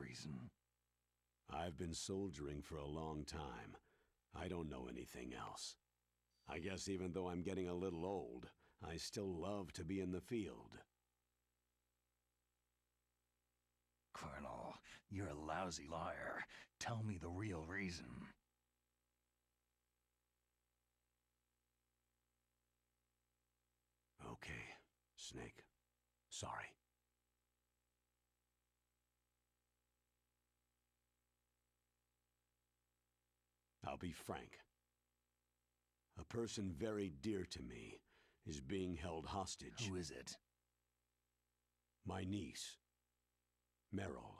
reason? I've been soldiering for a long time. I don't know anything else. I guess even though I'm getting a little old, I still love to be in the field. Colonel, you're a lousy liar. Tell me the real reason. Okay, Snake. Sorry. I'll be frank. A person very dear to me is being held hostage. Who is it? My niece, Meryl.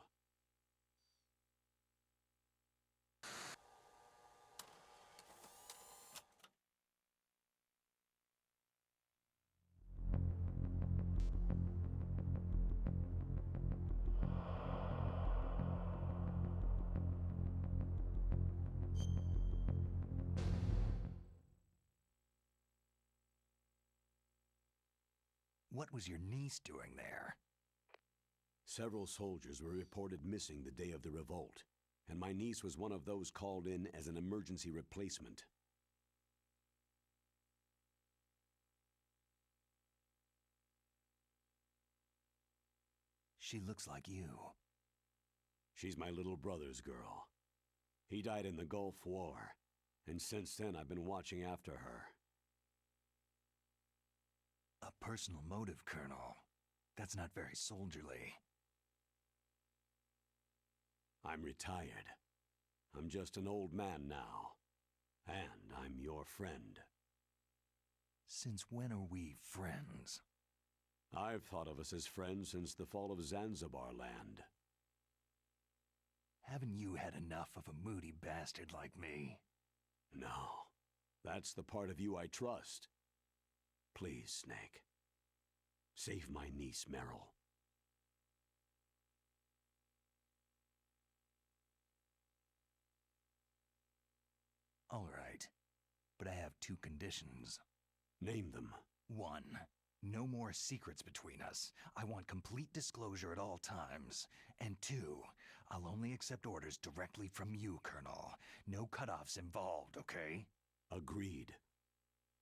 What was your niece doing there? Several soldiers were reported missing the day of the revolt, and my niece was one of those called in as an emergency replacement. She looks like you. She's my little brother's girl. He died in the Gulf War, and since then I've been watching after her. A personal motive, Colonel. That's not very soldierly. I'm retired. I'm just an old man now. And I'm your friend. Since when are we friends? I've thought of us as friends since the fall of Zanzibar land. Haven't you had enough of a moody bastard like me? No. That's the part of you I trust. Please, Snek. Save my niece, Meryl. All right. But I have two conditions. Name them. 1. No more secrets between us. I want complete disclosure at all times. And 2, I'll only accept orders directly from you, Colonel. No cutoffs involved, okay? Agreed.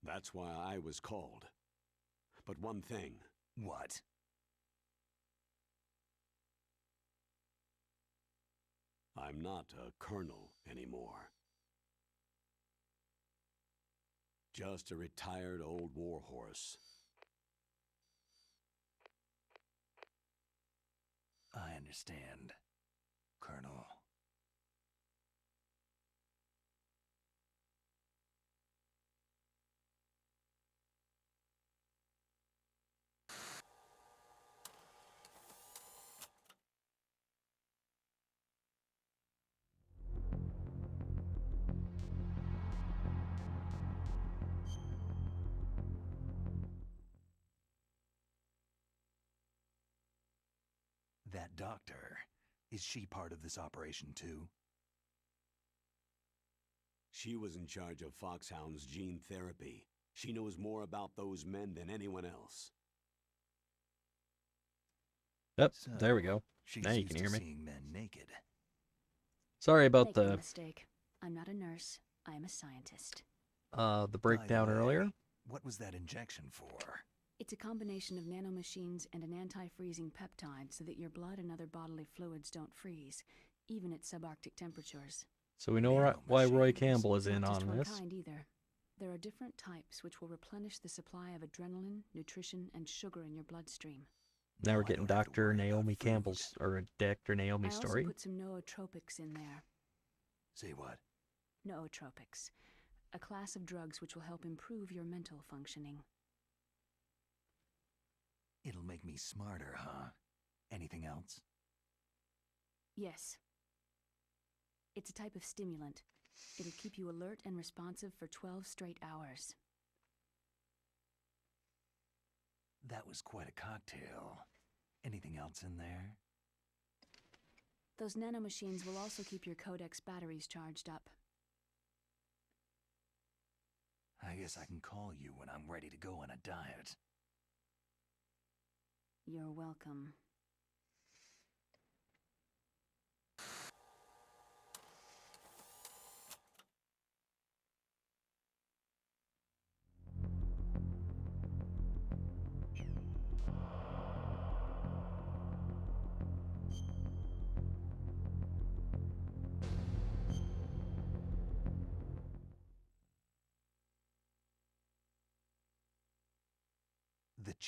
That's why I was called. But one thing. What? I'm not a colonel anymore. Just a retired old warhorse. I understand, Colonel. That doctor, is she part of this operation too? She was in charge of Foxhound's gene therapy. She knows more about those men than anyone else. Yep, So, there we go. She's Now you used can to hear me. seeing men naked. Sorry about Make no the mistake. I'm not a nurse. I'm a scientist. breakdown By the way, earlier. What was that injection for? It's a combination of nanomachines and an anti-freezing peptide so that your blood and other bodily fluids don't freeze, even at subarctic temperatures. So we know why Roy Nanomachines. Campbell is in Not just on one this. kind either. There are different types which will replenish the supply of adrenaline, nutrition, and sugar in your bloodstream. Now we're I getting don't have to Dr. worry about Naomi food. Campbell's, or Dr. Naomi's I also story. put some nootropics in there. Say what? Nootropics. A class of drugs which will help improve your mental functioning. It'll make me smarter, huh? Anything else? Yes. It's a type of stimulant. It'll keep you alert and responsive for 12 straight hours. That was quite a cocktail. Anything else in there? Those nanomachines will also keep your Codex batteries charged up. I guess I can call you when I'm ready to go on a diet. You're welcome.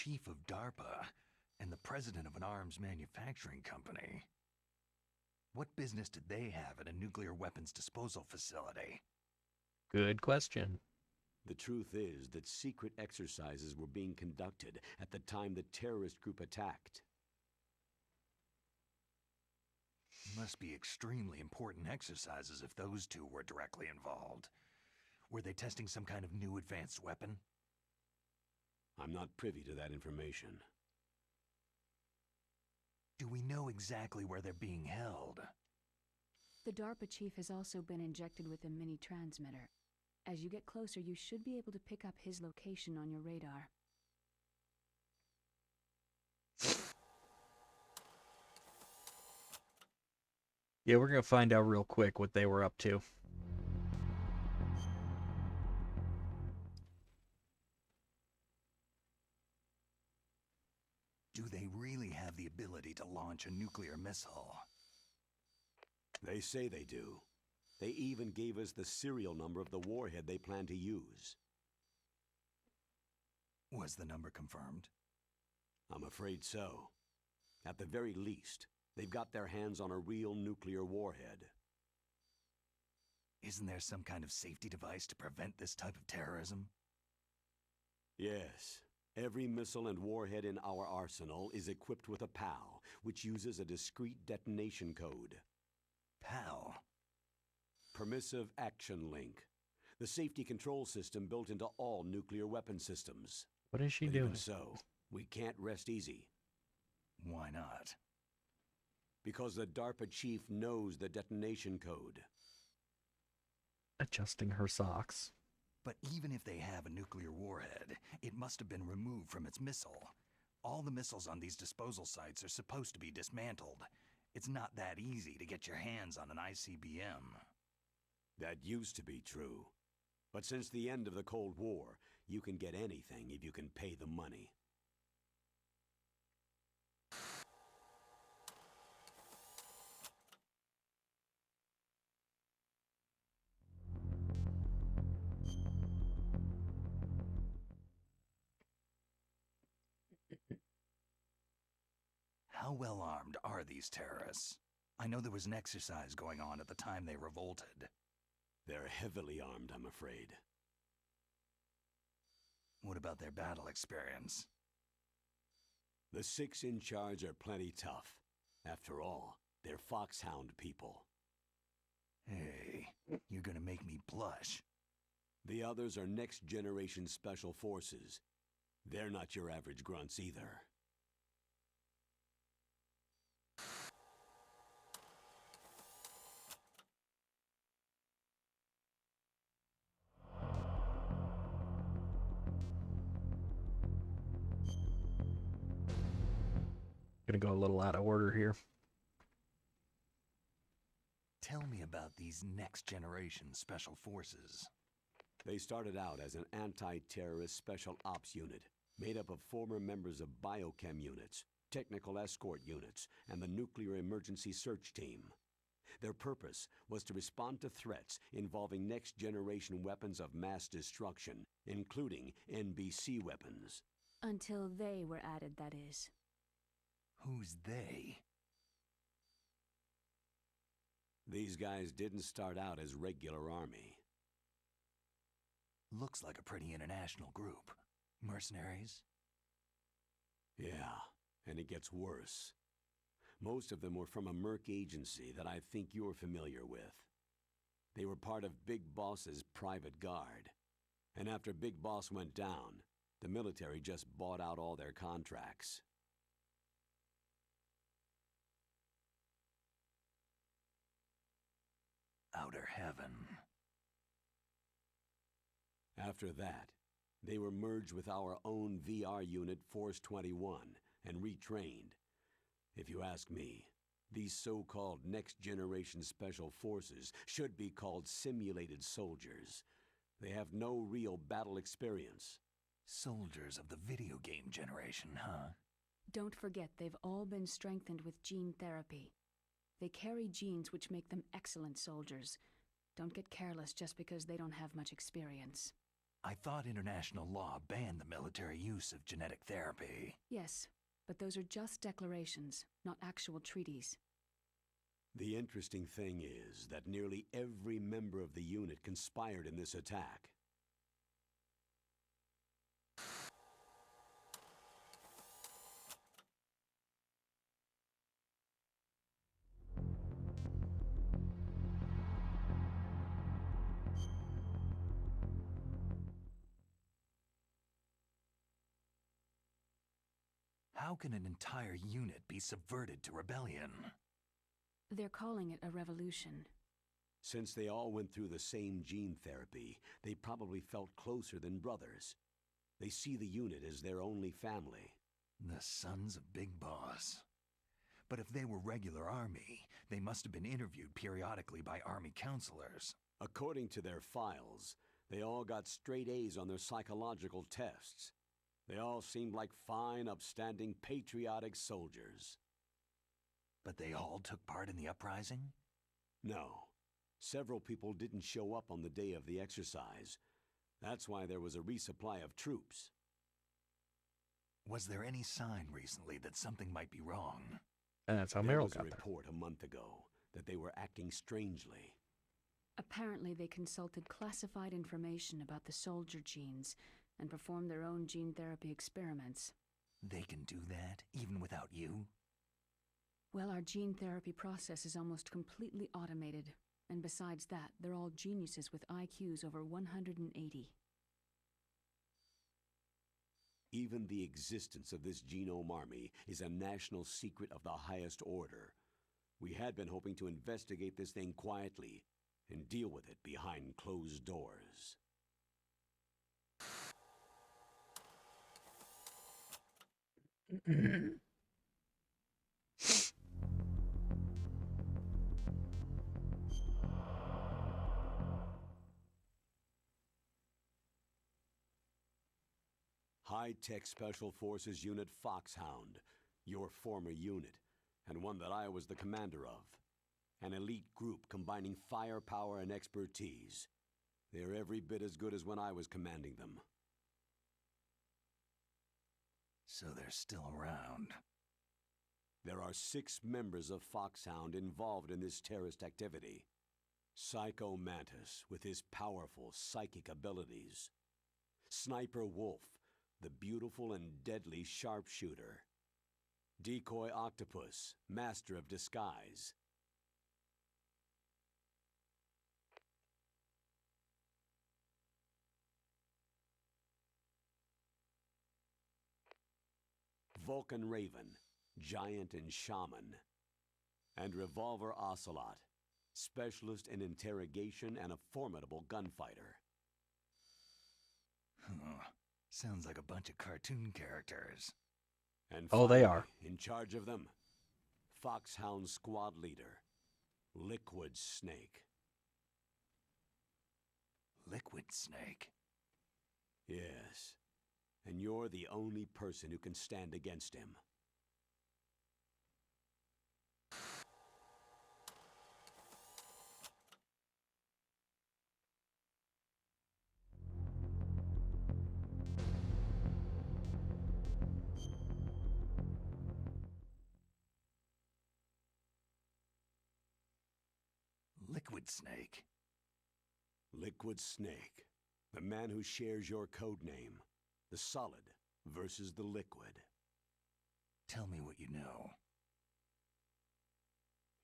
chief of DARPA and the president of an arms manufacturing company. What business did they have at a nuclear weapons disposal facility? Good question. The truth is that secret exercises were being conducted at the time the terrorist group attacked. Must be extremely important exercises if those two were directly involved. Were they testing some kind of new advanced weapon? I'm not privy to that information. Do we know exactly where they're being held? The DARPA chief has also been injected with a mini transmitter. As you get closer, you should be able to pick up his location on your radar. Yeah, we're gonna find out real quick what they were up to. Do they really have the ability to launch a nuclear missile? They say they do. They even gave us the serial number of the warhead they plan to use. Was the number confirmed? I'm afraid so. At the very least, they've got their hands on a real nuclear warhead. Isn't there some kind of safety device to prevent this type of terrorism? Yes. Every missile and warhead in our arsenal is equipped with a PAL, which uses a discrete detonation code. PAL? Permissive Action Link. The safety control system built into all nuclear weapon systems. What is she But doing? even so, we can't rest easy. Why not? Because the DARPA chief knows the detonation code. Adjusting her socks. But even if they have a nuclear warhead, it must have been removed from its missile. All the missiles on these disposal sites are supposed to be dismantled. It's not that easy to get your hands on an ICBM. That used to be true. But since the end of the Cold War, you can get anything if you can pay the money. How well armed are these terrorists? I know there was an exercise going on at the time they revolted. They're heavily armed, I'm afraid. What about their battle experience? The 6 in charge are plenty tough. After all, they're foxhound people. Hey, you're gonna make me blush. The others are next-generation special forces. They're not your average grunts either. Gonna go a little out of order here. Tell me about these next-generation special forces. They started out as an anti-terrorist special ops unit, made up of former members of biochem units, technical escort units, and the nuclear emergency search team. Their purpose was to respond to threats involving next-generation weapons of mass destruction, including NBC weapons. Until they were added, that is. Who's they? These guys didn't start out as regular army. Looks like a pretty international group. Mercenaries? Yeah, and it gets worse. Most of them were from a Merc agency that I think you're familiar with. They were part of Big Boss's private guard. And after Big Boss went down, the military just bought out all their contracts. Outer heaven. After that, they were merged with our own VR unit Force 21 and retrained. If you ask me, these so-called next-generation special forces should be called simulated soldiers. They have no real battle experience. Soldiers of the video game generation, huh? Don't forget, they've all been strengthened with gene therapy. They carry genes which make them excellent soldiers. Don't get careless just because they don't have much experience. I thought international law banned the military use of genetic therapy. Yes, but those are just declarations, not actual treaties. The interesting thing is that nearly every member of the unit conspired in this attack. How can an entire unit be subverted to rebellion? They're calling it a revolution. Since they all went through the same gene therapy, they probably felt closer than brothers. They see the unit as their only family. The sons of Big Boss. But if they were regular army, they must have been interviewed periodically by army counselors. According to their files, they all got straight A's on their psychological tests. They all seemed like fine, upstanding, patriotic soldiers. But they all took part in the uprising? No. Several people didn't show up on the day of the exercise. That's why there was a resupply of troops. Was there any sign recently that something might be wrong? And that's how There Meryl was a got there. report a month ago that they were acting strangely. Apparently, they consulted classified information about the soldier genes and performed their own gene therapy experiments. They can do that, even without you? Well, our gene therapy process is almost completely automated. And besides that, they're all geniuses with IQs over 180. Even the existence of this genome army is a national secret of the highest order. We had been hoping to investigate this thing quietly and deal with it behind closed doors. High-Tech Special Forces Unit Foxhound, your former unit, and one that I was the commander of. An elite group combining firepower and expertise. They're every bit as good as when I was commanding them. So they're still around. There are 6 members of Foxhound involved in this terrorist activity. Psycho Mantis, with his powerful psychic abilities. Sniper Wolf, the beautiful and deadly sharpshooter. Decoy Octopus, master of disguise. Vulcan Raven, giant and shaman. And Revolver Ocelot, specialist in interrogation and a formidable gunfighter. Huh. Sounds like a bunch of cartoon characters. And Oh, they finally, are. in charge of them, Foxhound Squad Leader, Liquid Snake. Liquid Snake? Yes, and you're the only person who can stand against him. Liquid Snake? Liquid Snake, the man who shares your code name, the solid versus the liquid. Tell me what you know.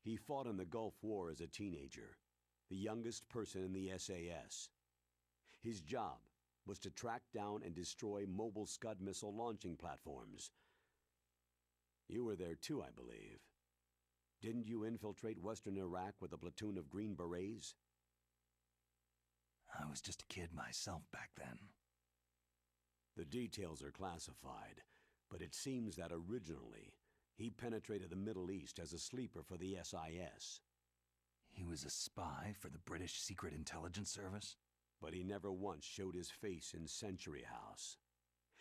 He fought in the Gulf War as a teenager, the youngest person in the SAS. His job was to track down and destroy mobile Scud missile launching platforms. You were there too, I believe. Didn't you infiltrate Western Iraq with a platoon of Green Berets? I was just a kid myself back then. The details are classified, but it seems that originally, he penetrated the Middle East as a sleeper for the SIS. He was a spy for the British Secret Intelligence Service? But he never once showed his face in Century House.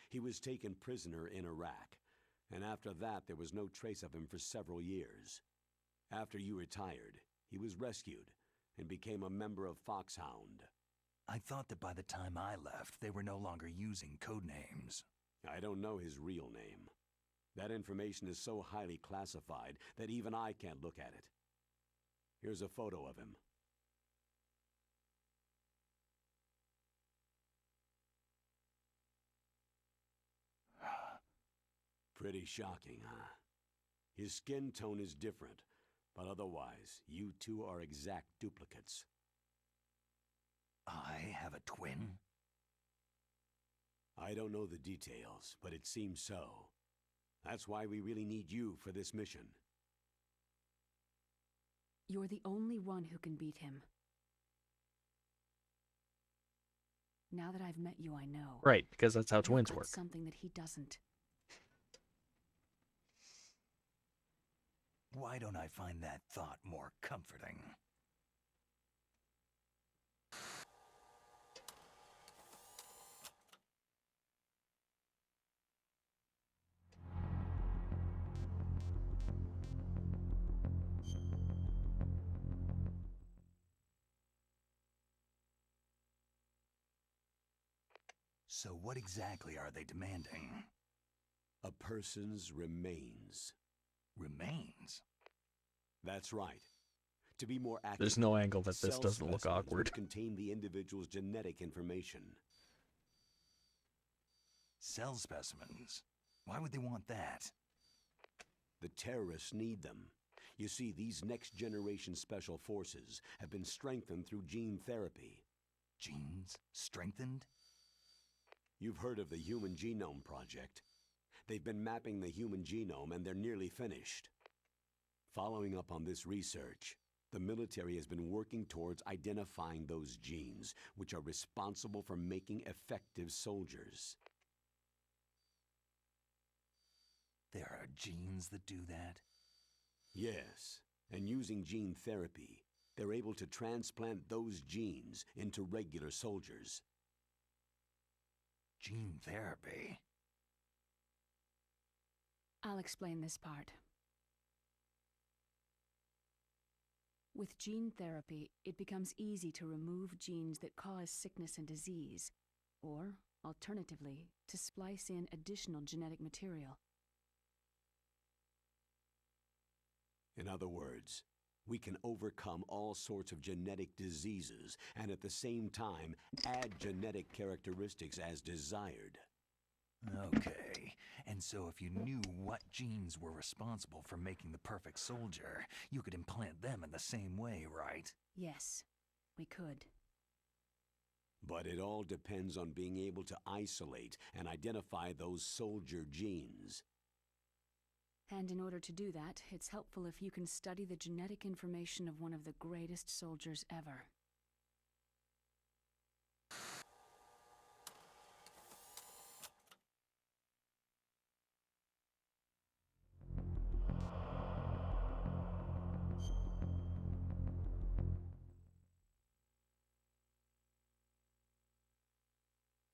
He was taken prisoner in Iraq, and after that there was no trace of him for several years. After you retired, he was rescued and became a member of Foxhound. I thought that by the time I left, they were no longer using code names. I don't know his real name. That information is so highly classified that even I can't look at it. Here's a photo of him. Pretty shocking, huh? His skin tone is different, but otherwise, you two are exact duplicates. I have a twin? I don't know the details, but it seems so. That's why we really need you for this mission. You're the only one who can beat him. Now that I've met you, I know. Right, because that's how You've twins got work. something that he doesn't. Why don't I find that thought more comforting? So what exactly are they demanding? A person's remains. Remains? That's right. To be more accurate, There's no angle that this cell doesn't look specimens awkward. would contain the individual's genetic information. Cell specimens? Why would they want that? The terrorists need them. You see, these next-generation special forces have been strengthened through gene therapy. Genes? Strengthened? You've heard of the Human Genome Project. They've been mapping the human genome and they're nearly finished. Following up on this research, the military has been working towards identifying those genes, which are responsible for making effective soldiers. There are genes that do that? Yes, and using gene therapy, they're able to transplant those genes into regular soldiers. Gene therapy? I'll explain this part. With gene therapy, it becomes easy to remove genes that cause sickness and disease, or, alternatively, to splice in additional genetic material. In other words, we can overcome all sorts of genetic diseases and at the same time add genetic characteristics as desired. Okay, and so if you knew what genes were responsible for making the perfect soldier, you could implant them in the same way, right? Yes, we could. But it all depends on being able to isolate and identify those soldier genes. And in order to do that, it's helpful if you can study the genetic information of one of the greatest soldiers ever.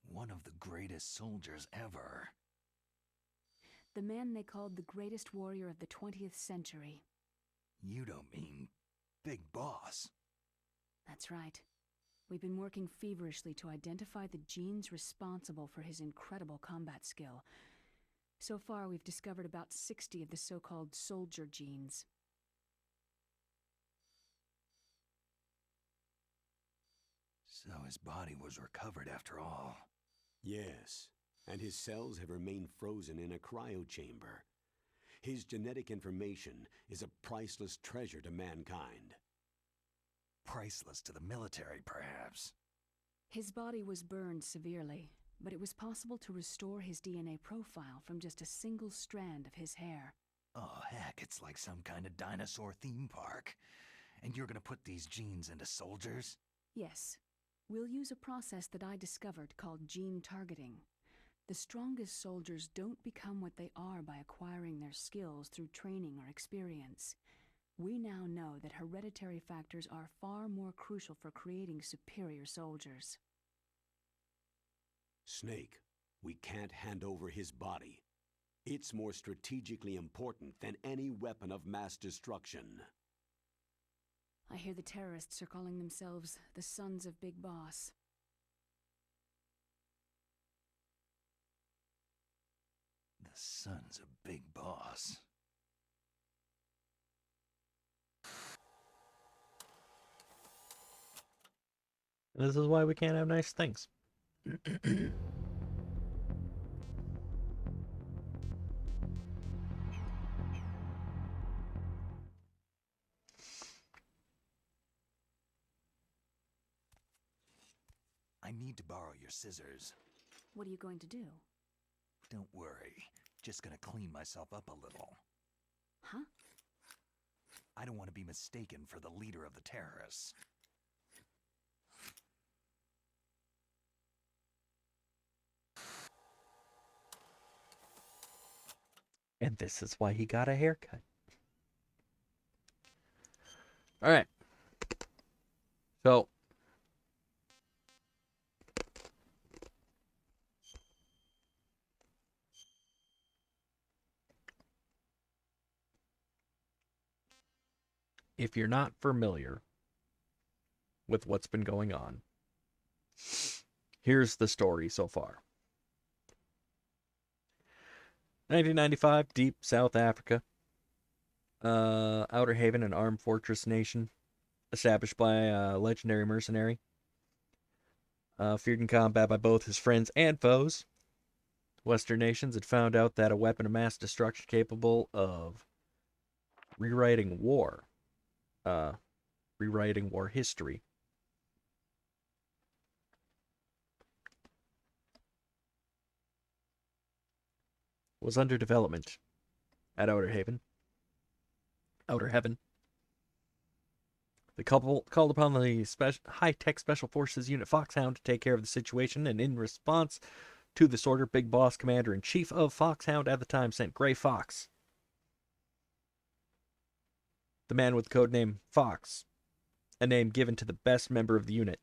One of the greatest soldiers ever. The man they called the greatest warrior of the 20th century. You don't mean Big Boss? That's right. We've been working feverishly to identify the genes responsible for his incredible combat skill. So far, we've discovered about 60 of the so-called soldier genes. So his body was recovered after all. Yes, and his cells have remained frozen in a cryochamber. His genetic information is a priceless treasure to mankind. Priceless to the military, perhaps. His body was burned severely, but it was possible to restore his DNA profile from just a single strand of his hair. Oh, heck, it's like some kind of dinosaur theme park. And you're gonna put these genes into soldiers? Yes. We'll use a process that I discovered called gene targeting. The strongest soldiers don't become what they are by acquiring their skills through training or experience. We now know that hereditary factors are far more crucial for creating superior soldiers. Snake, we can't hand over his body. It's more strategically important than any weapon of mass destruction. I hear the terrorists are calling themselves the Sons of Big Boss. The son's a big boss. This is why we can't have nice things. I need to borrow your scissors. What are you going to do? Don't worry. Just gonna clean myself up a little. Huh? I don't want to be mistaken for the leader of the terrorists. And this is why he got a haircut. All right. So, if you're not familiar with what's been going on, here's the story so far. 1995, deep South Africa. Outer Haven, an armed fortress nation established by a legendary mercenary. Feared in combat by both his friends and foes. Western nations had found out that a weapon of mass destruction capable of rewriting war history, was under development at Outer Heaven. The couple called upon the high-tech Special Forces Unit Foxhound to take care of the situation, and in response to this order, Big Boss Commander-in-Chief of Foxhound at the time sent Gray Fox, the man with the codename Fox, a name given to the best member of the unit.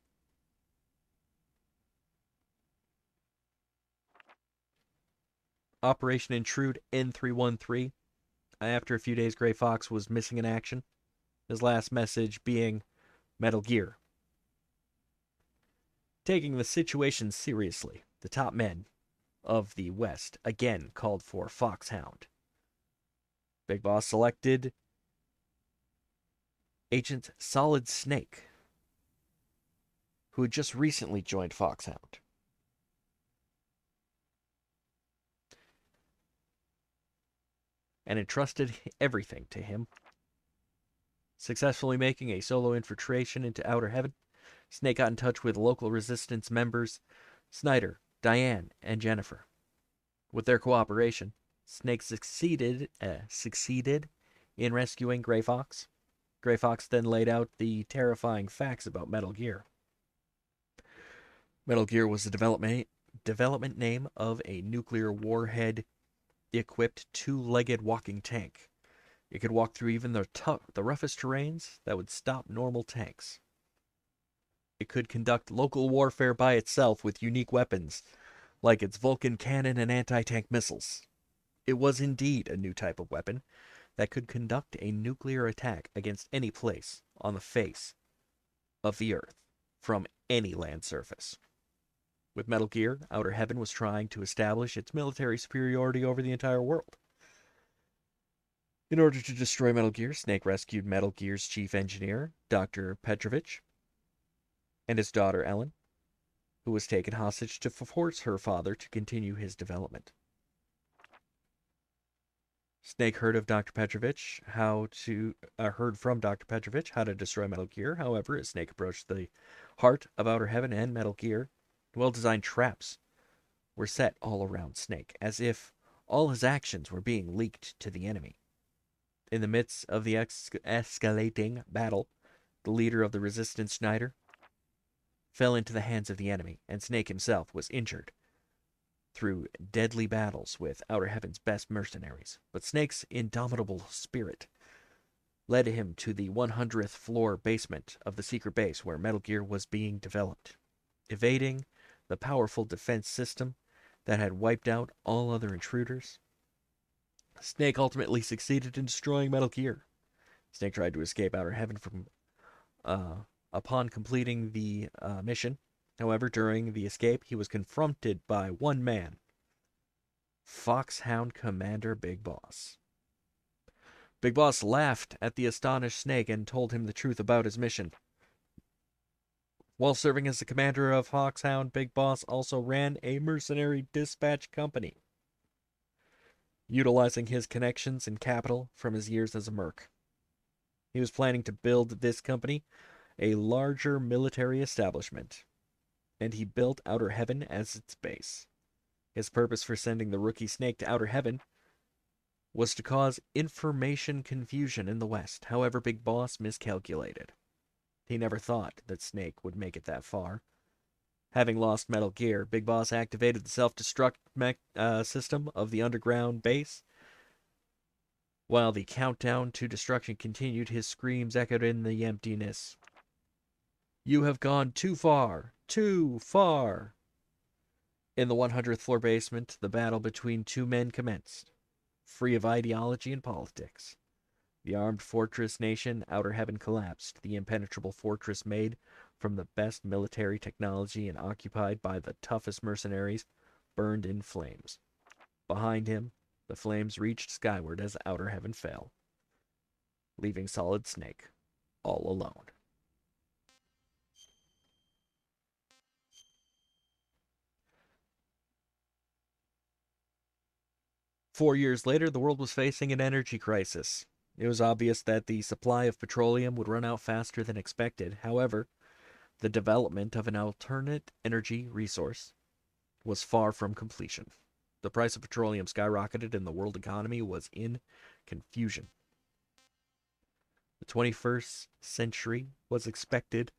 Operation Intrude N313. After a few days, Gray Fox was missing in action, his last message being Metal Gear. Taking the situation seriously, the top men of the West again called for Foxhound. Big Boss selected Agent Solid Snake, who had just recently joined Foxhound. And entrusted everything to him. Successfully making a solo infiltration into Outer Heaven, Snek got in touch with local resistance members Snyder, Diane, and Jennifer. With their cooperation, Snek succeeded in rescuing Gray Fox. Gray Fox then laid out the terrifying facts about Metal Gear. Metal Gear was the development name of a nuclear warhead-equipped two-legged walking tank. It could walk through even the roughest terrains that would stop normal tanks. It could conduct local warfare by itself with unique weapons, like its Vulcan cannon and anti-tank missiles. It was indeed a new type of weapon that could conduct a nuclear attack against any place on the face of the Earth from any land surface. With Metal Gear, Outer Heaven was trying to establish its military superiority over the entire world. In order to destroy Metal Gear, Snek rescued Metal Gear's chief engineer, Dr. Petrovich, and his daughter Ellen, who was taken hostage to force her father to continue his development. Snek heard from Dr. Petrovich how to destroy Metal Gear. However, as Snek approached the heart of Outer Heaven and Metal Gear, well-designed traps were set all around Snek, as if all his actions were being leaked to the enemy. In the midst of the escalating battle, the leader of the resistance, Snyder, fell into the hands of the enemy, and Snek himself was injured through deadly battles with Outer Heaven's best mercenaries. But Snek's indomitable spirit led him to the 100th floor basement of the secret base where Metal Gear was being developed. Evading the powerful defense system that had wiped out all other intruders, Snek ultimately succeeded in destroying Metal Gear. Snek tried to escape Outer Heaven upon completing the mission. However, during the escape, he was confronted by one man, Foxhound Commander Big Boss. Big Boss laughed at the astonished Snake and told him the truth about his mission. While serving as the commander of Foxhound, Big Boss also ran a mercenary dispatch company, utilizing his connections and capital from his years as a merc. He was planning to build this company a larger military establishment, and he built Outer Heaven as its base. His purpose for sending the rookie Snake to Outer Heaven was to cause information confusion in the West. However, Big Boss miscalculated. He never thought that Snake would make it that far. Having lost Metal Gear, Big Boss activated the self-destruct system of the underground base. While the countdown to destruction continued, his screams echoed in the emptiness. "You have gone too far! Too far!" In the 100th floor basement, the battle between two men commenced, free of ideology and politics. The armed fortress nation, Outer Heaven, collapsed. The impenetrable fortress made from the best military technology and occupied by the toughest mercenaries burned in flames. Behind him, the flames reached skyward as Outer Heaven fell, leaving Solid Snake all alone. Four years later, the world was facing an energy crisis. It was obvious that the supply of petroleum would run out faster than expected. However, the development of an alternate energy resource was far from completion. The price of petroleum skyrocketed and the world economy was in confusion. The 21st century was expected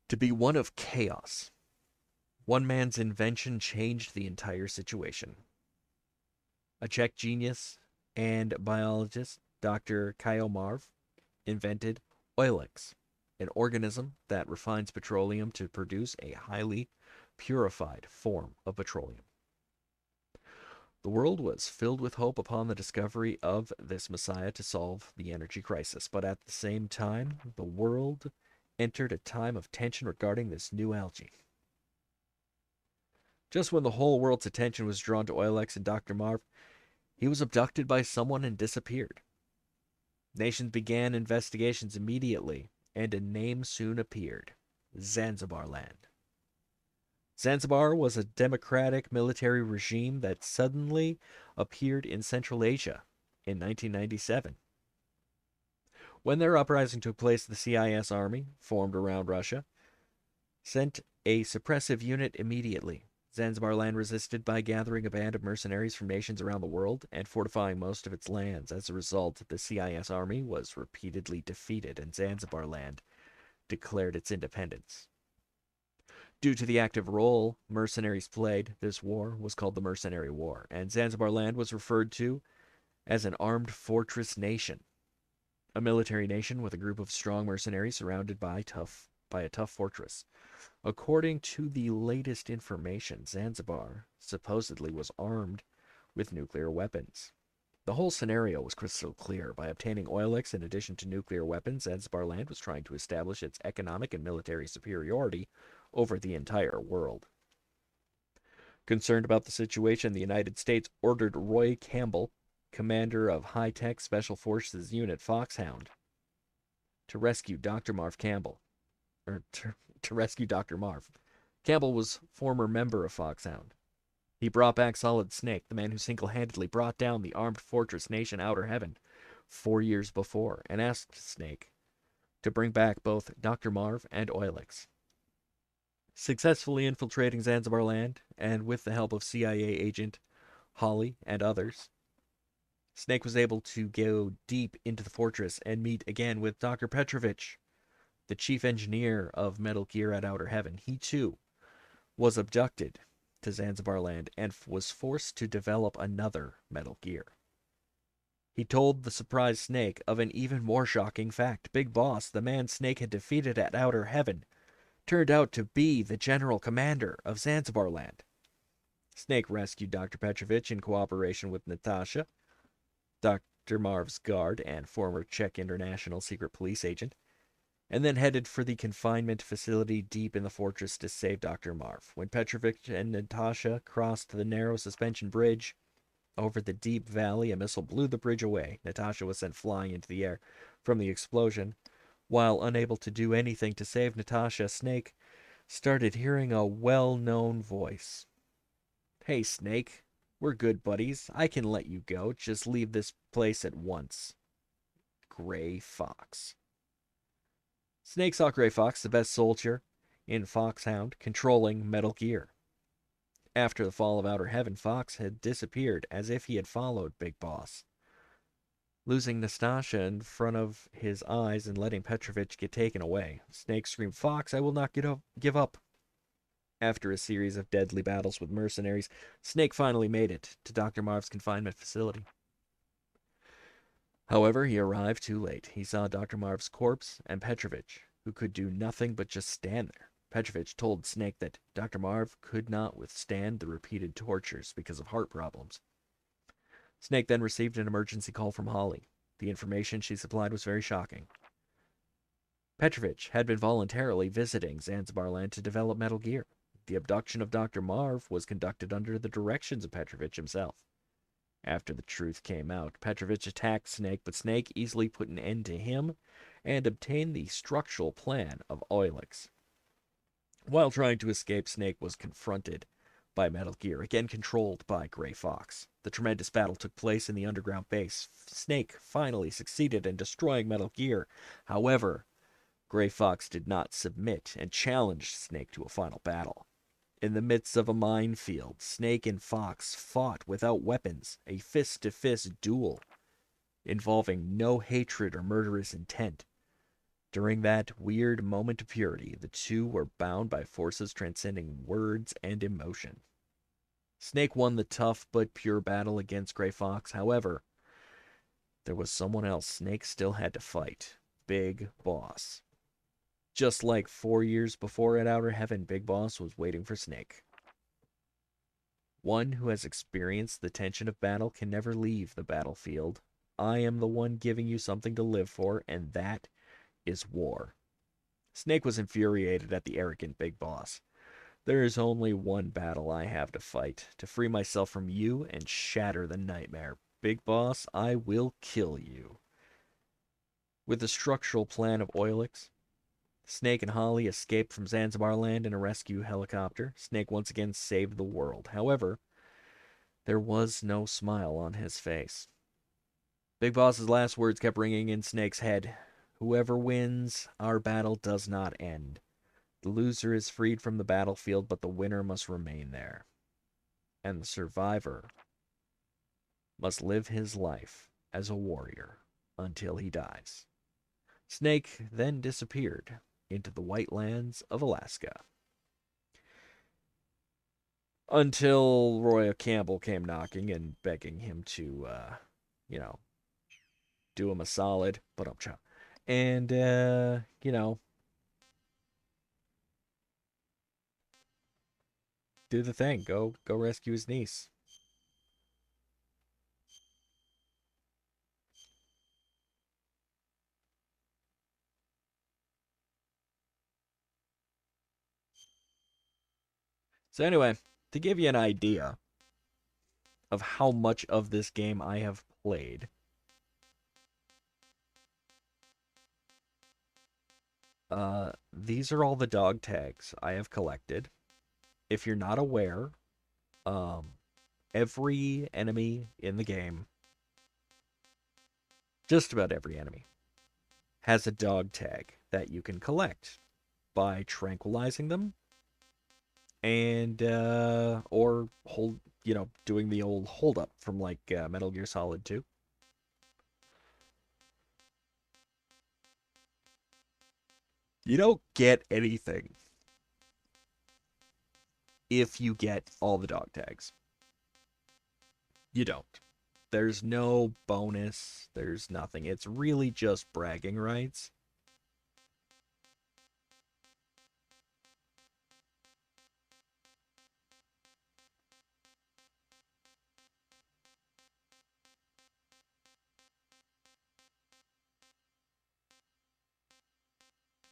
to be one of chaos. One man's invention changed the entire situation. A Czech genius and biologist, Dr. Murph, invented Oilex, an organism that refines petroleum to produce a highly purified form of petroleum. The world was filled with hope upon the discovery of this messiah to solve the energy crisis, but at the same time, the world entered a time of tension regarding this new algae. Just when the whole world's attention was drawn to Oilex and Dr. Murph, he was abducted by someone and disappeared. Nations began investigations immediately, and a name soon appeared: Zanzibar Land. Zanzibar was a democratic military regime that suddenly appeared in Central Asia in 1997. When their uprising took place, the CIS army, formed around Russia, sent a suppressive unit immediately. Zanzibar Land resisted by gathering a band of mercenaries from nations around the world and fortifying most of its lands. As a result, the CIS army was repeatedly defeated, and Zanzibar Land declared its independence. Due to the active role mercenaries played, this war was called the Mercenary War, and Zanzibar Land was referred to as an armed fortress nation, a military nation with a group of strong mercenaries surrounded by a tough fortress. According to the latest information, Zanzibar supposedly was armed with nuclear weapons. The whole scenario was crystal clear. By obtaining Oilex in addition to nuclear weapons, Zanzibar Land was trying to establish its economic and military superiority over the entire world. Concerned about the situation, the United States ordered Roy Campbell, commander of high-tech Special Forces Unit Foxhound, to rescue Dr. Murph. Campbell was former member of Foxhound. He brought back Solid Snake, the man who single-handedly brought down the armed fortress nation Outer Heaven 4 years before, and asked Snake to bring back both Dr. Marv and Oilex. Successfully infiltrating Zanzibar Land, and with the help of CIA agent Holly and others, Snake was able to go deep into the fortress and meet again with Dr. Petrovich, the chief engineer of Metal Gear at Outer Heaven. He, too, was abducted to Zanzibar Land and was forced to develop another Metal Gear. He told the surprised Snake of an even more shocking fact. Big Boss, the man Snake had defeated at Outer Heaven, turned out to be the general commander of Zanzibar Land. Snake rescued Dr. Petrovich in cooperation with Natasha, Dr. Marv's guard and former Czech International Secret Police agent, and then headed for the confinement facility deep in the fortress to save Dr. Marv. When Petrovich and Natasha crossed the narrow suspension bridge, Over the deep valley, a missile blew the bridge away. Natasha was sent flying into the air from the explosion. While unable to do anything to save Natasha, Snek started hearing a well-known voice. "Hey, Snake. We're good buddies. I can let you go. Just leave this place at once." Gray Fox. Snake saw Gray Fox, the best soldier in Foxhound, controlling Metal Gear. After the fall of Outer Heaven, Fox had disappeared as if he had followed Big Boss. Losing Natasha in front of his eyes and letting Petrovich get taken away, Snake screamed, "Fox, I will not give up." After a series of deadly battles with mercenaries, Snake finally made it to Dr. Marv's confinement facility. However, he arrived too late. He saw Dr. Marv's corpse and Petrovich, who could do nothing but just stand there. Petrovich told Snake that Dr. Marv could not withstand the repeated tortures because of heart problems. Snake then received an emergency call from Holly. The information she supplied was very shocking. Petrovich had been voluntarily visiting Zanzibar land to develop Metal Gear. The abduction of Dr. Marv was conducted under the directions of Petrovich himself. After the truth came out, Petrovich attacked Snake, but Snake easily put an end to him and obtained the structural plan of Oilix. While trying to escape, Snake was confronted by Metal Gear, again controlled by Gray Fox. The tremendous battle took place in the underground base. Snake finally succeeded in destroying Metal Gear. However, Gray Fox did not submit and challenged Snake to a final battle. In the midst of a minefield, Snake and Fox fought without weapons, a fist-to-fist duel involving no hatred or murderous intent. During that weird moment of purity, the two were bound by forces transcending words and emotion. Snake won the tough but pure battle against Gray Fox. However, there was someone else Snake still had to fight. Big Boss. Just like 4 years before at Outer Heaven, Big Boss was waiting for Snake. One who has experienced the tension of battle can never leave the battlefield. I am the one giving you something to live for, and that is war. Snake was infuriated at the arrogant Big Boss. There is only one battle I have to fight, to free myself from you and shatter the nightmare. Big Boss, I will kill you. With the structural plan of Oilix, Snake and Holly escaped from Zanzibar land in a rescue helicopter. Snake once again saved the world. However, there was no smile on his face. Big Boss's last words kept ringing in Snake's head. Whoever wins, our battle does not end. The loser is freed from the battlefield, but the winner must remain there. And the survivor must live his life as a warrior until he dies. Snake then disappeared into the White Lands of Alaska. Until Roy Campbell came knocking and begging him to, do him a solid, and, do the thing. Go rescue his niece. So anyway, to give you an idea of how much of this game I have played, these are all the dog tags I have collected. If you're not aware, every enemy in the game, just about every enemy, has a dog tag that you can collect by tranquilizing them and or doing the old hold up from like Metal Gear Solid 2. You don't get anything if you get all the dog tags. You don't. There's no bonus. There's nothing. It's really just bragging rights.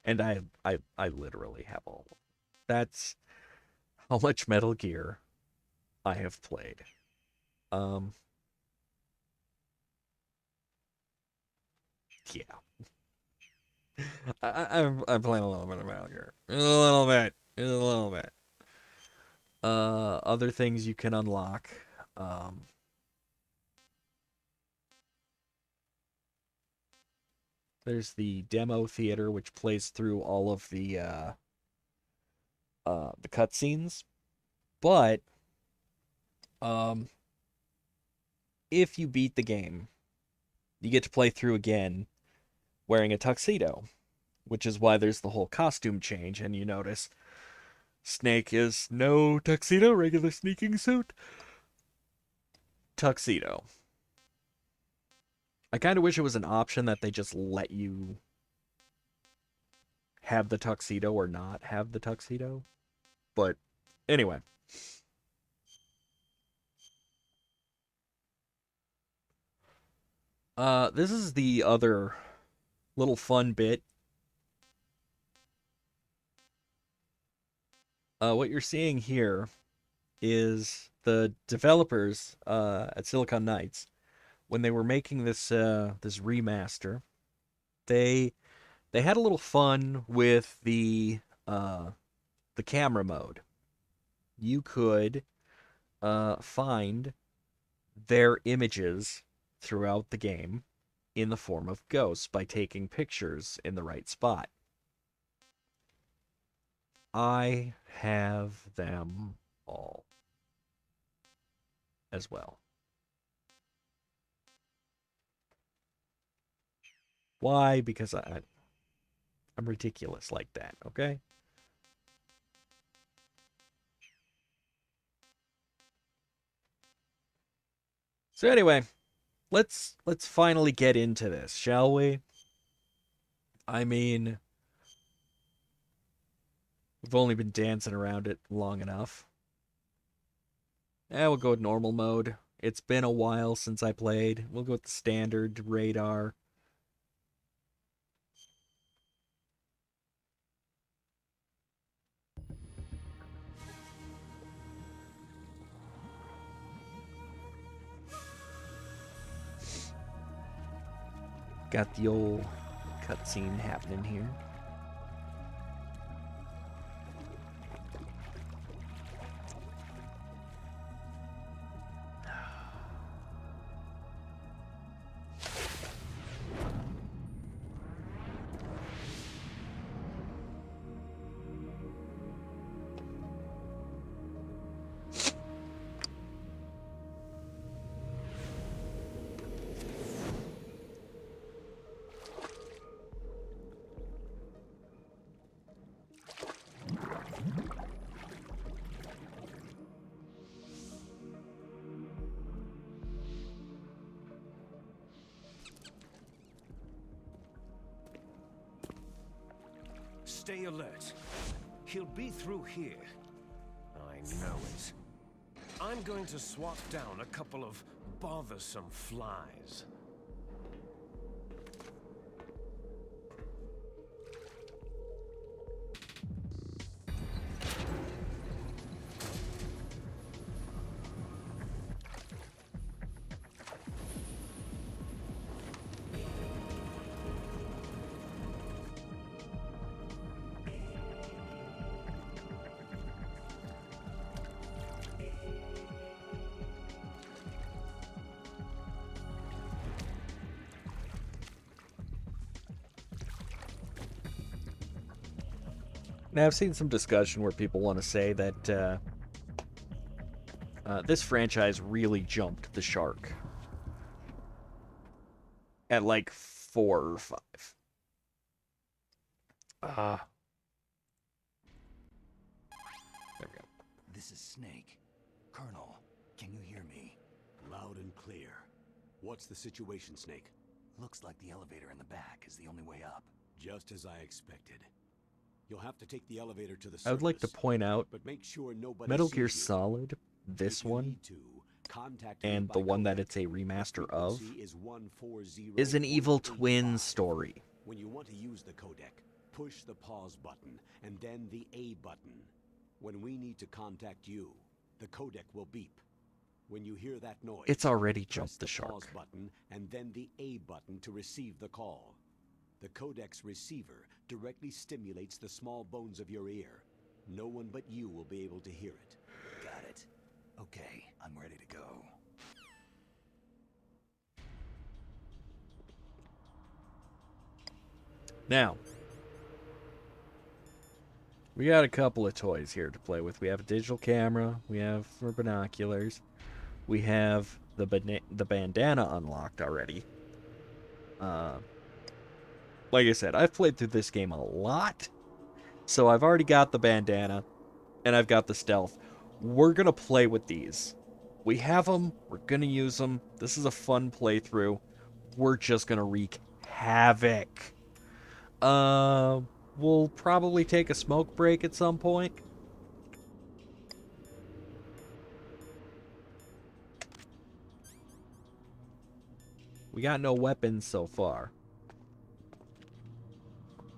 And I literally have all of them. That's how much Metal Gear I have played. Yeah. I'm playing a little bit of Metal Gear. Just a little bit. Just a little bit. Other things you can unlock. There's the demo theater, which plays through all of the cutscenes. But if you beat the game, you get to play through again wearing a tuxedo, which is why there's the whole costume change. And you notice Snake is no tuxedo, regular sneaking suit, tuxedo. I kind of wish it was an option that they just let you have the tuxedo or not have the tuxedo. But anyway. This is the other little fun bit. What you're seeing here is the developers at Silicon Knights, when they were making this this remaster, they had a little fun with the camera mode. You could find their images throughout the game in the form of ghosts by taking pictures in the right spot. I have them all as well. Why? Because I'm ridiculous like that, okay? So anyway, let's finally get into this, shall we? I mean, we've only been dancing around it long enough. We'll go with normal mode. It's been a while since I played. We'll go with the standard radar. Got the old cutscene happening here. Stay alert. He'll be through here. I know it. I'm going to swat down a couple of bothersome flies. Now, I've seen some discussion where people want to say that this franchise really jumped the shark at like 4 or 5. There we go. This is Snake. Colonel, can you hear me? Loud and clear. What's the situation, Snake? Looks like the elevator in the back is the only way up. Just as I expected. You'll have to take the elevator to the surface. I would like to point out but make sure nobody Metal sees Gear you. Solid, this If you one, need to, contact me and by the one that codec. it's a remaster of, Frequency is 140.85. is an evil twin story. When you want to use the codec, push the pause button and then the A button. When we need to contact you, the codec will beep. When you hear that noise, It's already press jumped the pause shark. button and then the A button to receive the call. The codec's receiver directly stimulates the small bones of your ear. No one but you will be able to hear it. Got it. Okay, I'm ready to go. Now, we got a couple of toys here to play with. We have a digital camera. We have for binoculars. We have the bandana unlocked already. Like I said, I've played through this game a lot, so I've already got the bandana, and I've got the stealth. We're gonna play with these. We have them. We're gonna use them. This is a fun playthrough. We're just gonna wreak havoc. We'll probably take a smoke break at some point. We got no weapons so far,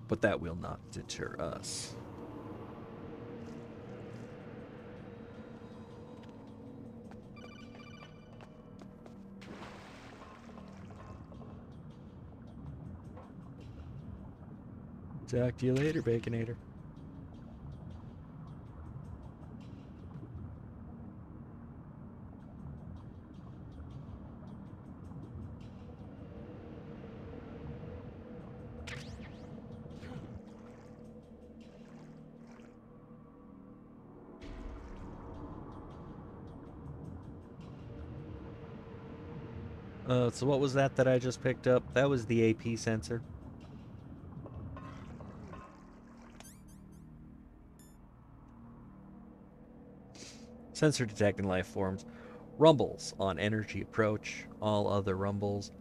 but that will not deter us. Talk to you later, Baconator. So what was that I just picked up? That was the AP sensor. Sensor detecting life forms. Rumbles on energy approach. All other rumbles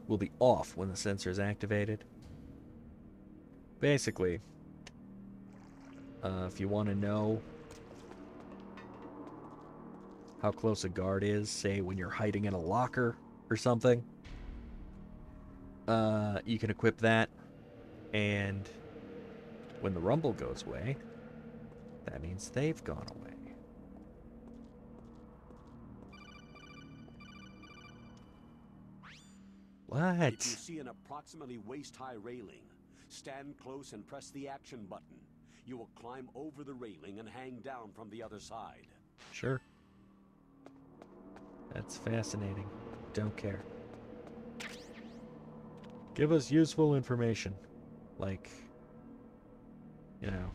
will be off when the sensor is activated. Basically, if you want to know how close a guard is, say when you're hiding in a locker or something, you can equip that, and when the rumble goes away, that means they've gone away. What? If you see an approximately waist-high railing, stand close and press the action button. You will climb over the railing and hang down from the other side. Sure. That's fascinating. Don't care. Give us useful information. Like, you know.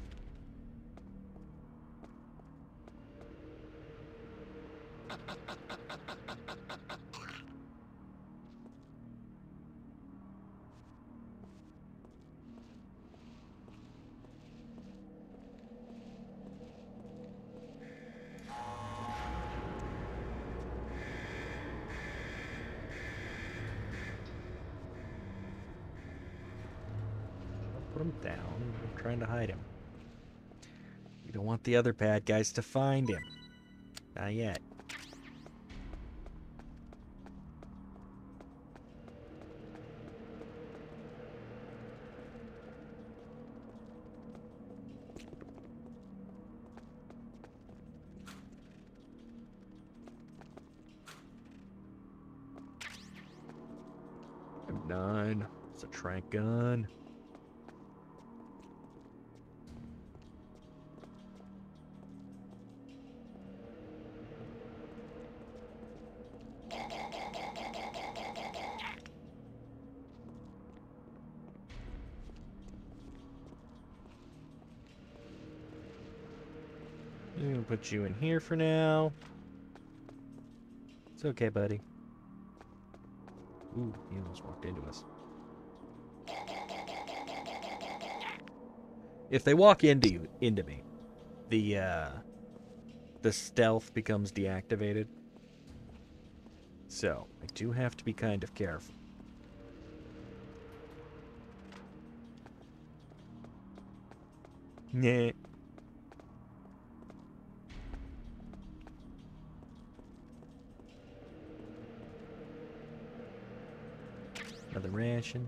Put him down. I'm trying to hide him. We don't want the other bad guys to find him. Not yet. M9. It's a trank gun. I'm gonna put you in here for now. It's okay, buddy. Ooh, he almost walked into us. If they walk into me, the stealth becomes deactivated. So I do have to be kind of careful. Nah. Another ration.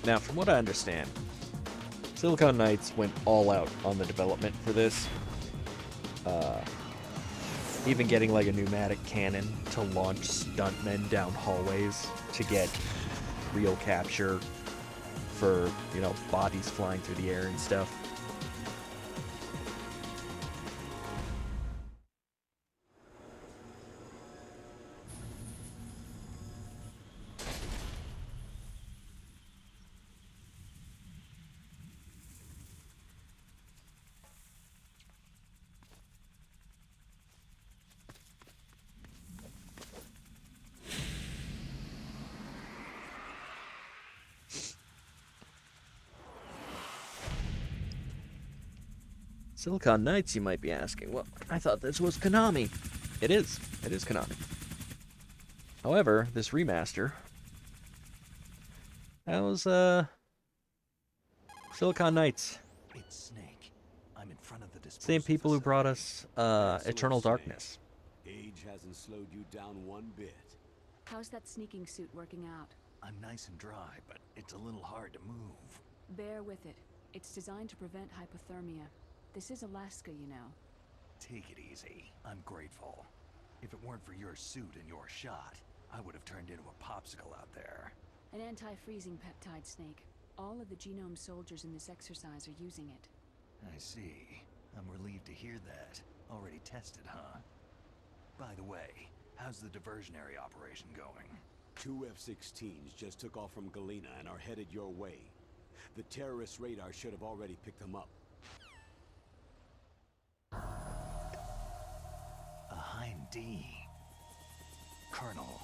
Now, from what I understand, Silicon Knights went all out on the development for this. Even getting like a pneumatic cannon to launch stuntmen down hallways to get real capture for, you know, bodies flying through the air and stuff. Silicon Knights, you might be asking. Well, I thought this was Konami. It is. It is Konami. However, this remaster, that was, Silicon Knights. It's Snek. I'm in front of the disposal Same people who brought facility. us, Excellent, Eternal Snek. Darkness. Age hasn't slowed you down one bit. How's that sneaking suit working out? I'm nice and dry, but it's a little hard to move. Bear with it. It's designed to prevent hypothermia. This is Alaska, you know. Take it easy. I'm grateful. If it weren't for your suit and your shot, I would have turned into a popsicle out there. An anti-freezing peptide, Snake. All of the genome soldiers in this exercise are using it. I see. I'm relieved to hear that. Already tested, huh? By the way, how's the diversionary operation going? 2 F-16s just took off from Galena and are headed your way. The terrorist radar should have already picked them up. A Hind D. Colonel,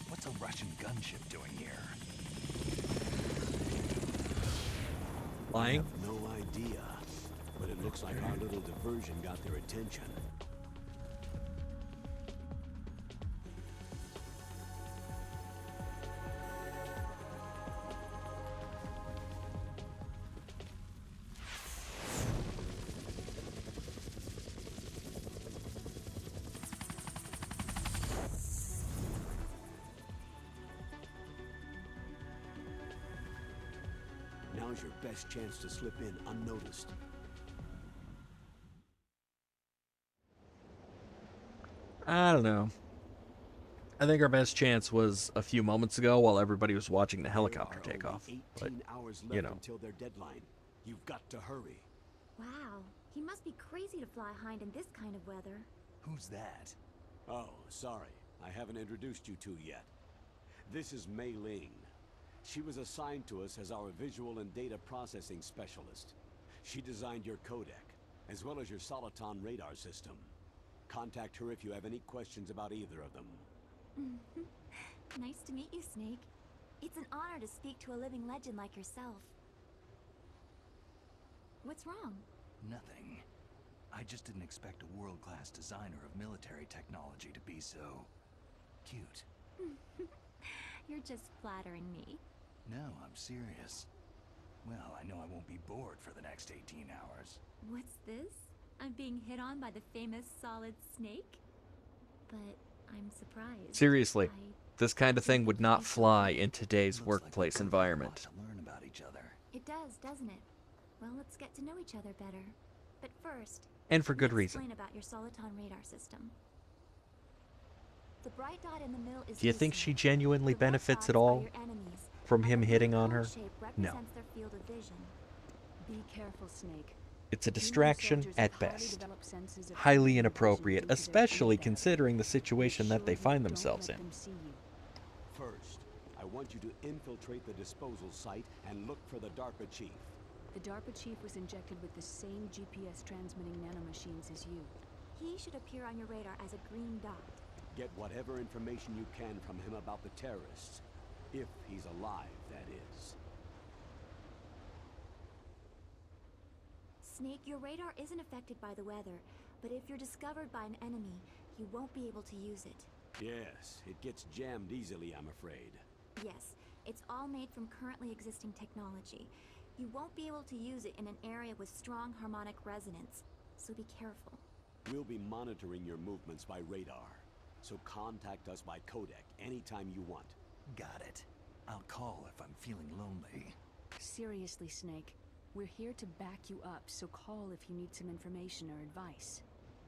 what's a Russian gunship doing here? I Lying? have no idea, but it looks like our little diversion got their attention. Now's your best chance to slip in unnoticed. I don't know. I think our best chance was a few moments ago while everybody was watching the helicopter There are take only off. 18 But, hours you left know. until their deadline. You've got to hurry. Wow, he must be crazy to fly Hind in this kind of weather. Who's that? Oh, sorry. I haven't introduced you to yet. This is Mei Ling. She was assigned to us as our visual and data processing specialist. She designed your codec, as well as your Soliton radar system. Contact her if you have any questions about either of them. Nice to meet you, Snake. It's an honor to speak to a living legend like yourself. What's wrong? Nothing. I just didn't expect a world-class designer of military technology to be so... cute. You're just flattering me. No, I'm serious. Well, I know I won't be bored for the next 18 hours. What's this? I'm being hit on by the famous Solid Snake? But I'm surprised. seriously, I- this kind of thing would not fly in today's Looks like workplace we both have a lot environment. to learn about each other. It does, doesn't it? Well, let's get to know each other better. But first, And for let me good reason. explain about your Soliton radar system. The bright dot in the middle is Do you think Lucy. she genuinely The red benefits dots at are all your enemies, from and him the hitting blue on her? cone shape No. represents their field of vision. Be careful, Snake. It's a Genome distraction soldiers at have highly best. developed senses of Highly hearing and vision inappropriate, due to their especially DNA. considering the Make situation that they sure you find don't themselves let in. them see you. First, I want you to infiltrate the disposal site and look for the DARPA chief. The DARPA chief was injected with the same GPS transmitting nanomachines as you. He should appear on your radar as a green dot. Get whatever information you can from him about the terrorists. If he's alive, that is. Snake, your radar isn't affected by the weather, but if you're discovered by an enemy, you won't be able to use it. Yes, it gets jammed easily, I'm afraid. Yes, it's all made from currently existing technology. You won't be able to use it in an area with strong harmonic resonance, so be careful. We'll be monitoring your movements by radar, so contact us by codec anytime you want. Got it. I'll call if I'm feeling lonely. Seriously, Snake. We're here to back you up, so call if you need some information or advice.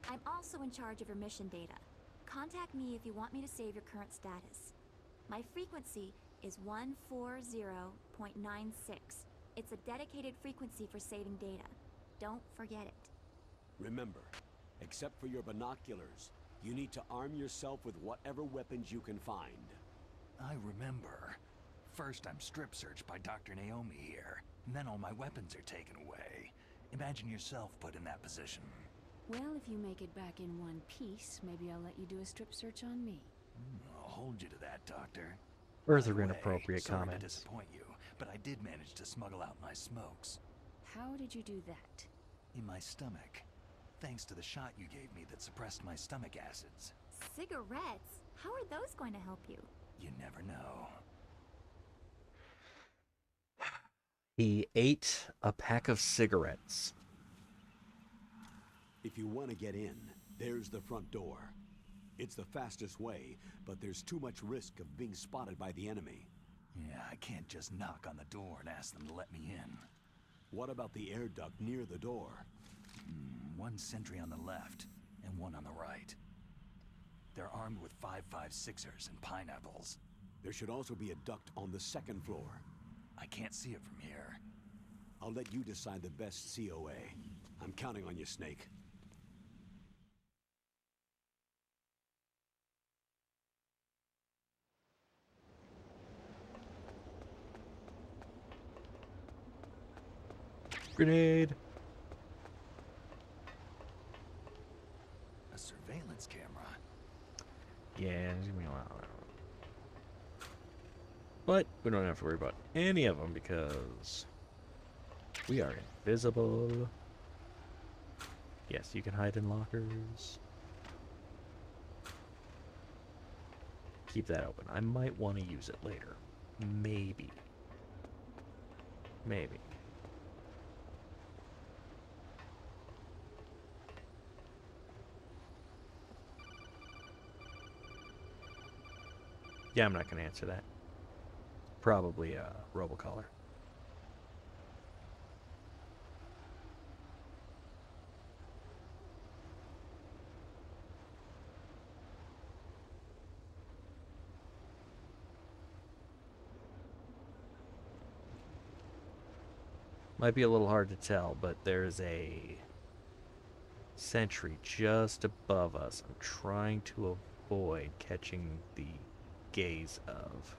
I'm also in charge of your mission data. Contact me if you want me to save your current status. My frequency is 140.96. It's a dedicated frequency for saving data. Don't forget it. Remember, except for your binoculars, you need to arm yourself with whatever weapons you can find. I remember. First I'm strip searched by Dr. Naomi here, and then all my weapons are taken away. Imagine yourself put in that position. Well, if you make it back in one piece, maybe I'll let you do a strip search on me. I'll hold you to that, Doctor. Further By the way, inappropriate sorry to comments. disappoint you, but I did manage to smuggle out my smokes. How did you do that? In my stomach. Thanks to the shot you gave me that suppressed my stomach acids. Cigarettes? How are those going to help you? You never know. He ate a pack of cigarettes. If you want to get in, there's the front door. It's the fastest way, but there's too much risk of being spotted by the enemy. Yeah, I can't just knock on the door and ask them to let me in. What about the air duct near the door? One sentry on the left, and one on the right. They're armed with 5.56ers and pineapples. There should also be a duct on the second floor. I can't see it from here. I'll let you decide the best COA. I'm counting on you, Snake. Grenade. A surveillance camera. Yeah. But we don't have to worry about any of them because we are invisible. Yes, you can hide in lockers. Keep that open. I might want to use it later. Maybe. Maybe. Yeah, I'm not going to answer that. Probably a robocaller. Might be a little hard to tell, but there's a sentry just above us. I'm trying to avoid catching the gaze of.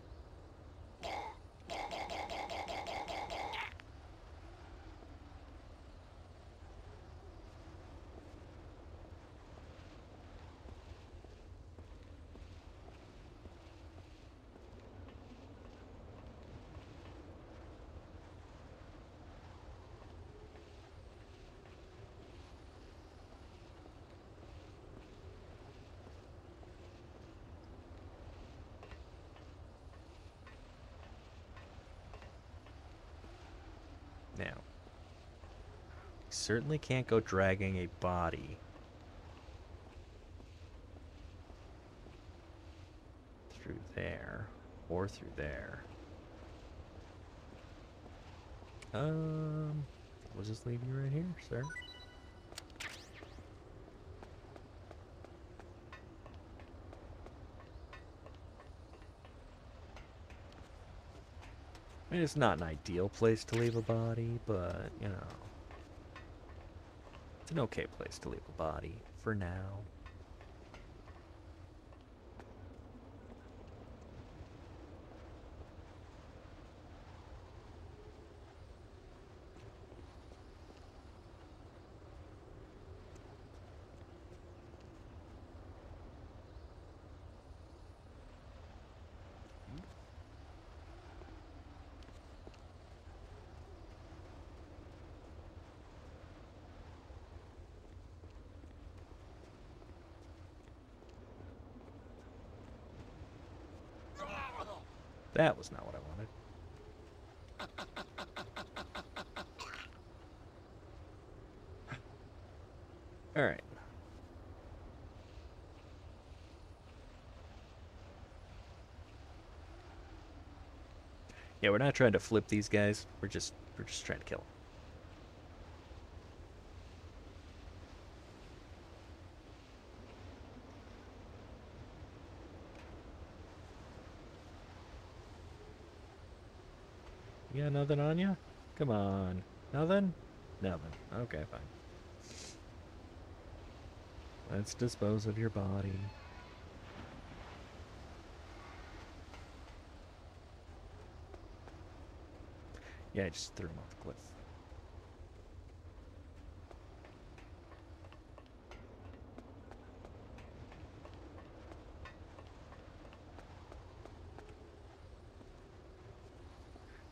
Now, certainly can't go dragging a body through there or through there. We'll just leave you right here, sir. I mean, it's not an ideal place to leave a body, but, you know, it's an okay place to leave a body for now. That was not what I wanted. Alright. Yeah, we're not trying to flip these guys. We're just trying to kill them. You got nothing on you? Come on. Nothing? Nothing. Okay, fine. Let's dispose of your body. Yeah, I just threw him off the cliff.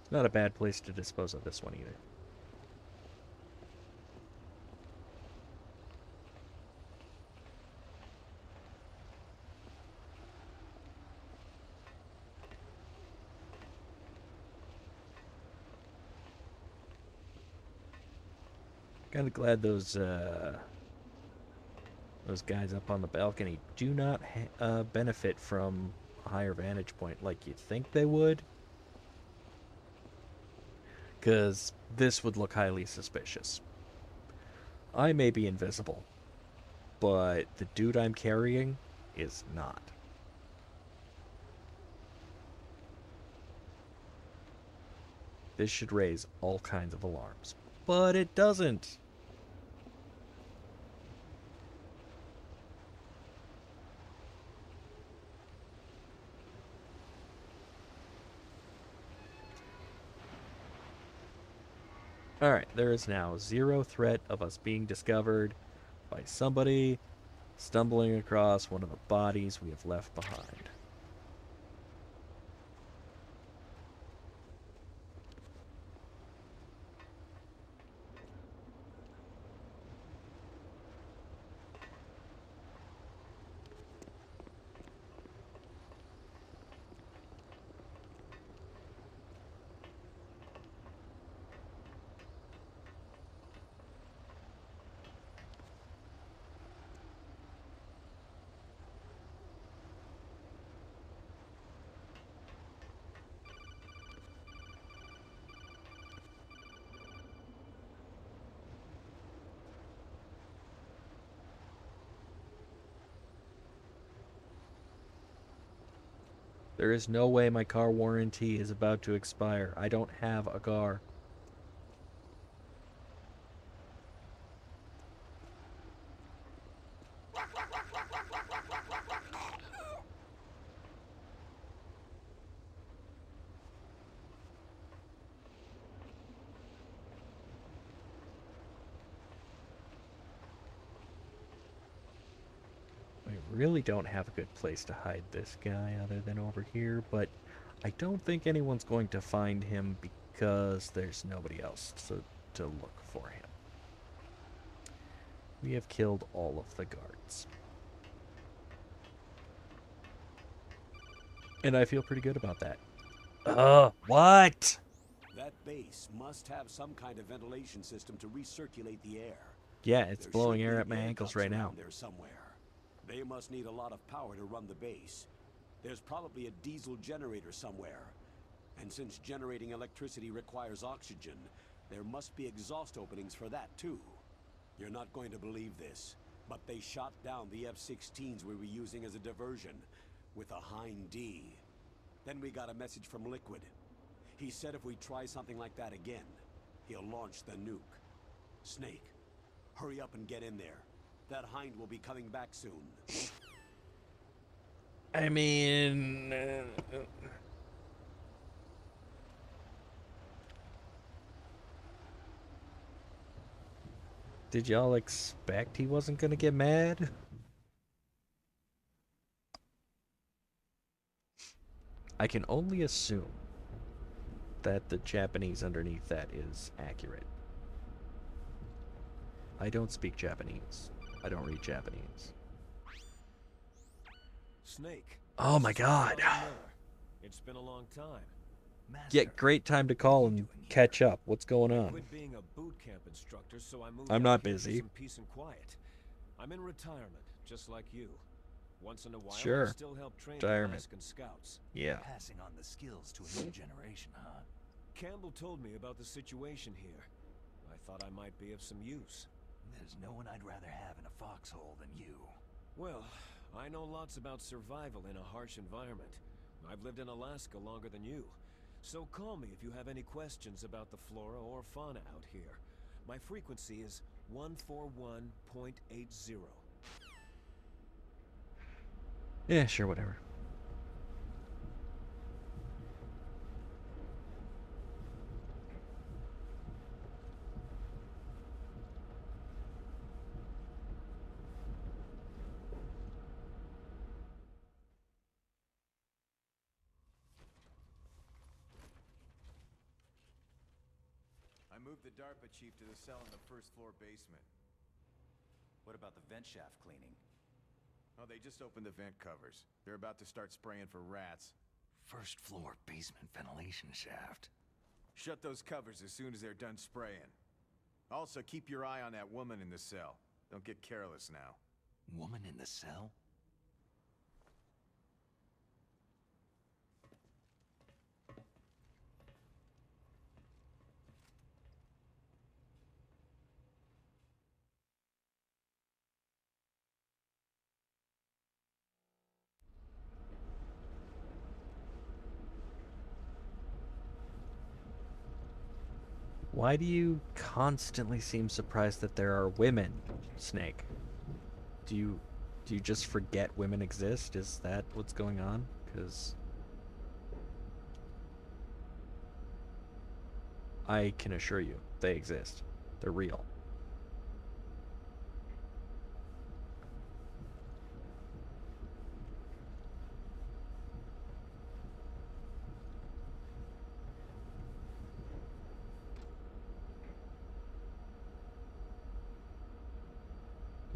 It's not a bad place to dispose of this one either. Kind of glad those guys up on the balcony do not benefit from a higher vantage point like you'd think they would. Because this would look highly suspicious. I may be invisible, but the dude I'm carrying is not. This should raise all kinds of alarms, but it doesn't. Alright, there is now zero threat of us being discovered by somebody stumbling across one of the bodies we have left behind. There is no way my car warranty is about to expire. I don't have a car. I really don't have a good place to hide this guy other than over here, but I don't think anyone's going to find him because there's nobody else to look for him. We have killed all of the guards. And I feel pretty good about that. What? That base must have some kind of ventilation system to recirculate the air. Yeah, it's There blowing should air be at my ankles ducts right now. around there somewhere. They must need a lot of power to run the base. There's probably a diesel generator somewhere. And since generating electricity requires oxygen, there must be exhaust openings for that too. You're not going to believe this, but they shot down the F-16s we were using as a diversion with a Hind D. Then we got a message from Liquid. He said if we try something like that again, he'll launch the nuke. Snake, hurry up and get in there. That Hind will be coming back soon. I mean... Did y'all expect he wasn't gonna get mad? I can only assume that the Japanese underneath that is accurate. I don't speak Japanese. I don't read Japanese. Snake. Oh my god. It's been a long time. Yeah, great time to call and catch up. What's going on? Quit being a boot camp instructor, so I moved I'm out not here for busy. some peace and quiet. I'm in retirement, just like you. Once in a while, Sure. I still help train Retirement. Alaskan scouts. Yeah. Passing on the skills to a new generation, huh? Campbell told me about the situation here. I thought I might be of some use. There's no one I'd rather have in a foxhole than you. Well, I know lots about survival in a harsh environment. I've lived in Alaska longer than you. So call me if you have any questions about the flora or fauna out here. My frequency is 141.80. Yeah, sure, whatever. I moved the DARPA chief to the cell in the first floor basement. What about the vent shaft cleaning? Oh, they just opened the vent covers. They're about to start spraying for rats. First floor basement ventilation shaft. Shut those covers as soon as they're done spraying. Also, keep your eye on that woman in the cell. Don't get careless now. Woman in the cell? Why do you constantly seem surprised that there are women, Snake? Do you just forget women exist? Is that what's going on? Because I can assure you, they exist. They're real.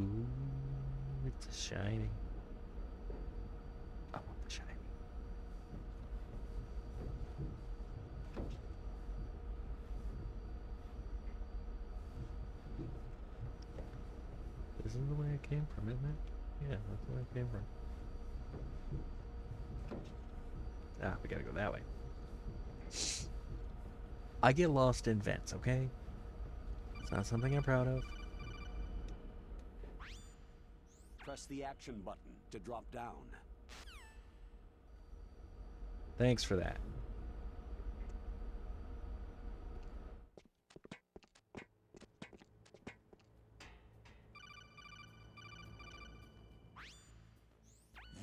Ooh, it's a shiny. I want the shiny. This is the way it came from, isn't it? Yeah, that's the way it came from. Ah, we gotta go that way. I get lost in vents, okay? It's not something I'm proud of. Press the action button to drop down. Thanks for that.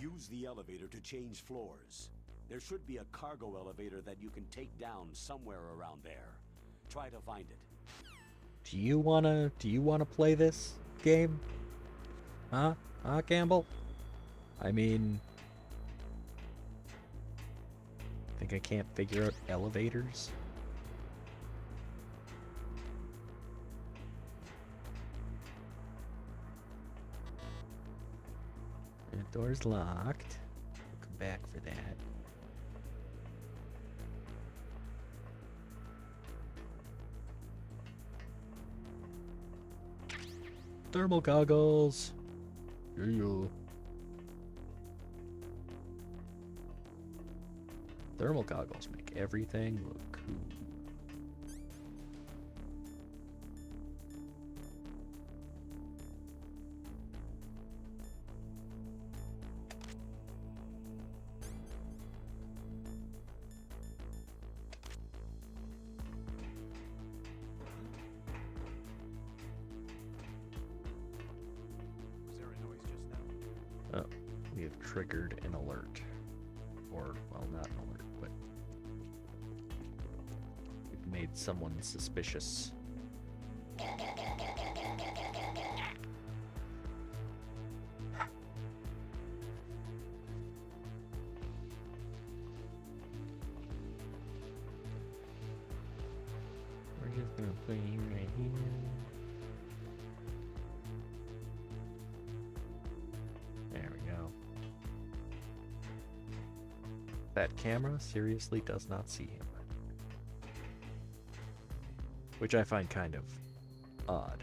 Use the elevator to change floors. There should be a cargo elevator that you can take down somewhere around there. Try to find it. Do you wanna play this game? Huh? Huh, Campbell? I mean, think I can't figure out elevators? The door's locked. We'll come back for that. Thermal goggles. Yeah. Thermal goggles make everything look cool. Was there a noise just now? Oh, we have triggered an alert. Or, well, not an alert, but we've made someone suspicious. We're just gonna put you right here. There we go. That camera seriously does not see him. Which I find kind of odd.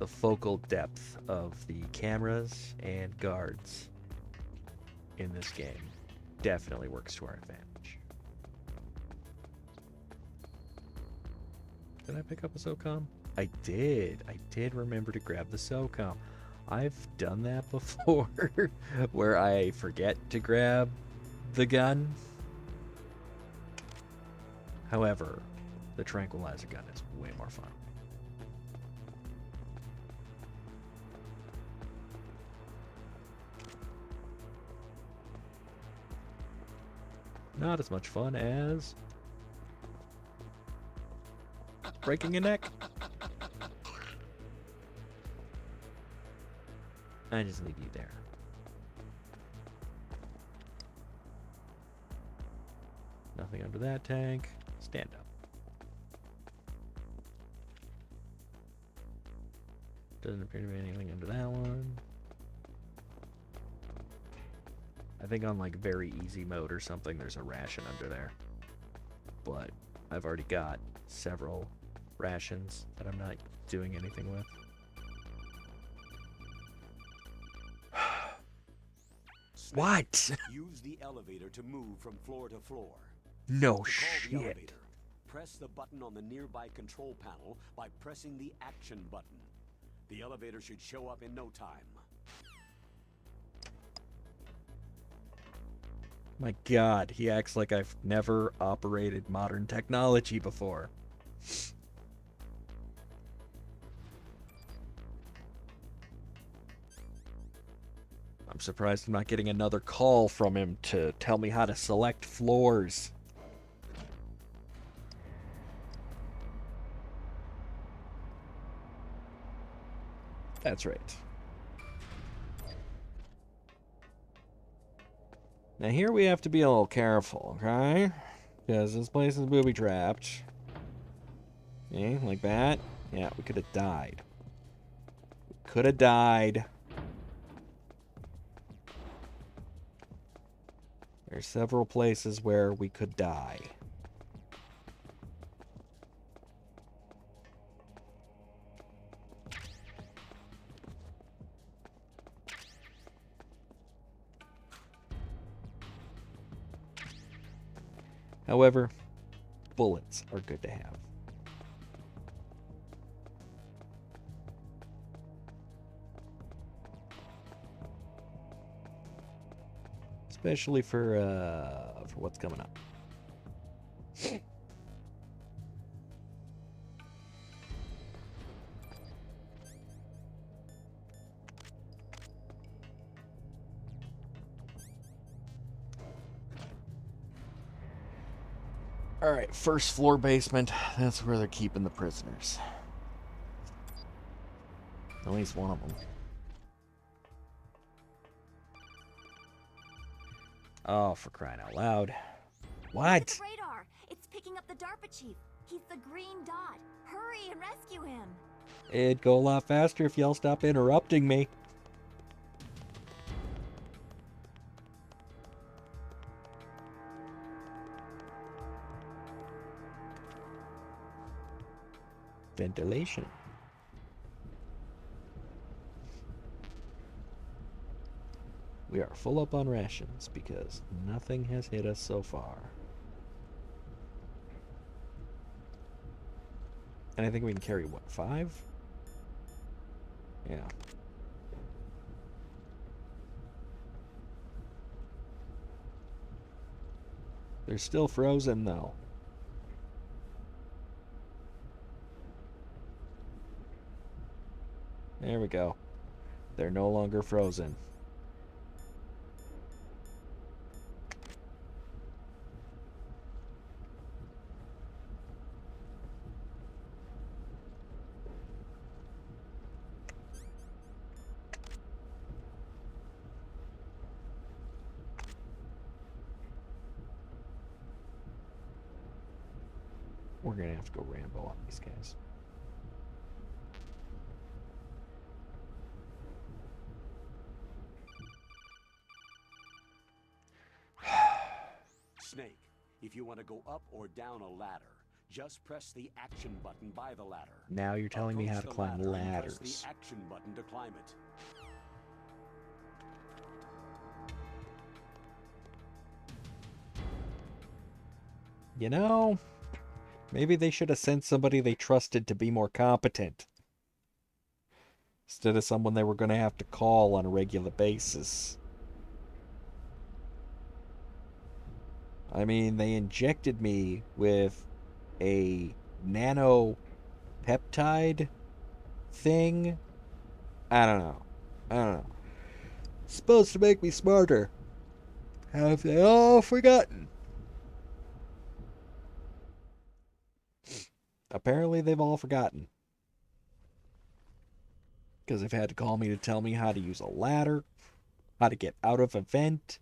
the focal depth of the cameras and guards in this game definitely works to our advantage. Did I pick up a SOCOM? I did. I did remember to grab the SOCOM. I've done that before, where I forget to grab the gun. However, the tranquilizer gun is way more fun. Not as much fun as breaking a neck. I just leave you there. Nothing under that tank. Stand up. Doesn't appear to be anything under that one. I think on like very easy mode or something there's a ration under there. But I've already got several rations that I'm not doing anything with. What? Use the elevator to move from floor to floor. No To call the shit. elevator, press the button on the nearby control panel by pressing the action button. The elevator should show up in no time. My God, he acts like I've never operated modern technology before. I'm surprised I'm not getting another call from him to tell me how to select floors. That's right. Now here we have to be a little careful, okay? Because this place is booby-trapped. Okay, like that. Yeah, we could have died. We could have died. There's several places where we could die. However, bullets are good to have. Especially for what's coming up. Alright, first floor basement. That's where they're keeping the prisoners. At least one of them. Oh, for crying out loud. What? It's the radar. It's picking up the DARPA chief. He's the green dot. Hurry and rescue him. It'd go a lot faster if y'all stop interrupting me. Ventilation. We are full up on rations because nothing has hit us so far. And I think we can carry, what, 5? Yeah. They're still frozen, though. There we go. They're no longer frozen. We're gonna have to go Rambo on these guys. Snake, if you want to go up or down a ladder, Just press the action button by the ladder. Now you're telling me how to Approach the climb ladder and ladders. Press the action button to climb it. You know, maybe they should have sent somebody they trusted to be more competent, instead of someone they were going to have to call on a regular basis. I mean, they injected me with a nanopeptide thing. I don't know. It's supposed to make me smarter. Have they all forgotten? Apparently they've all forgotten. Because they've had to call me to tell me how to use a ladder, how to get out of a vent,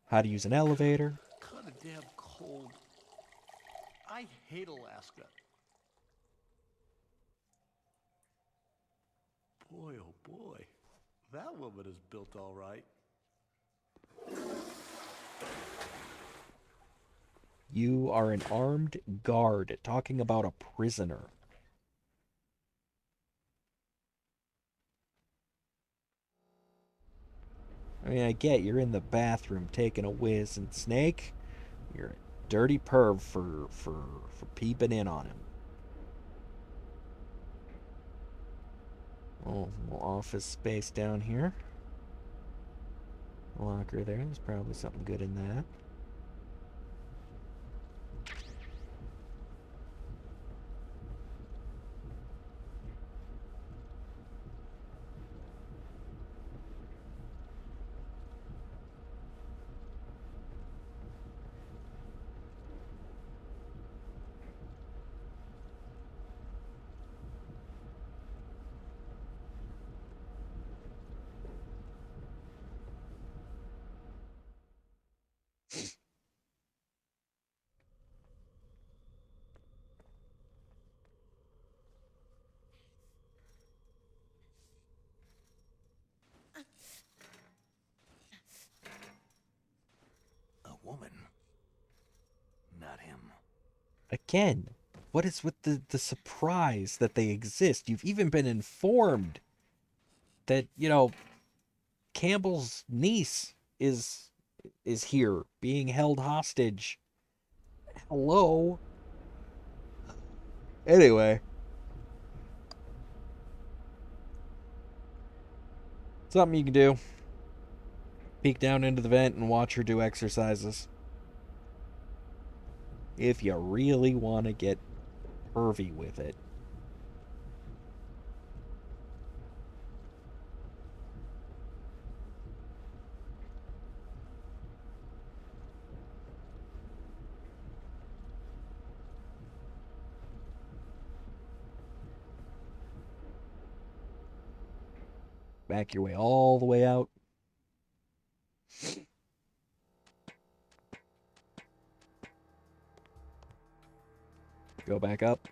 how to use an elevator. Kind of damn cold. I hate Alaska. Boy, oh boy. That woman is built all right. You are an armed guard talking about a prisoner. I mean, I get you're in the bathroom taking a whiz, and Snake, you're a dirty perv for peeping in on him. Oh, little office space down here. Locker there. There's probably something good in that. A woman. Not him. Again, what is with the surprise that they exist? You've even been informed that, Campbell's niece is here being held hostage. Hello? Anyway. Something you can do. Peek down into the vent and watch her do exercises. If you really want to get pervy with it. Back your way all the way out. Go back up.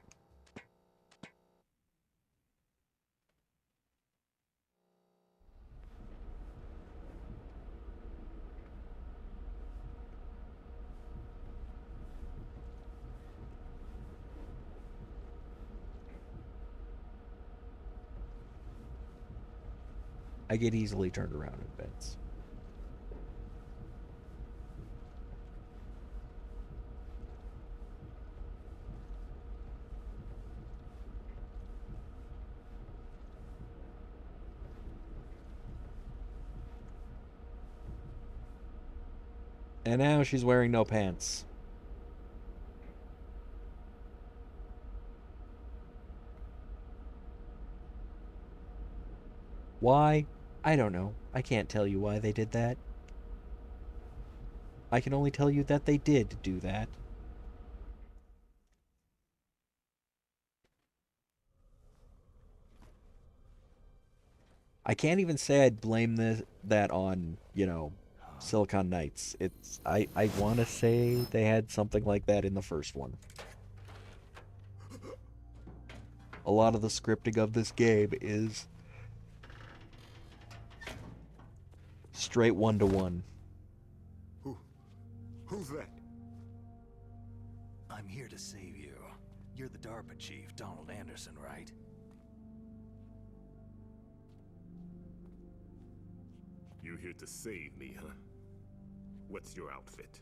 I get easily turned around in beds. And now she's wearing no pants. Why? I don't know. I can't tell you why they did that. I can only tell you that they did do that. I can't even say I'd blame that on, Silicon Knights. I want to say they had something like that in the first one. A lot of the scripting of this game is straight 1-to-1. Who's that? I'm here to save you. You're the DARPA chief, Donald Anderson, right? You here to save me, huh? What's your outfit?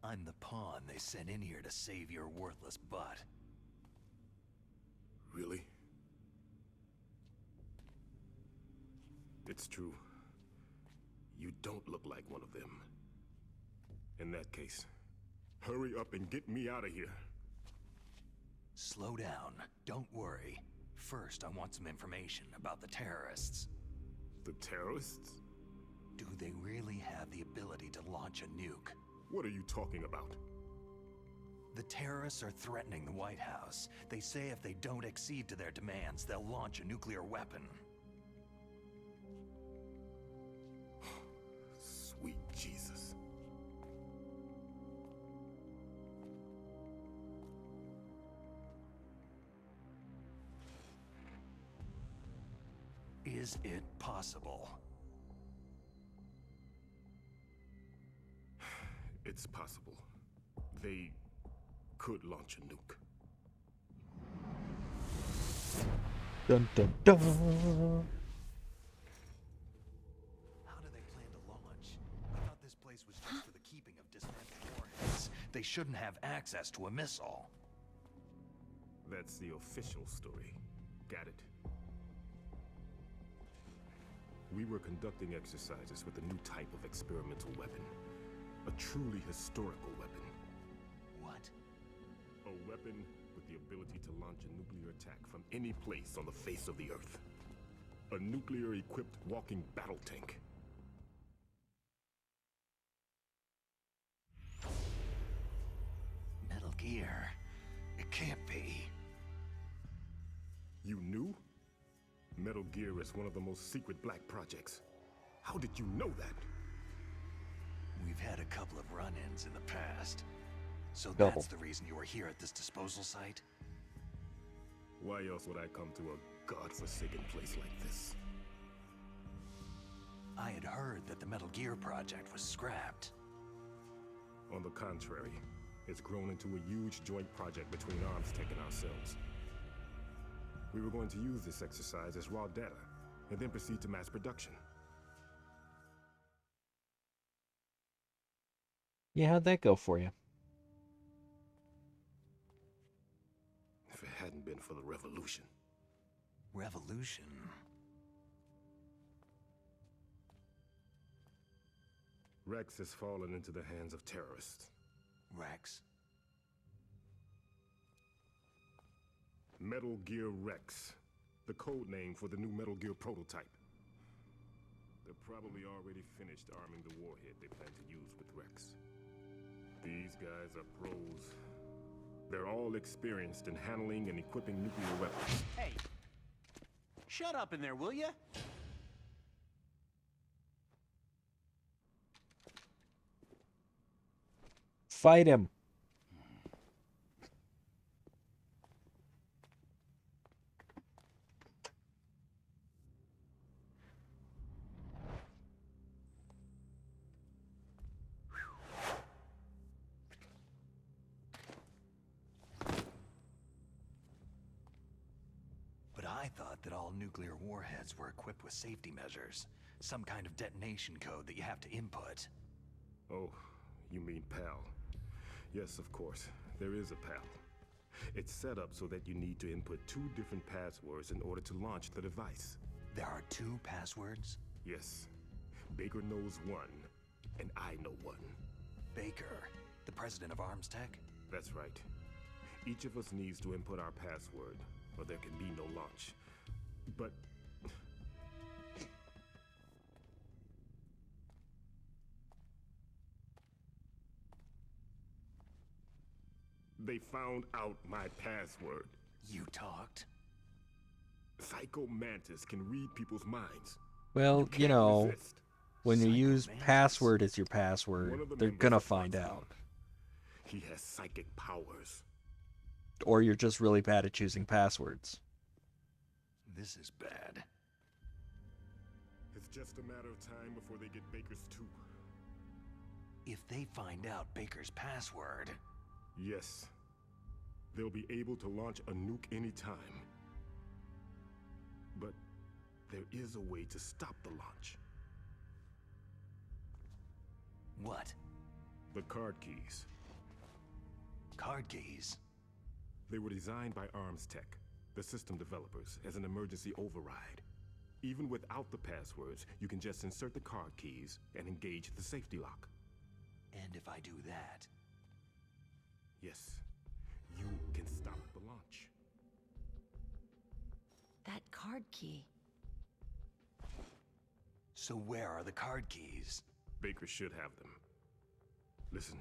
I'm the pawn they sent in here to save your worthless butt. Really? It's true. You don't look like one of them. In that case, hurry up and get me out of here. Slow down. Don't worry. First, I want some information about the terrorists. The terrorists? Do they really have the ability to launch a nuke? What are you talking about? The terrorists are threatening the White House. They say if they don't accede to their demands, they'll launch a nuclear weapon. Sweet Jesus. Is it possible? It's possible. They could launch a nuke. Dun dun dun. How do they plan to launch? I thought this place was just for the keeping of dismantled warheads. They shouldn't have access to a missile. That's the official story. Got it? We were conducting exercises with a new type of experimental weapon. A truly historical weapon. What? A weapon with the ability to launch a nuclear attack from any place on the face of the Earth. A nuclear-equipped walking battle tank. Metal Gear. It can't be. You knew? Metal Gear is one of the most secret black projects. How did you know that? We've had a couple of run-ins in the past. So Double. that's the reason you were here at this disposal site? Why else would I come to a godforsaken place like this? I had heard that the Metal Gear project was scrapped. On the contrary, it's grown into a huge joint project between ArmsTech and ourselves. We were going to use this exercise as raw data, and then proceed to mass production. Yeah, how'd that go for you? If it hadn't been for the revolution. Revolution? Rex has fallen into the hands of terrorists. Rex? Metal Gear Rex, the code name for the new Metal Gear prototype. They're probably already finished arming the warhead they plan to use with Rex. These guys are pros. They're all experienced in handling and equipping nuclear weapons. Hey, shut up in there, will ya? Fight him. But I thought that all nuclear warheads were equipped with safety measures. Some kind of detonation code that you have to input. Oh, you mean PAL. Yes, of course. There is a PAL. It's set up so that you need to input 2 different passwords in order to launch the device. There are 2 passwords? Yes. Baker knows one, and I know one. Baker, the president of ArmsTech? That's right. Each of us needs to input our password, or there can be no launch. But they found out my password. You talked? Psycho Mantis can read people's minds. Well, you can't know, resist. when you Psycho use Mantis. password as your One password, of the they're members gonna of find our out. team, he has psychic powers. Or you're just really bad at choosing passwords. This is bad. It's just a matter of time before they get Baker's too. If they find out Baker's password... Yes. They'll be able to launch a nuke anytime. But there is a way to stop the launch. What? The card keys. Card keys? They were designed by Arms Tech, the system developers, as an emergency override. Even without the passwords, you can just insert the card keys and engage the safety lock. And if I do that... Yes, you can stop the launch. That card key. So where are the card keys? Baker should have them. Listen,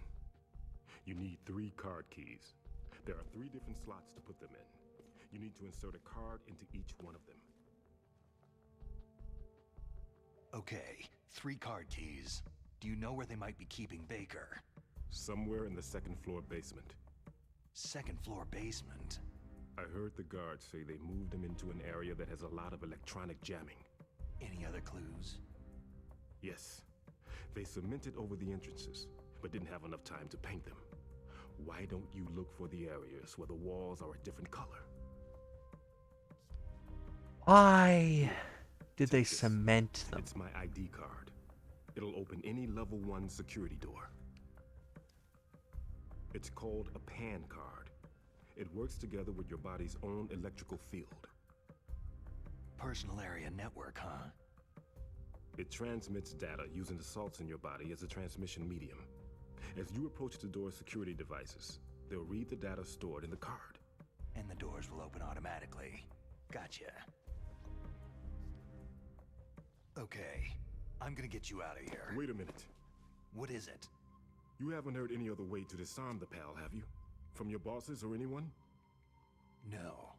you need 3 card keys. There are 3 different slots to put them in. You need to insert a card into each one of them. Okay, 3 card keys. Do you know where they might be keeping Baker? Somewhere in the 2nd floor basement. 2nd floor basement? I heard the guards say they moved him into an area that has a lot of electronic jamming. Any other clues? Yes. They cemented over the entrances, but didn't have enough time to paint them. Why don't you look for the areas where the walls are a different color? Why did they Take this. cement them? It's my ID card. It'll open any level 1 security door. It's called a PAN card. It works together with your body's own electrical field. Personal area network, huh? It transmits data using the salts in your body as a transmission medium. As you approach the door's security devices, they'll read the data stored in the card. And the doors will open automatically. Gotcha. Okay, I'm gonna get you out of here. Wait a minute. What is it? You haven't heard any other way to disarm the PAL, have you? From your bosses or anyone? No.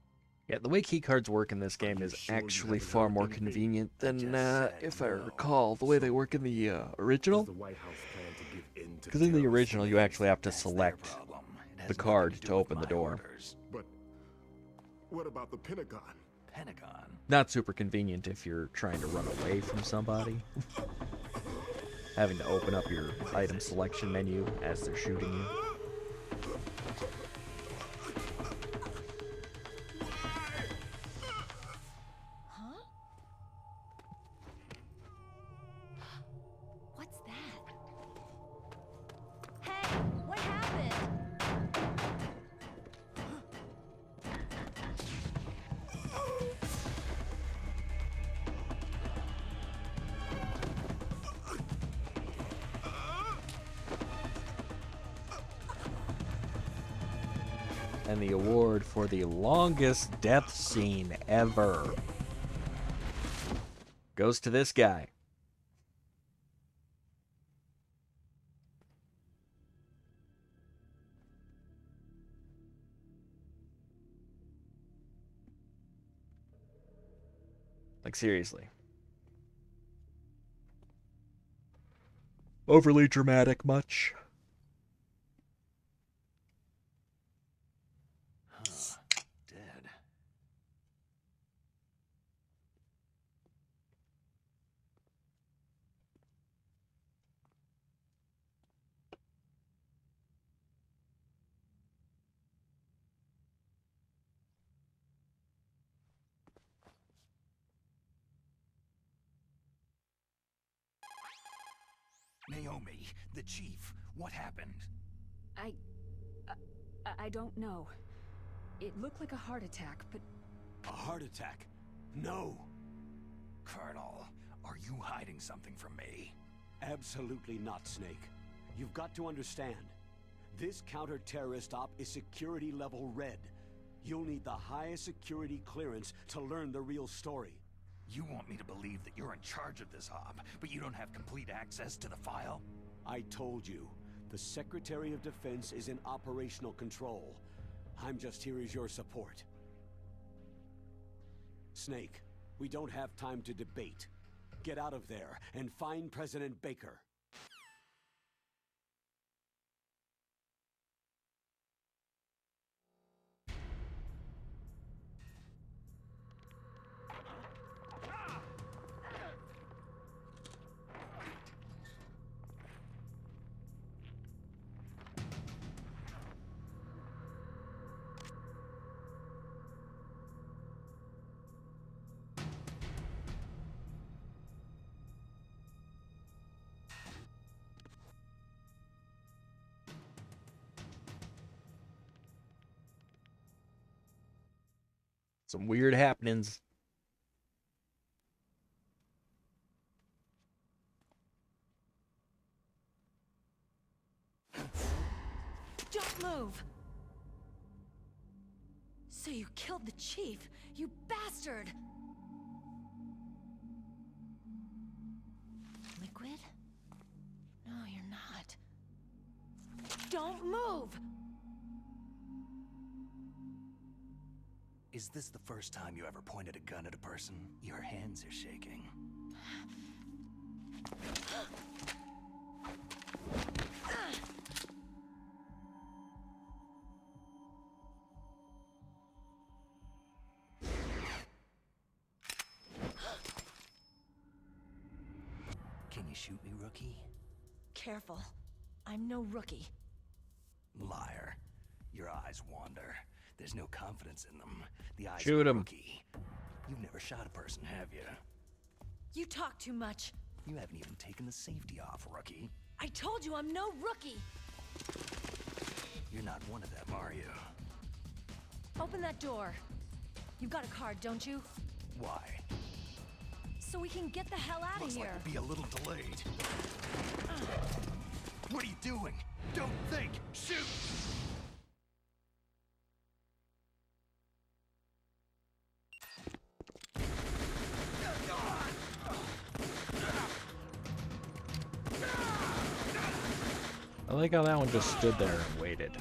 Yeah, the way keycards work in this game you is sure you actually haven't far heard more anything? convenient than, just said if I no. recall, the way they work in the original. Does the White House plan to give in to Because in the terrorists? original, you actually have to That's their select problem. It has the nothing card do to with open the my door. orders. But what about the Pentagon? Pentagon? Not super convenient if you're trying to run away from somebody. Having to open up your item selection menu as they're shooting you. Huh? What's that? Hey, what happened? And the award for the longest death scene ever goes to this guy. Like, seriously. Overly dramatic much? Huh. Dead. Naomi, the chief, what happened? I don't know. It looked like a heart attack, but A heart attack? No. Colonel, are you hiding something from me? Absolutely not, Snake. You've got to understand. This counter-terrorist op is security level red. You'll need the highest security clearance to learn the real story. You want me to believe that you're in charge of this op, but you don't have complete access to the file? I told you, the Secretary of Defense is in operational control. I'm just here as your support. Snake, we don't have time to debate. Get out of there and find President Baker. Some weird happenings. Don't move! So you killed the chief, you bastard! Liquid? No, you're not. Don't move! Is this the first time you ever pointed a gun at a person? Your hands are shaking. Can you shoot me, rookie? Careful. I'm no rookie. Liar. Your eyes wander. There's no confidence in them. The eyes Shoot of a him. rookie. You've never shot a person, have you? You talk too much. You haven't even taken the safety off, rookie. I told you I'm no rookie! You're not one of them, are you? Open that door. You got a card, don't you? Why? So we can get the hell out of Looks here. like we'll be a little delayed. What are you doing? Don't think! Shoot! I like how that one just stood there and waited.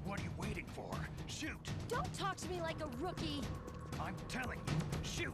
What are you waiting for? Shoot! Don't talk to me like a rookie! I'm telling you, shoot!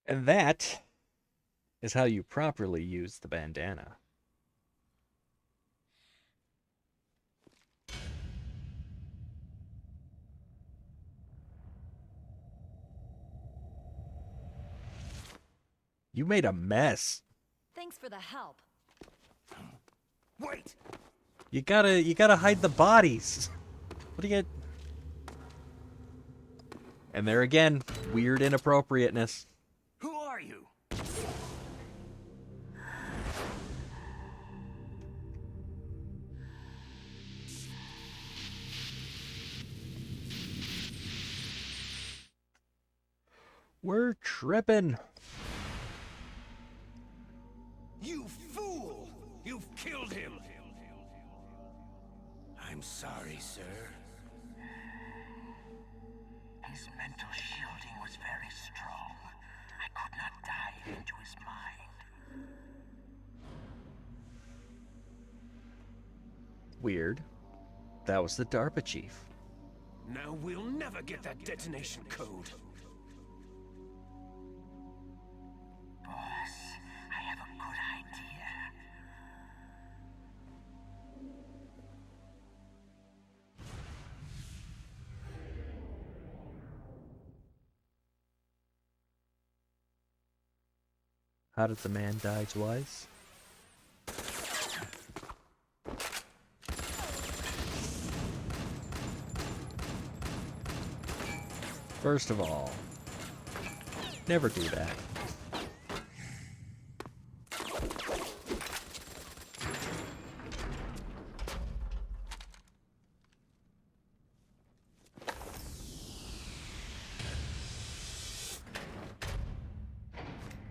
And that is how you properly use the bandana. You made a mess. Thanks for the help. Wait! You gotta hide the bodies. What do you get? And there again, weird inappropriateness. Who are you? We're tripping. You fool! You've killed him! I'm sorry, sir. His mental shielding was very strong. I could not dive into his mind. Weird. That was the DARPA chief. Now we'll never get that detonation code. Boss, I have a good idea. How did the man die twice? First of all, never do that.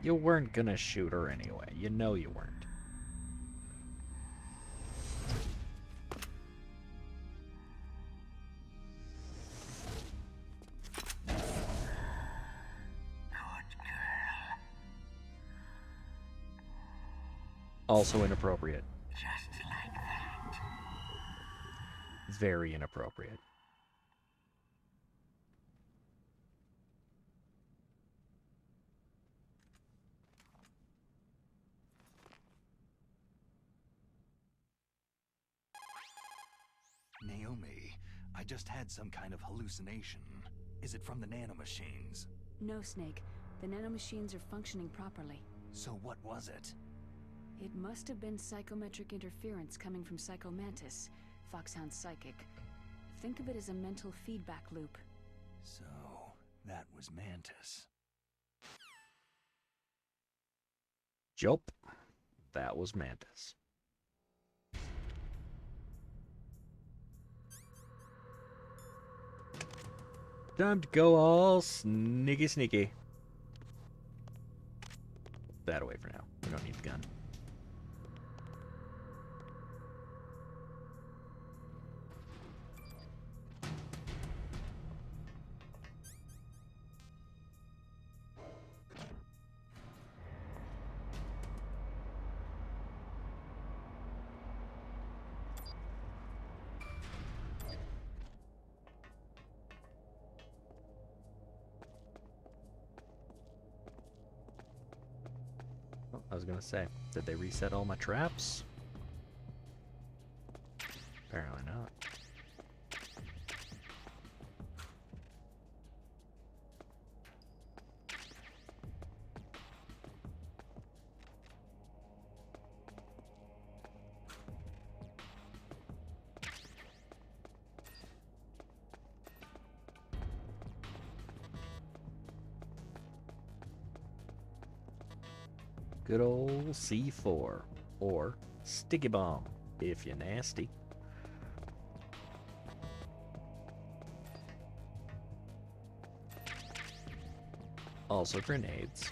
You weren't gonna shoot her anyway. You know you weren't. Also inappropriate. Just like that. Very inappropriate. Naomi, I just had some kind of hallucination. Is it from the nanomachines? No, Snake. The nanomachines are functioning properly. So what was it? It must have been psychometric interference coming from Psychomantis, Foxhound's psychic. Think of it as a mental feedback loop. So, that was Mantis. Jup. That was Mantis. Time to go all sneaky. That away for now. We don't need the gun. Oh, I was gonna say, did they reset all my traps? Apparently not. Good old C4, or sticky bomb, if you're nasty. Also grenades.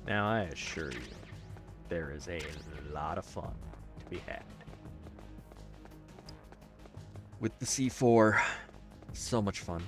Now I assure you, there is a lot of fun to be had. With the C4, so much fun.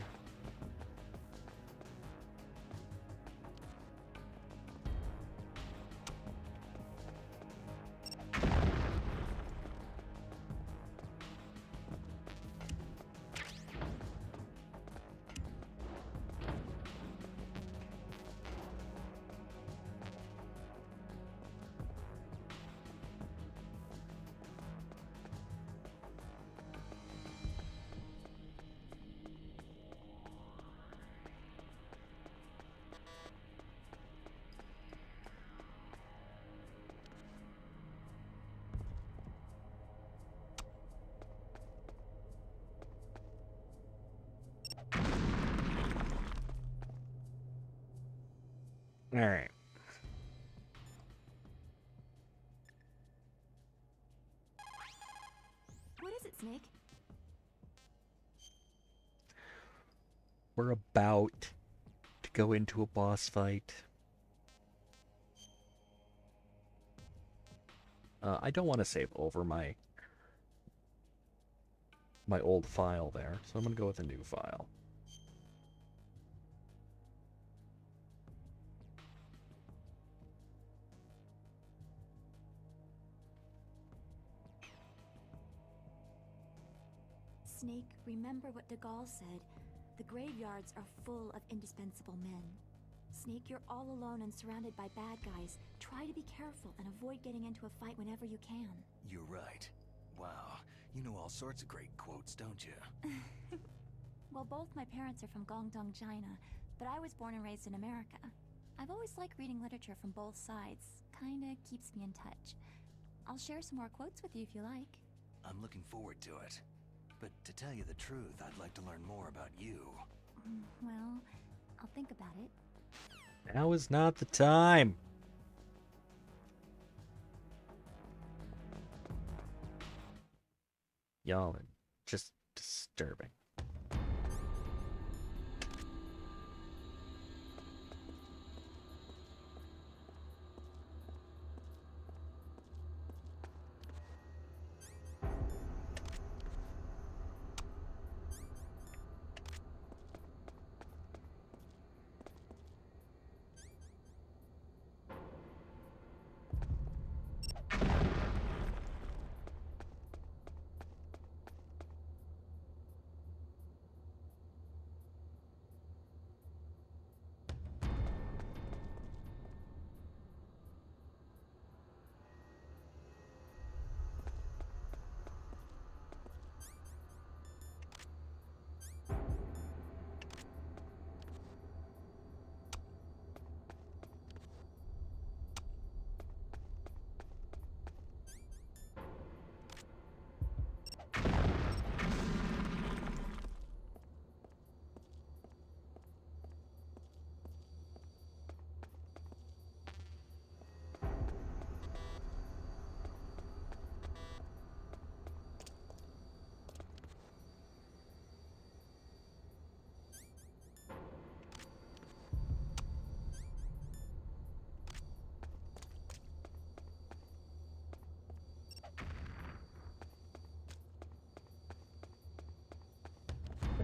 All right. What is it, Snake? We're about to go into a boss fight. I don't want to save over my old file there, so I'm going to go with a new file. Snake, remember what de Gaulle said. The graveyards are full of indispensable men. Snake, you're all alone and surrounded by bad guys. Try to be careful and avoid getting into a fight whenever you can. You're right. Wow, you know all sorts of great quotes, don't you? Well, both my parents are from Guangdong, China, but I was born and raised in America. I've always liked reading literature from both sides. Kinda keeps me in touch. I'll share some more quotes with you if you like. I'm looking forward to it. But to tell you the truth, I'd like to learn more about you. Well, I'll think about it. Now is not the time. Y'all are just disturbing.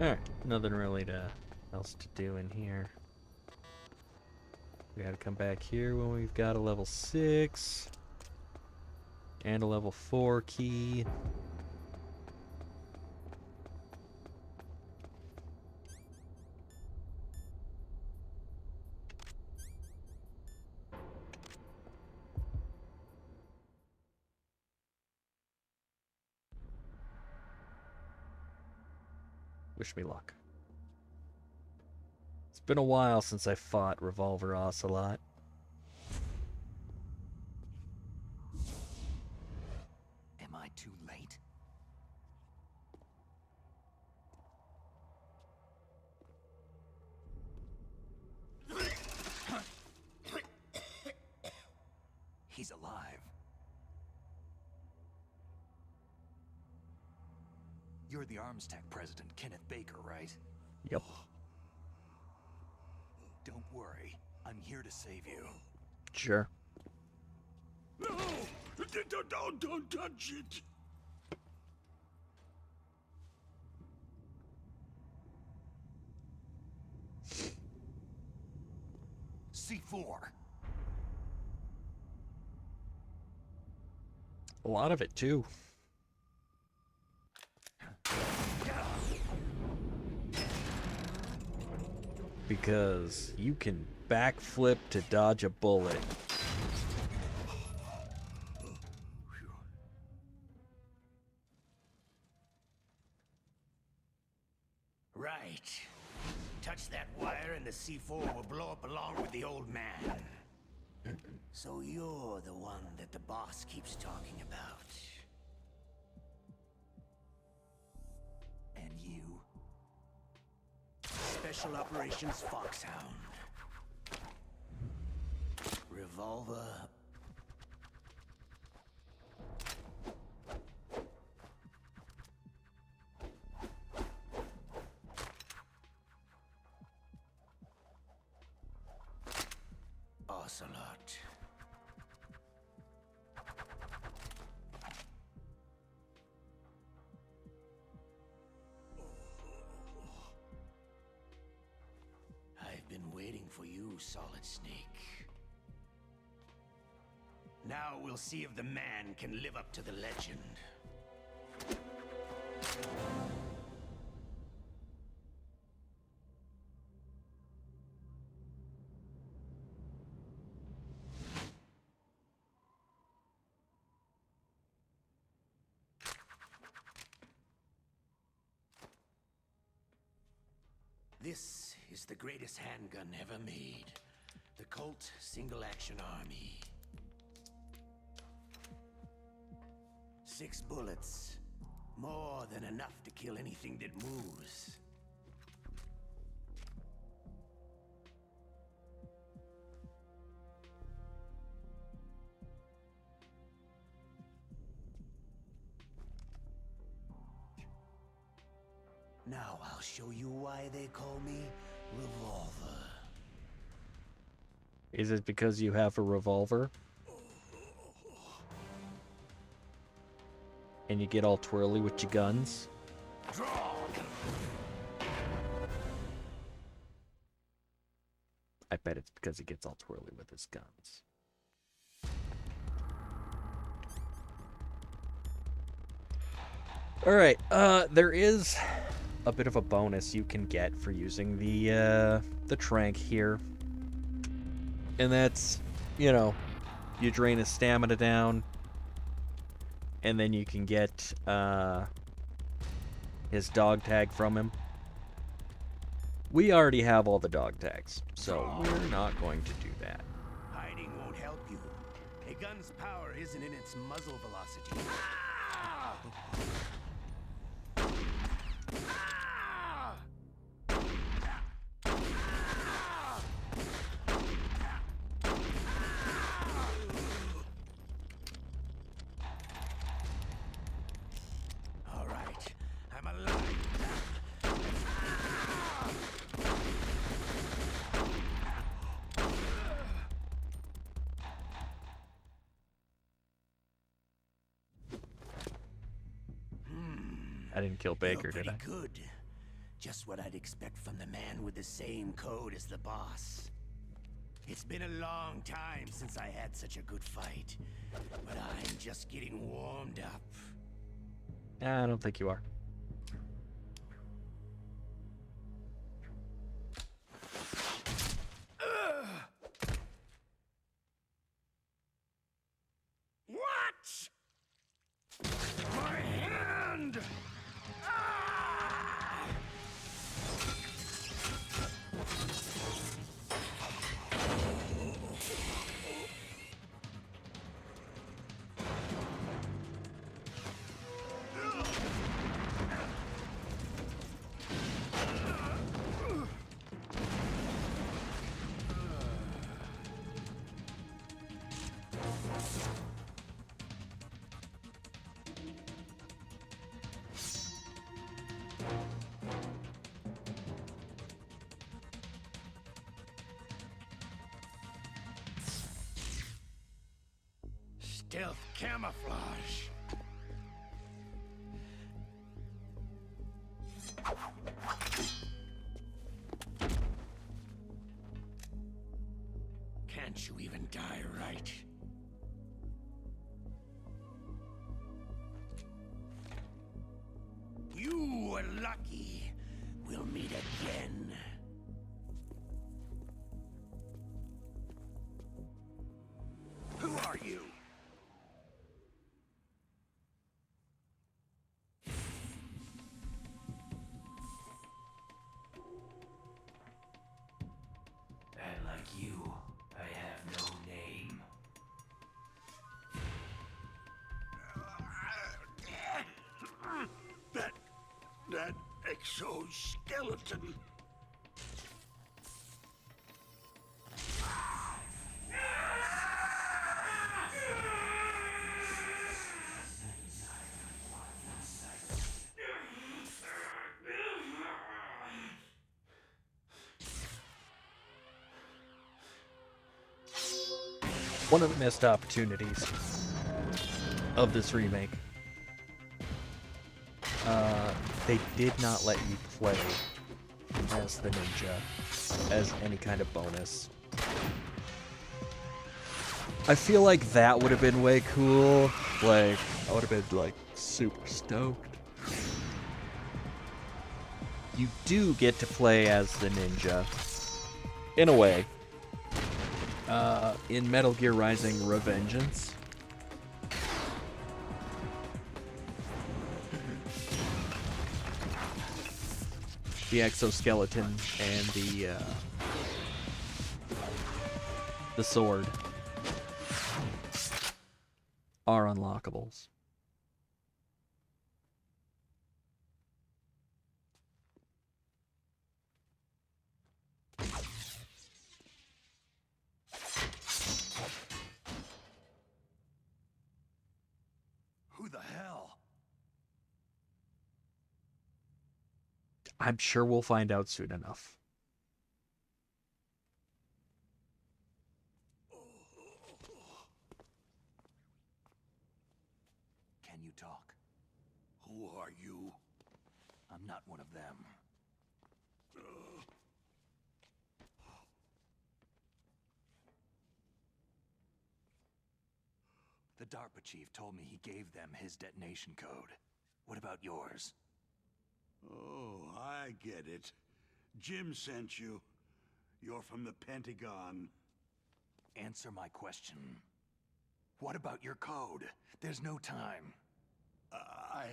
Alright, nothing really else to do in here. We gotta come back here when we've got a level 6 and a level 4 key. Wish me luck. It's been a while since I fought Revolver Ocelot. Am I too late? He's alive. You're the Arms Tech president, Kenneth Baker, right? Yep. Don't worry. I'm here to save you. Sure. No! Don't touch it! C4. A lot of it, too. Because you can backflip to dodge a bullet. Right. Touch that wire and the C4 will blow up along with the old man. So you're the one that the boss keeps talking about. And you? Special Operations Foxhound. Revolver. Ocelot. I've been waiting for you, Solid Snake. Now we'll see if the man can live up to the legend. This is the greatest handgun ever made. The Colt Single Action Army. 6 bullets. More than enough to kill anything that moves. Now I'll show you why they call me Revolver. Is it because you have a revolver? And you get all twirly with your guns? Draw! I bet it's because he gets all twirly with his guns. Alright, there is a bit of a bonus you can get for using the trank here. And that's, you know, you drain his stamina down, and then you can get his dog tag from him. We already have all the dog tags, so we're not going to do that. Hiding won't help you. A gun's power isn't in its muzzle velocity. Ah! All right, I'm alive. I didn't kill Baker, did I? Good. Just what I'd expect from the man with the same code as the boss. It's been a long time since I had such a good fight, but I'm just getting warmed up. I don't think you are. What? My hand! Ah! Stealth camouflage. Can't you even die right? You were lucky. We'll meet again. Who are you? And like you, I have no name. That exoskeleton. One of the missed opportunities of this remake. They did not let you play as the ninja as any kind of bonus. I feel like that would have been way cool. Like, I would have been like super stoked. You do get to play as the ninja, in a way, in Metal Gear Rising: Revengeance. The exoskeleton and the sword are unlockables. Who the hell? I'm sure we'll find out soon enough. Can you talk? Who are you? I'm not one of them. The DARPA chief told me he gave them his detonation code. What about yours? Oh, I get it. Jim sent you. You're from the Pentagon. Answer my question. What about your code? There's no time. I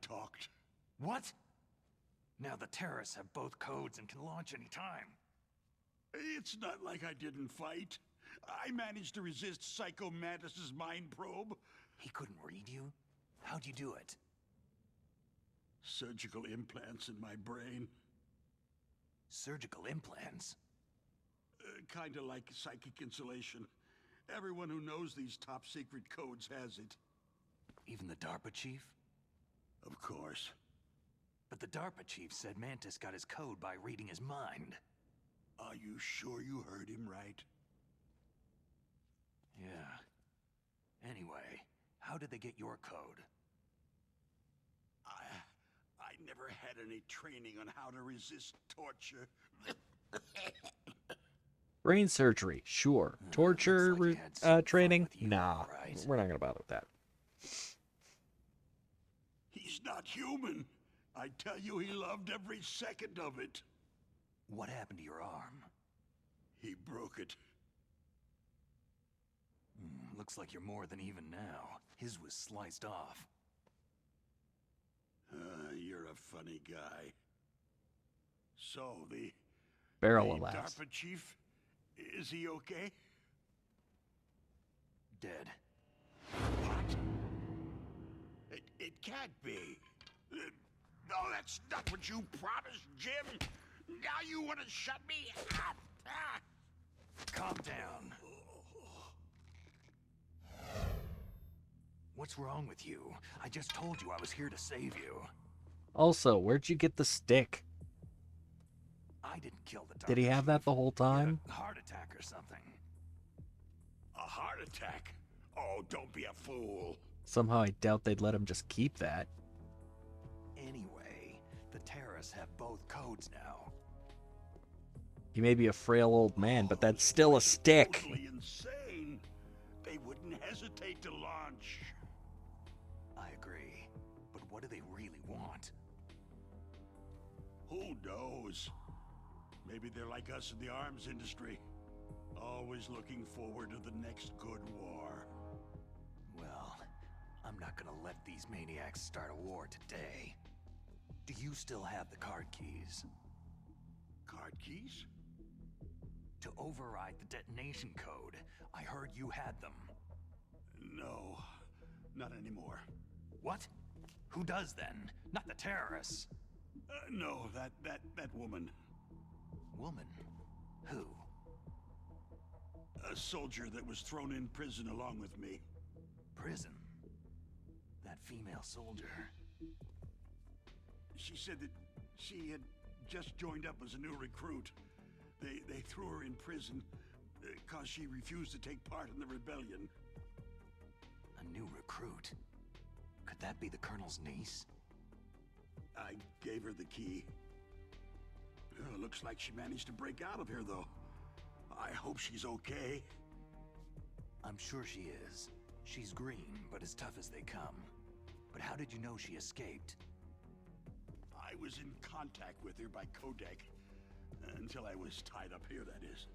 talked. What? Now the terrorists have both codes and can launch any time. It's not like I didn't fight. I managed to resist Psycho Mantis's mind probe. He couldn't read you? How'd you do it? Surgical implants in my brain. Surgical implants? Kinda like psychic insulation. Everyone who knows these top-secret codes has it. Even the DARPA chief? Of course. But the DARPA chief said Mantis got his code by reading his mind. Are you sure you heard him right? Yeah. Anyway, how did they get your code? I never had any training on how to resist torture. Brain surgery, sure. Torture training? Nah, we're not gonna bother with that. He's not human. I tell you, he loved every second of it. What happened to your arm? He broke it. Looks like you're more than even now. His was sliced off. You're a funny guy. So, the Barrel of laughs. DARPA chief, is he okay? Dead. What? It can't be. No, that's not what you promised, Jim. Now you want to shut me up. Calm down. What's wrong with you? I just told you I was here to save you. Also, where'd you get the stick? I didn't kill the DARPA Did he have that the whole time? He had a heart attack or something. A heart attack? Oh, don't be a fool. Somehow I doubt they'd let him just keep that. Anyway, the terrorists have both codes now. He may be a frail old man, but that's still a stick. Totally insane. They wouldn't hesitate to launch. I agree. But what do they really want? Who knows? Maybe they're like us in the arms industry. Always looking forward to the next good war. Well, I'm not gonna let these maniacs start a war today. Do you still have the card keys? Card keys? To override the detonation code. I heard you had them. No, not anymore. What? Who does then? Not the terrorists. No, that woman. Woman? Who? A soldier that was thrown in prison along with me. Prison? That female soldier. She said that she had just joined up as a new recruit. They threw her in prison because she refused to take part in the rebellion. A new recruit? Could that be the Colonel's niece? I gave her the key. Looks like she managed to break out of here, though. I hope she's okay. I'm sure she is. She's green, but as tough as they come. But how did you know she escaped? I was in contact with her by codec. Until I was tied up here, that is.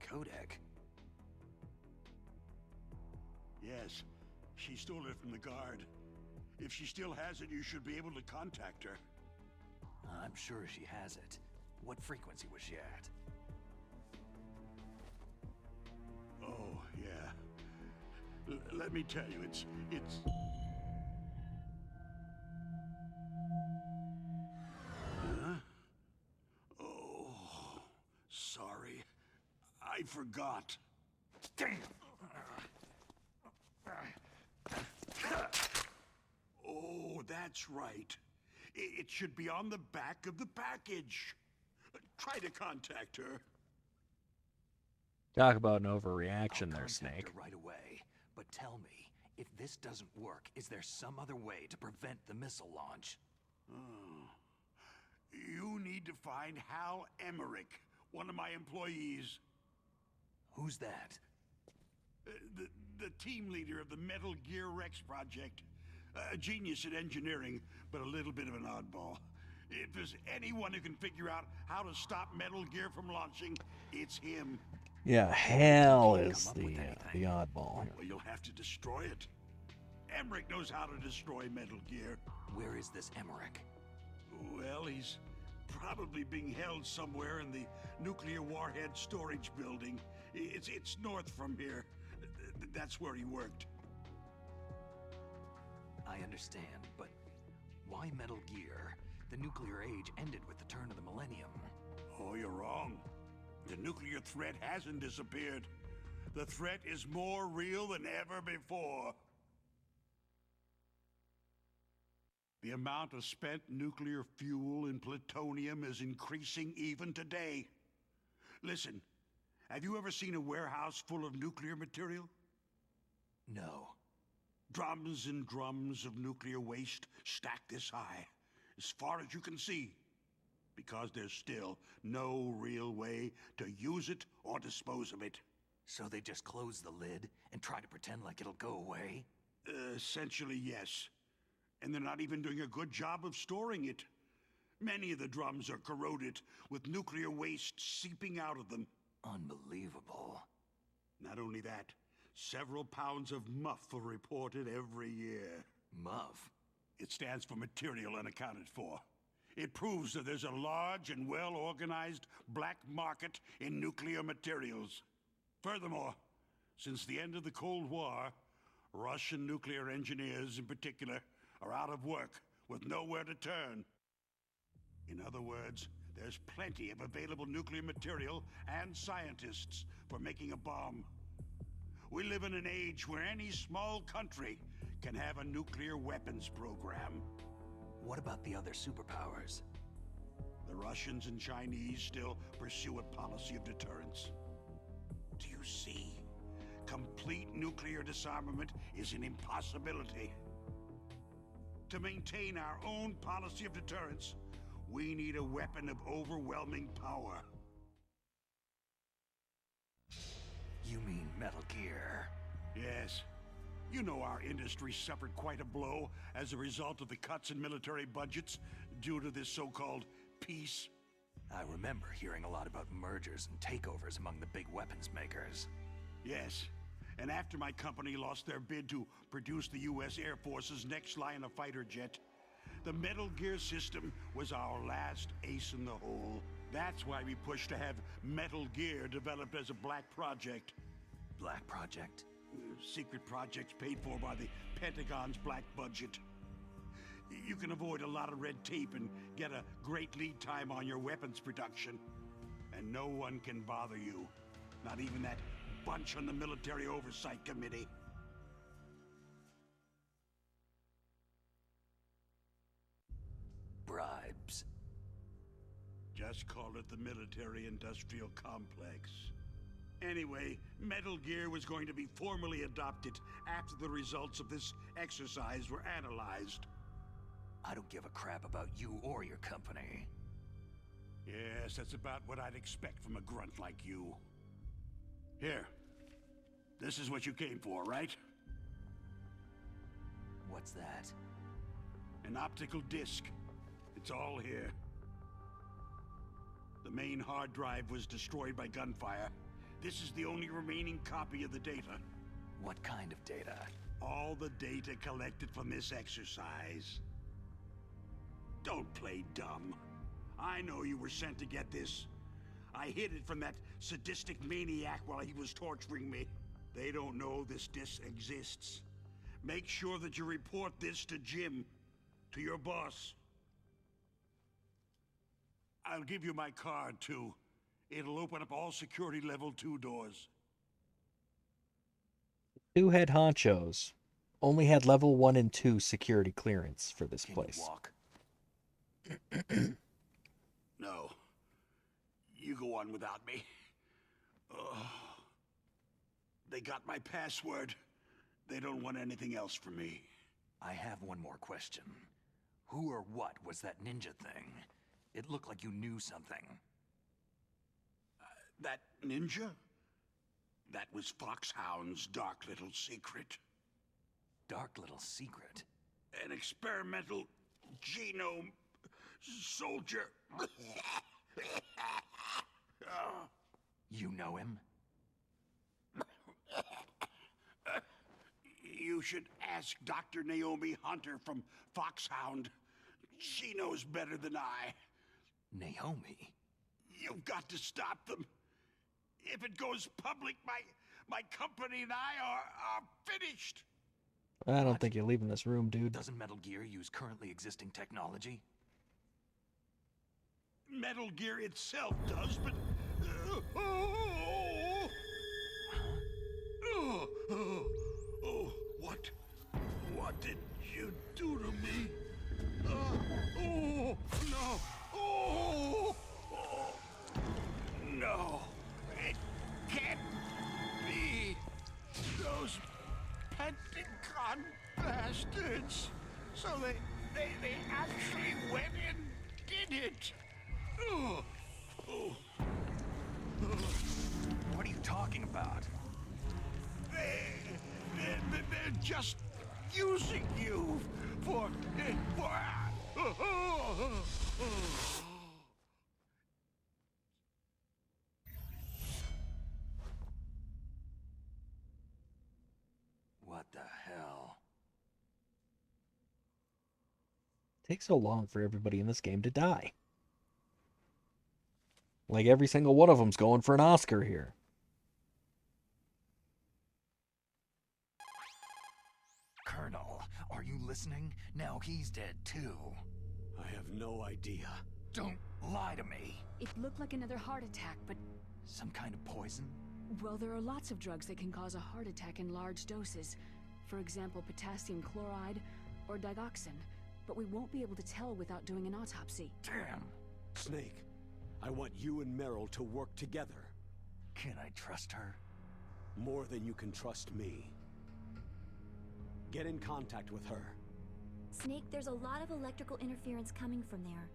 Codec? Yes. She stole it from the guard. If she still has it, you should be able to contact her. I'm sure she has it. What frequency was she at? Oh, yeah. Let me tell you, it's... Huh? Oh, sorry. I forgot. Damn! Oh, that's right. It should be on the back of the package. Try to contact her. Talk about an overreaction there, Contact Snake. her right away. But tell me, if this doesn't work, is there some other way to prevent the missile launch? You need to find Hal Emmerich, one of my employees. Who's that? The team leader of the Metal Gear Rex project. A genius at engineering, but a little bit of an oddball. If there's anyone who can figure out how to stop Metal Gear from launching, it's him. Yeah, Hal is the oddball here. Well, you'll have to destroy it. Emmerich knows how to destroy Metal Gear. Where is this Emmerich? Well, he's probably being held somewhere in the nuclear warhead storage building. It's north from here. That's where he worked. I understand, but why Metal Gear? The nuclear age ended with the turn of the millennium. Oh, you're wrong. The nuclear threat hasn't disappeared. The threat is more real than ever before. The amount of spent nuclear fuel and plutonium is increasing even today. Listen, have you ever seen a warehouse full of nuclear material? No. Drums and drums of nuclear waste stacked this high, as far as you can see, because there's still no real way to use it or dispose of it. So they just close the lid and try to pretend like it'll go away? Essentially, yes. And they're not even doing a good job of storing it. Many of the drums are corroded, with nuclear waste seeping out of them. Unbelievable. Not only that, several pounds of muff are reported every year. Muff? It stands for material unaccounted for. It proves that there's a large and well-organized black market in nuclear materials. Furthermore, since the end of the Cold War, Russian nuclear engineers in particular are out of work with nowhere to turn. In other words, there's plenty of available nuclear material and scientists for making a bomb. We live in an age where any small country can have a nuclear weapons program. What about the other superpowers? The Russians and Chinese still pursue a policy of deterrence. Do you see? Complete nuclear disarmament is an impossibility. To maintain our own policy of deterrence, we need a weapon of overwhelming power. You mean Metal Gear? Yes. You know our industry suffered quite a blow as a result of the cuts in military budgets due to this so-called peace. I remember hearing a lot about mergers and takeovers among the big weapons makers. Yes. And after my company lost their bid to produce the U.S. Air Force's next line of fighter jet, the Metal Gear system was our last ace in the hole. That's why we pushed to have Metal Gear developed as a black project. Black project? Secret projects paid for by the Pentagon's black budget. You can avoid a lot of red tape and get a great lead time on your weapons production. And no one can bother you. Not even that bunch on the Military Oversight Committee. Bribes. Just call it the military-industrial complex. Anyway, Metal Gear was going to be formally adopted after the results of this exercise were analyzed. I don't give a crap about you or your company. Yes, that's about what I'd expect from a grunt like you. Here. This is what you came for, right? What's that? An optical disc. It's all here. The main hard drive was destroyed by gunfire. This is the only remaining copy of the data. What kind of data? All the data collected from this exercise. Don't play dumb. I know you were sent to get this. I hid it from that sadistic maniac while he was torturing me. They don't know this disc exists. Make sure that you report this to Jim, to your boss. I'll give you my card, too. It'll open up all security level 2 doors. Two head honchos only had level 1 and 2 security clearance for this Can place. You walk? No. You go on without me. They got my password. They don't want anything else from me. I have one more question. Who or what was that ninja thing? It looked like you knew something. That ninja? That was Foxhound's dark little secret. Dark little secret? An experimental genome soldier. You know him? You should ask Dr. Naomi Hunter from Foxhound. She knows better than I. Naomi? You've got to stop them. If it goes public, my company and I are finished. I don't think you're leaving this room, dude. Doesn't Metal Gear use currently existing technology? Metal Gear itself does, but... What did you do to me? No! No! It can't be! Those Pentagon bastards! So they actually went and did it! What are you talking about? They're just using you for... What the hell? Takes so long for everybody in this game to die. Like every single one of them's going for an Oscar here. Colonel, are you listening? Now he's dead too. I have no idea. Don't lie to me. It looked like another heart attack, but... Some kind of poison? Well, there are lots of drugs that can cause a heart attack in large doses. For example, potassium chloride or digoxin. But we won't be able to tell without doing an autopsy. Damn. Snake, I want you and Meryl to work together. Can I trust her? More than you can trust me. Get in contact with her. Snake, there's a lot of electrical interference coming from there.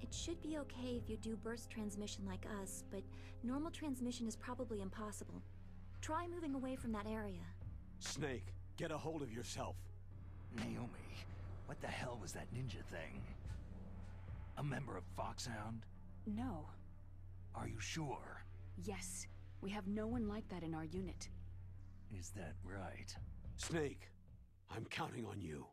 It should be okay if you do burst transmission like us, but normal transmission is probably impossible. Try moving away from that area. Snake, get a hold of yourself. Naomi, what the hell was that ninja thing? A member of Foxhound? No. Are you sure? Yes. We have no one like that in our unit. Is that right? Snake, I'm counting on you.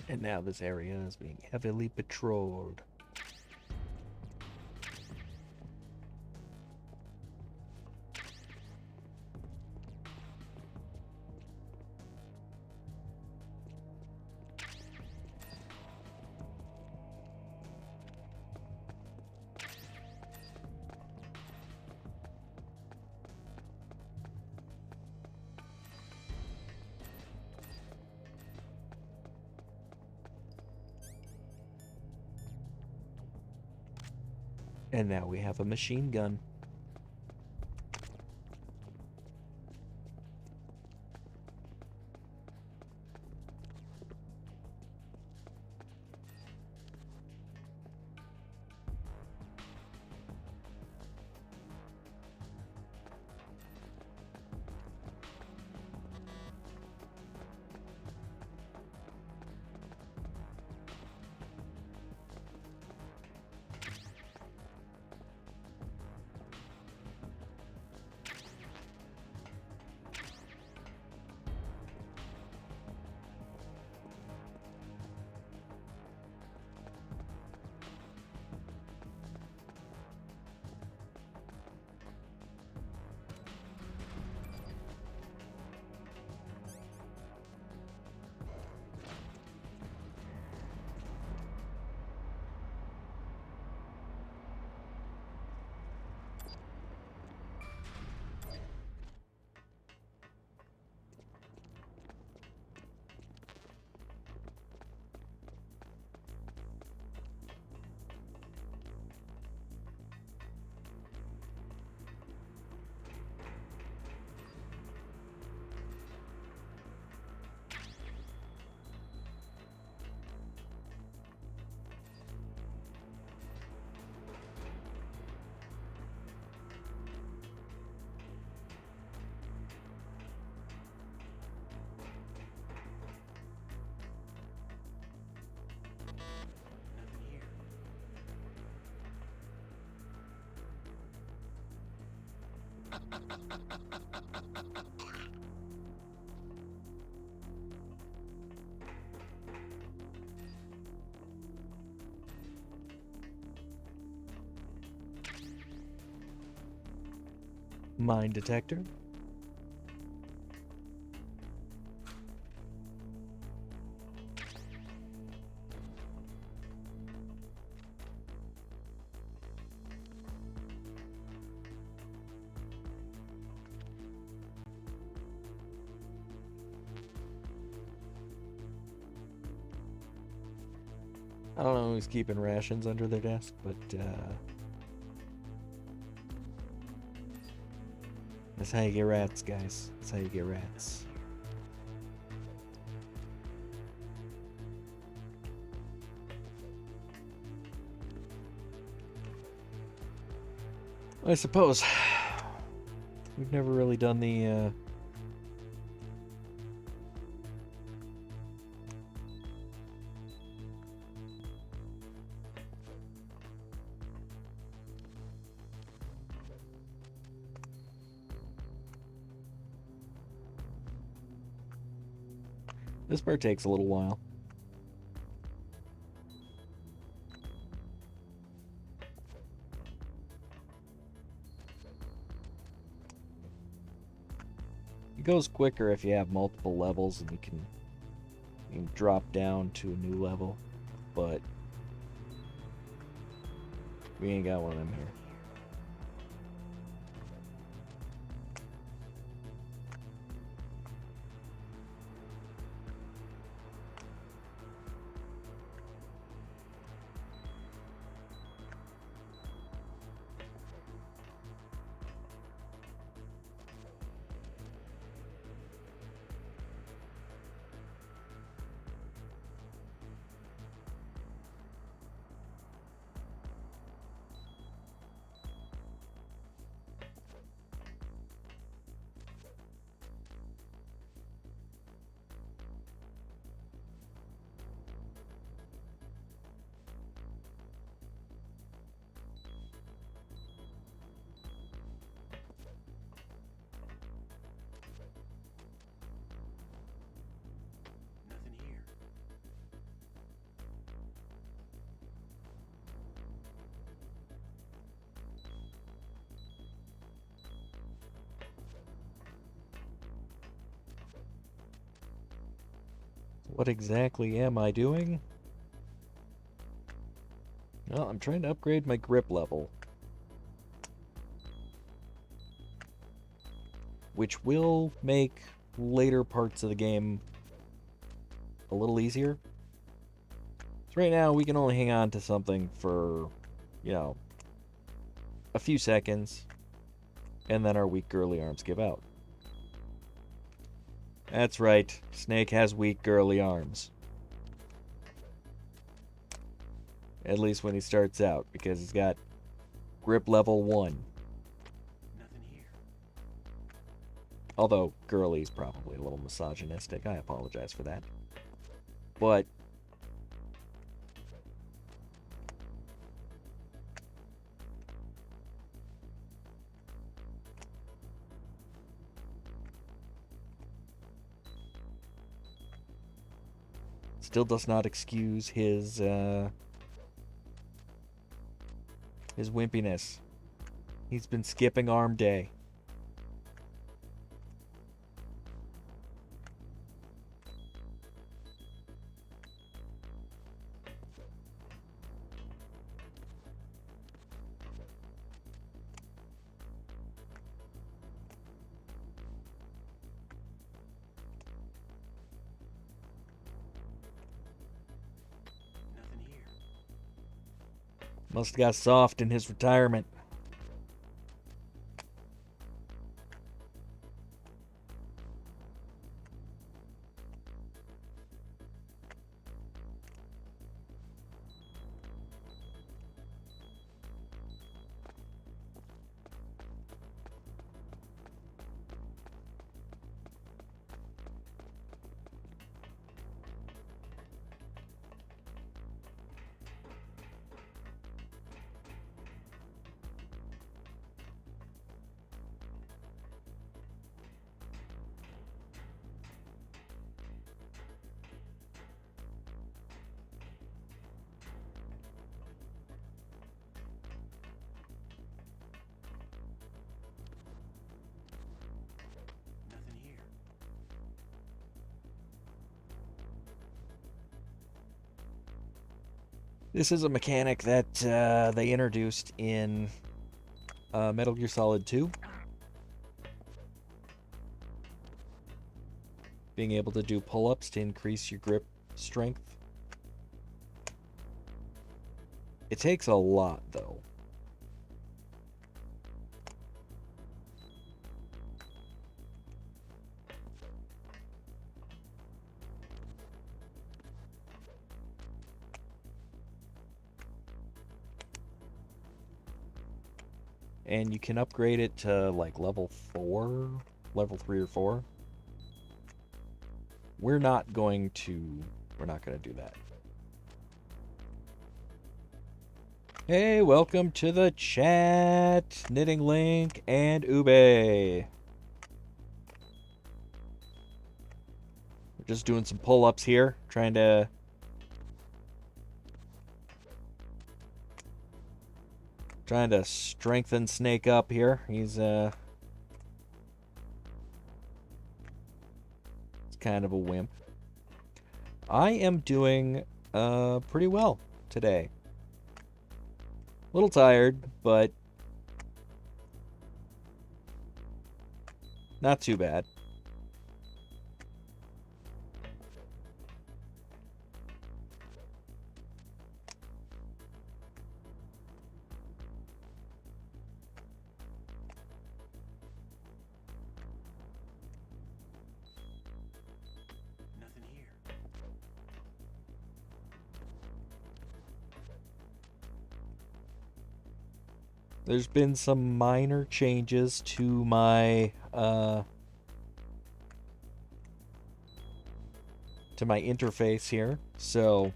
And now this area is being heavily patrolled. And now we have a machine gun. Mine detector. I don't know who's keeping rations under their desk, but that's how you get rats, guys. That's how you get rats. I suppose we've never really done the this part takes a little while. It goes quicker if you have multiple levels and you can drop down to a new level, but we ain't got one of them here. What exactly am I doing? Well, I'm trying to upgrade my grip level, which will make later parts of the game a little easier. So right now, we can only hang on to something for, you know, a few seconds, and then our weak girly arms give out. That's right, Snake has weak girly arms. At least when he starts out, because he's got grip level 1. Nothing here. Although, girly's probably a little misogynistic, I apologize for that. But still does not excuse his wimpiness. He's been skipping arm day. Must have got soft in his retirement. This is a mechanic that they introduced in Metal Gear Solid 2. Being able to do pull-ups to increase your grip strength. It takes a lot, though. And you can upgrade it to like level 4, level 3 or 4. We're not going to do that. Hey, welcome to the chat, Knitting Link and Ube. We're just doing some pull-ups here, trying to strengthen Snake up here. He's kind of a wimp. I am doing pretty well today. A little tired, but not too bad. There's been some minor changes to my interface here. So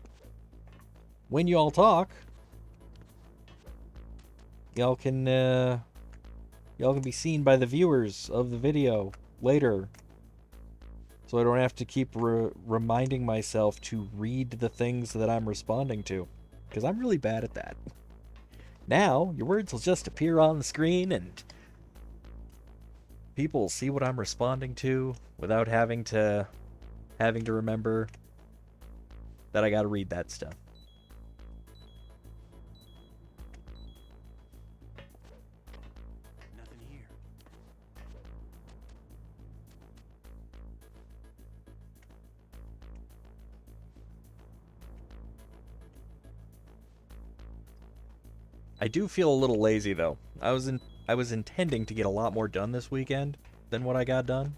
when you all talk, y'all can be seen by the viewers of the video later. So I don't have to keep reminding myself to read the things that I'm responding to, because I'm really bad at that. Now, your words will just appear on the screen and people will see what I'm responding to without having to remember that I gotta read that stuff. Nothing here. I do feel a little lazy though. I was intending to get a lot more done this weekend than what I got done.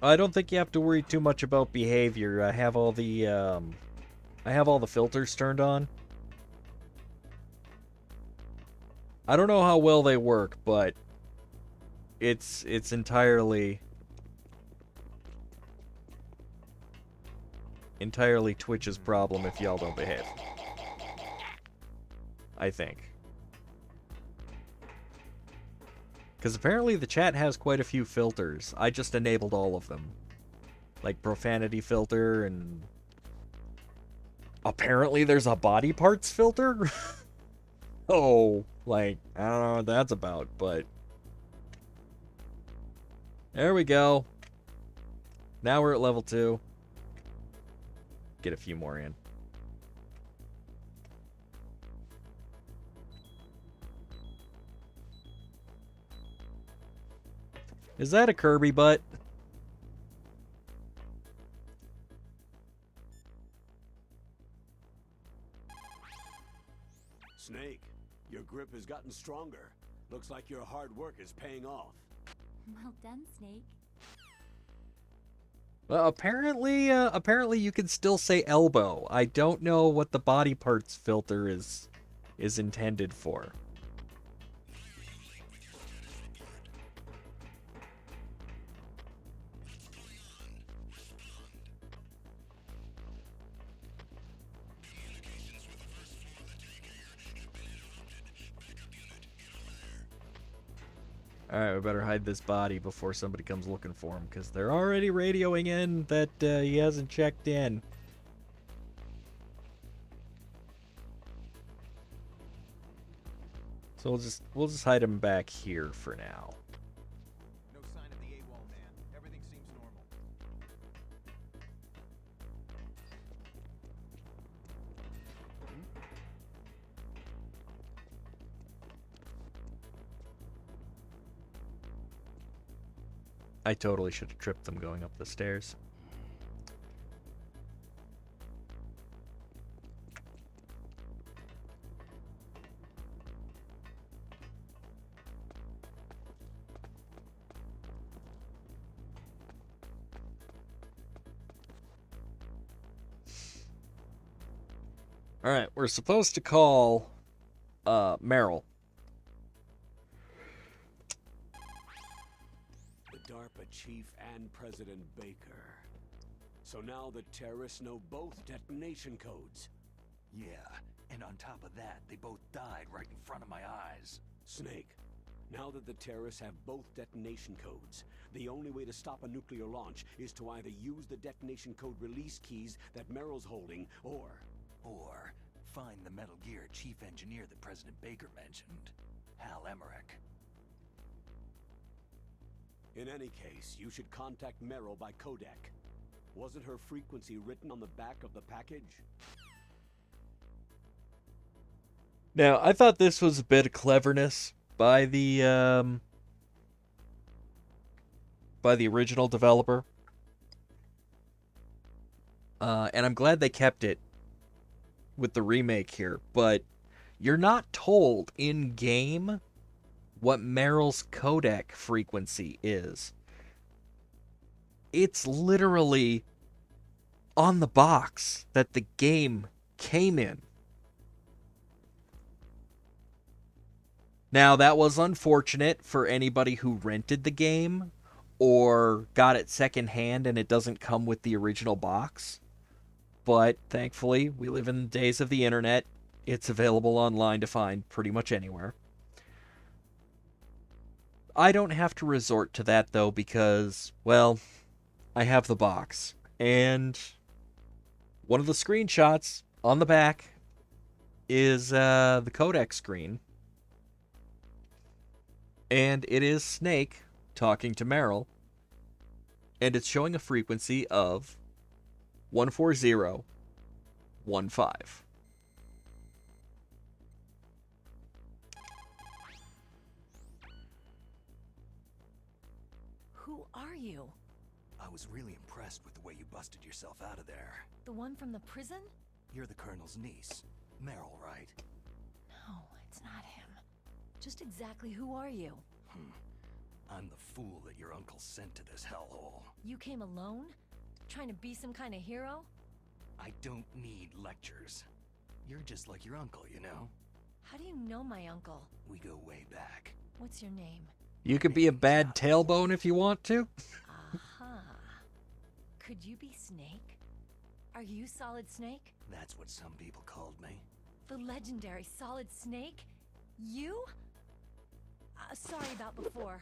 I don't think you have to worry too much about behavior. I have all the filters turned on. I don't know how well they work, but it's entirely Twitch's problem if y'all don't behave. I think. Because apparently the chat has quite a few filters. I just enabled all of them. Like profanity filter and... Apparently there's a body parts filter? Oh, like, I don't know what that's about, but... There we go. Now we're at level 2. Get a few more in. Is that a Kirby butt? Snake, your grip has gotten stronger. Looks like your hard work is paying off. Well done, Snake. Well, apparently you can still say elbow. I don't know what the body parts filter is intended for. Alright, we better hide this body before somebody comes looking for him, because they're already radioing in that he hasn't checked in. So we'll just hide him back here for now. No sign of the AWOL man. Everything seems normal. I totally should have tripped them going up the stairs. Alright, we're supposed to call Meryl. The DARPA chief and President Baker. So now the terrorists know both detonation codes. Yeah, and on top of that, they both died right in front of my eyes. Snake, now that the terrorists have both detonation codes, the only way to stop a nuclear launch is to either use the detonation code release keys that Meryl's holding, or find the Metal Gear chief engineer that President Baker mentioned, Hal Emmerich. in any case, you should contact Meryl by codec. Wasn't her frequency written on the back of the package? Now, I thought this was a bit of cleverness by the original developer. And I'm glad they kept it with the remake here, but you're not told in-game what Meryl's codec frequency is. It's literally on the box that the game came in. Now, that was unfortunate for anybody who rented the game or got it secondhand and it doesn't come with the original box. But thankfully, we live in the days of the internet. It's available online to find pretty much anywhere. I don't have to resort to that, though, because, well, I have the box. And one of the screenshots on the back is the codec screen. And it is Snake talking to Meryl. And it's showing a frequency of 14015. Who are you? I was really impressed with the way you busted yourself out of there. The one from the prison? You're the Colonel's niece, Meryl, right? No, it's not him. Just exactly who are you? I'm the fool that your uncle sent to this hellhole. You came alone? Trying to be some kind of hero? I don't need lectures. You're just like your uncle, you know? How do you know my uncle? We go way back. What's your name? You could be a bad tailbone if you want to. Aha. Could you be Snake? Are you Solid Snake? That's what some people called me. The legendary Solid Snake? You? Sorry about before.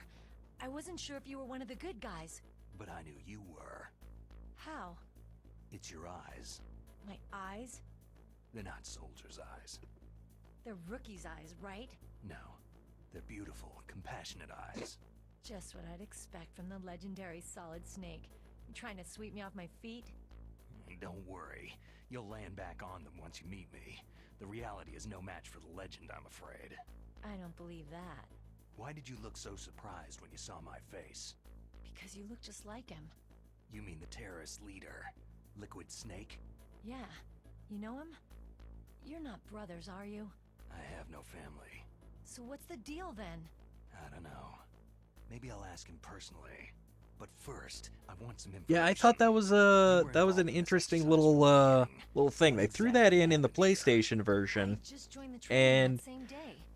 I wasn't sure if you were one of the good guys. But I knew you were. How? It's your eyes. My eyes? They're not soldiers' eyes. They're rookies' eyes, right? No. They're beautiful, compassionate eyes. Just what I'd expect from the legendary Solid Snake. You trying to sweep me off my feet? Don't worry. You'll land back on them once you meet me. The reality is no match for the legend, I'm afraid. I don't believe that. Why did you look so surprised when you saw my face? Because you look just like him. You mean the terrorist leader, Liquid Snake? Yeah. You know him? You're not brothers, are you? I have no family. So what's the deal then? I don't know. Maybe I'll ask him personally. But first, I want some information. Yeah, I thought that was an interesting little thing. They threw that in the PlayStation version, and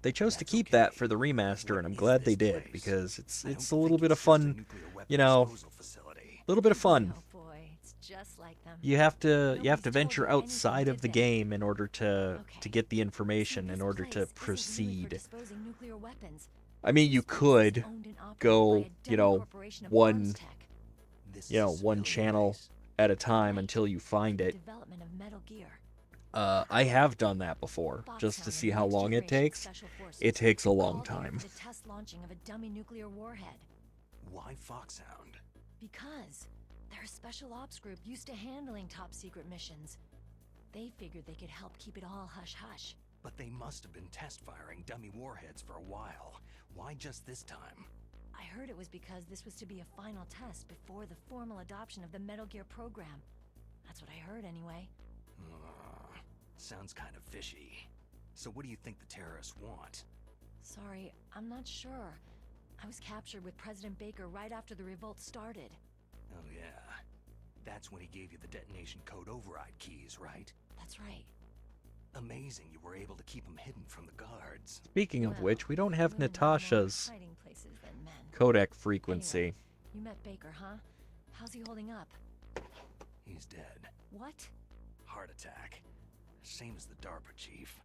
they chose to keep that for the remaster, and I'm glad they did because it's a little bit of fun, you know, a little bit of fun. Oh boy, it's just like them. You have to venture outside of the game in order to get the information, in order to proceed. I mean, you could go, one channel at a time until you find it. Development of Metal Gear. I have done that before, just to see how long it takes. It takes a long time. The test launching of a dummy nuclear warhead. Why Foxhound? Because they're a special ops group used to handling top secret missions. They figured they could help keep it all hush-hush. But they must have been test firing dummy warheads for a while. Why just this time? I heard it was because this was to be a final test before the formal adoption of the Metal Gear program. That's what I heard anyway. Sounds kind of fishy. So what do you think the terrorists want? Sorry, I'm not sure. I was captured with President Baker right after the revolt started. Oh yeah. That's when he gave you the detonation code override keys, right? That's right. Amazing you were able to keep them hidden from the guards. Speaking of which, we don't have Women have Natasha's more hiding places than men. codec frequency. Anyway, you met Baker, huh? How's he holding up? He's dead. What? Heart attack. Same as the DARPA chief.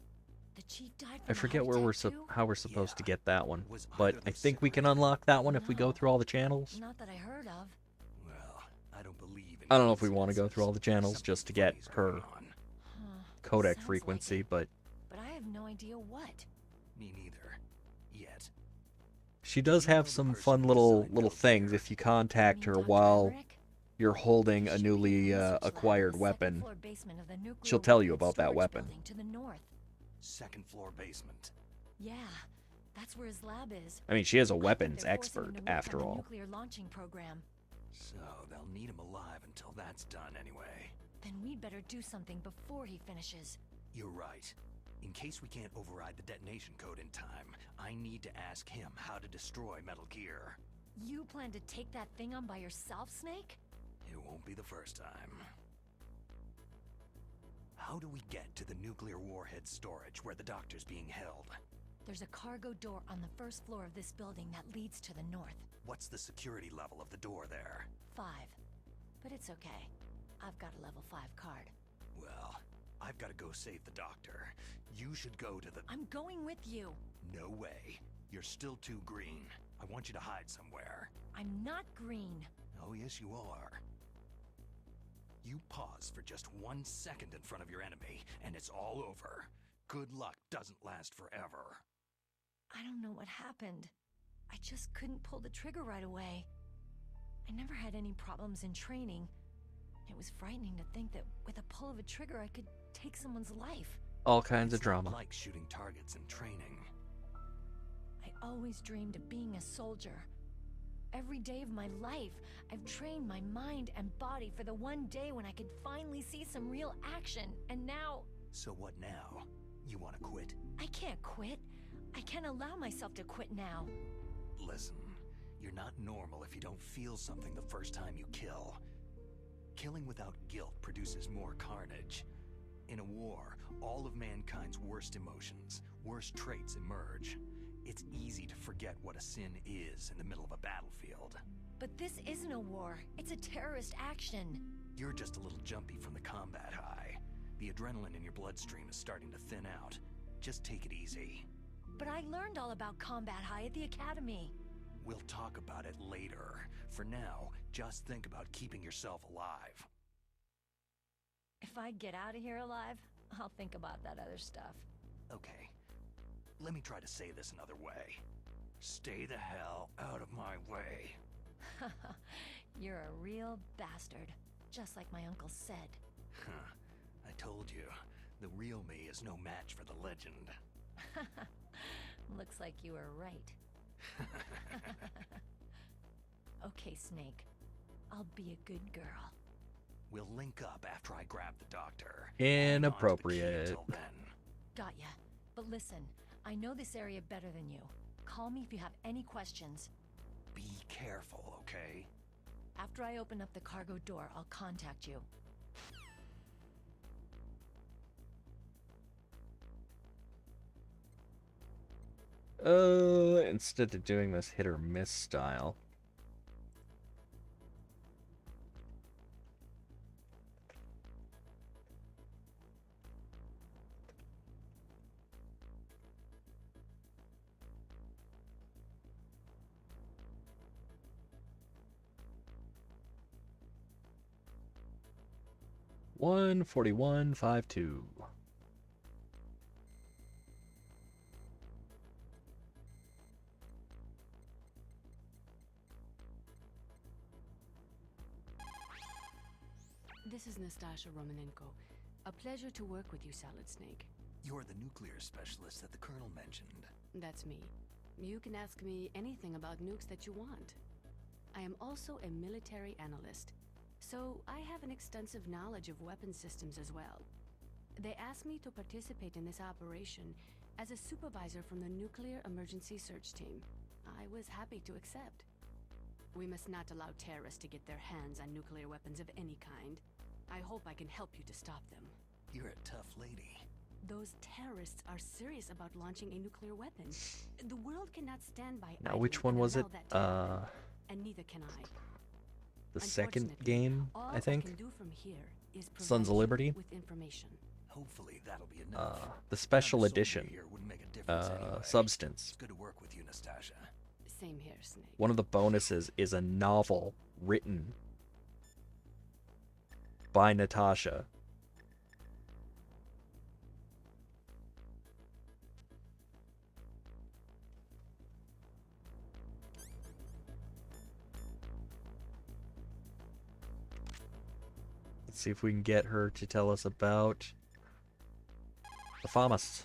The chief died from I forget a where heart we're attack too? how we're supposed to get that one, Was but either I the think we can cigarette- unlock that one if we go No. through all the channels. Not that I heard of. Well, I don't believe in I don't know if we want to go through all the coincidences. channels just to get Something her funny's going on. Huh. codec Sounds like frequency, it. but But I have no idea what. Me neither. Yet. she does You know have the some person fun who little designed little Metal things Gear? if you contact You her mean Dr. while Emmerich? you're holding a She newly ran the research lab in acquired the weapon. second-floor basement of the nuclear She'll tell you weapons about that storage weapon. building to the north. Second floor basement. Yeah, that's where his lab is. I mean, she is a I think weapons they're forcing expert him to work after on the all. nuclear launching program. So they'll need him alive until that's done anyway. Then we'd better do something before he finishes. You're right. In case we can't override the detonation code in time, I need to ask him how to destroy Metal Gear. You plan to take that thing on by yourself, Snake? It won't be the first time. How do we get to the nuclear warhead storage where the doctor's being held? There's a cargo door on the first floor of this building that leads to the north. What's the security level of the door there? 5. But it's okay. I've got a level 5 card. Well, I've got to go save the doctor. You should go to the... I'm going with you. No way. You're still too green. I want you to hide somewhere. I'm not green. Oh, yes, you are. You pause for just 1 second in front of your enemy, and it's all over. Good luck doesn't last forever. I don't know what happened. I just couldn't pull the trigger right away. I never had any problems in training. It was frightening to think that with a pull of a trigger I could take someone's life. All kinds of It's not drama. like shooting targets in training. I always dreamed of being a soldier. Every day of my life, I've trained my mind and body for the one day when I could finally see some real action, and now... So what now? You want to quit? I can't quit. I can't allow myself to quit now. Listen, you're not normal if you don't feel something the first time you kill. Killing without guilt produces more carnage. In a war, all of mankind's worst emotions, worst traits emerge. It's easy to forget what a sin is in the middle of a battlefield. But this isn't a war. It's a terrorist action. You're just a little jumpy from the combat high. The adrenaline in your bloodstream is starting to thin out. Just take it easy. But I learned all about combat high at the academy. We'll talk about it later. For now, just think about keeping yourself alive. If I get out of here alive, I'll think about that other stuff. Okay. Let me try to say this another way. Stay the hell out of my way. You're a real bastard, just like my uncle said. Huh. I told you, the real me is no match for the legend. Looks like you were right. Okay, Snake. I'll be a good girl. We'll link up after I grab the doctor. Hang on to the key Inappropriate. until then. Got ya. But listen, I know this area better than you. Call me if you have any questions. Be careful, okay? After I open up the cargo door, I'll contact you. Instead of doing this hit or miss style. $141.52. This is Nastasha Romanenko. A pleasure to work with you, Solid Snake. You're the nuclear specialist that the Colonel mentioned. That's me. You can ask me anything about nukes that you want. I am also a military analyst, so I have an extensive knowledge of weapon systems as well. They asked me to participate in this operation as a supervisor from the Nuclear Emergency Search Team. I was happy to accept. We must not allow terrorists to get their hands on nuclear weapons of any kind. I hope I can help you to stop them. You're a tough lady. Those terrorists are serious about launching a nuclear weapon. The world cannot stand by. Now, which one was it? And neither can I. The second game, I think. All I can do from here is Sons of provide Liberty. you with information. Hopefully that'll be enough. The special Another soldier edition. here wouldn't make a difference anyway. Substance. It's good to work with you, Nastasha. Same here, Snake. One of the bonuses is a novel written by Natasha. Let's see if we can get her to tell us about the FAMAS.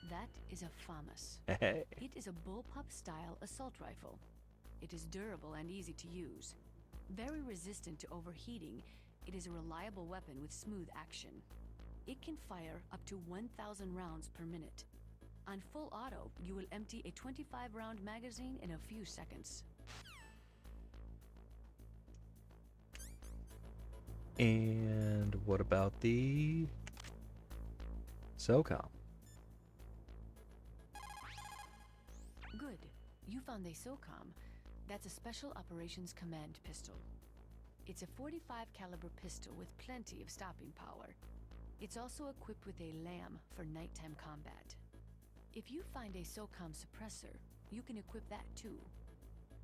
That is a FAMAS. Hey. It is a bullpup-style assault rifle. It is durable and easy to use. Very resistant to overheating, it is a reliable weapon with smooth action. It can fire up to 1,000 rounds per minute. On full auto, you will empty a 25-round magazine in a few seconds. And what about the SOCOM? Good. You found a SOCOM. That's a Special Operations Command pistol. It's a .45 caliber pistol with plenty of stopping power. It's also equipped with a LAM for nighttime combat. If you find a SOCOM suppressor, you can equip that too.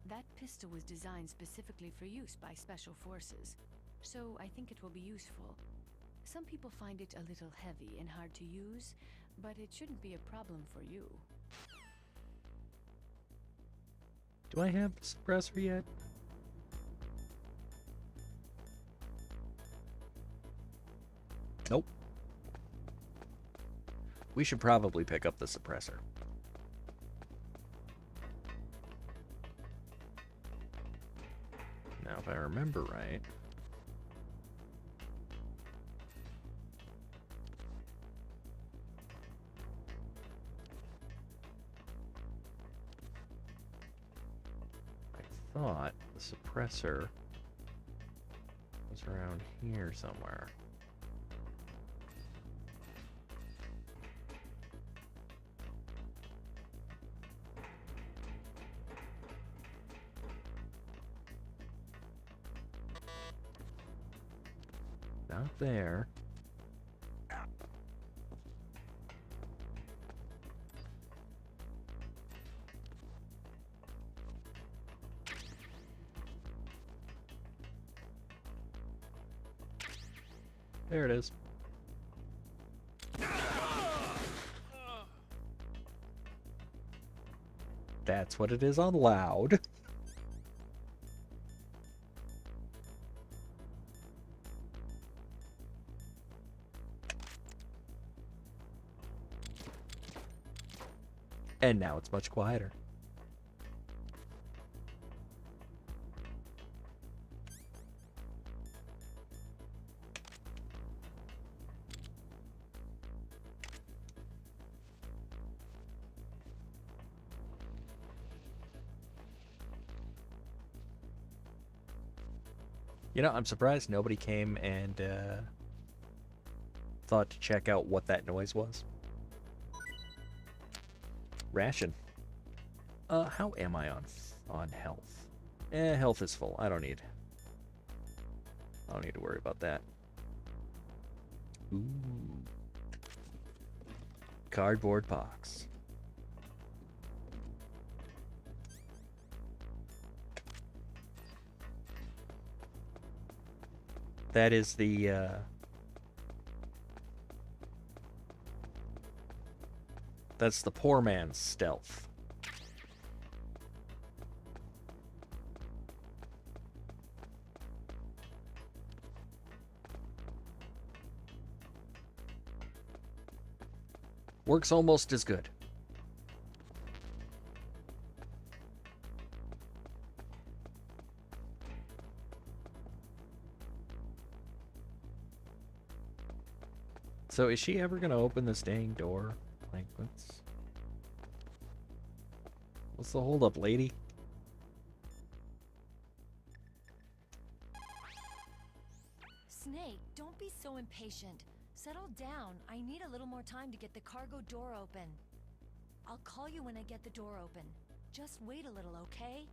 That pistol was designed specifically for use by Special Forces, so I think it will be useful. Some people find it a little heavy and hard to use, but it shouldn't be a problem for you. Do I have the suppressor yet? Nope. We should probably pick up the suppressor. Now, if I remember right... I thought the suppressor was around here somewhere. Not there. There it is. That's what it is on loud. And now it's much quieter. You know, I'm surprised nobody came and thought to check out what that noise was. Ration. How am I on health? Health is full. I don't need to worry about that. Ooh. Cardboard box. That is the that's the poor man's stealth. Works almost as good. So is she ever gonna open this dang door? Like, what's the holdup, lady? Snake, don't be so impatient. Settle down. I need a little more time to get the cargo door open. I'll call you when I get the door open. Just wait a little, okay?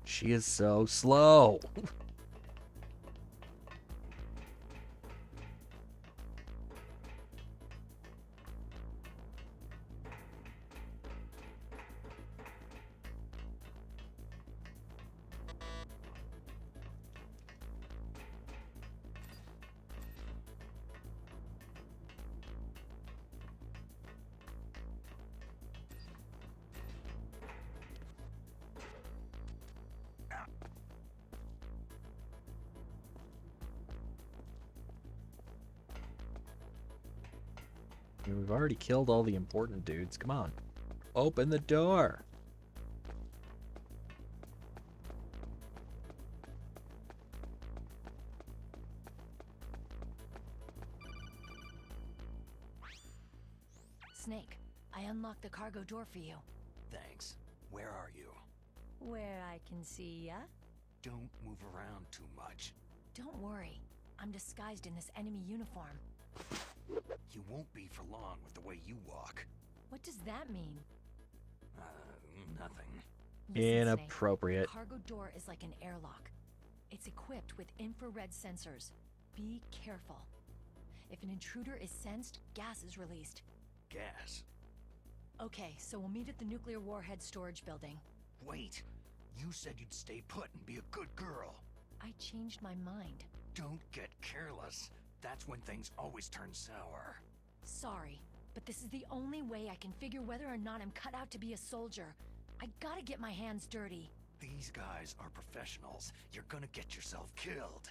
She is so slow. I mean, we've already killed all the important dudes. Come on. Open the door. Snake, I unlocked the cargo door for you. Thanks. Where are you? Where I can see ya? Don't move around too much. Don't worry. I'm disguised in this enemy uniform. You won't be for long with the way you walk. What does that mean? Nothing. Listen, Inappropriate. Snake, the cargo door is like an airlock. It's equipped with infrared sensors. Be careful. If an intruder is sensed, gas is released. Gas? Okay, so we'll meet at the nuclear warhead storage building. Wait. You said you'd stay put and be a good girl. I changed my mind. Don't get careless. That's when things always turn sour. Sorry, but this is the only way I can figure whether or not I'm cut out to be a soldier. I gotta get my hands dirty. These guys are professionals. You're gonna get yourself killed.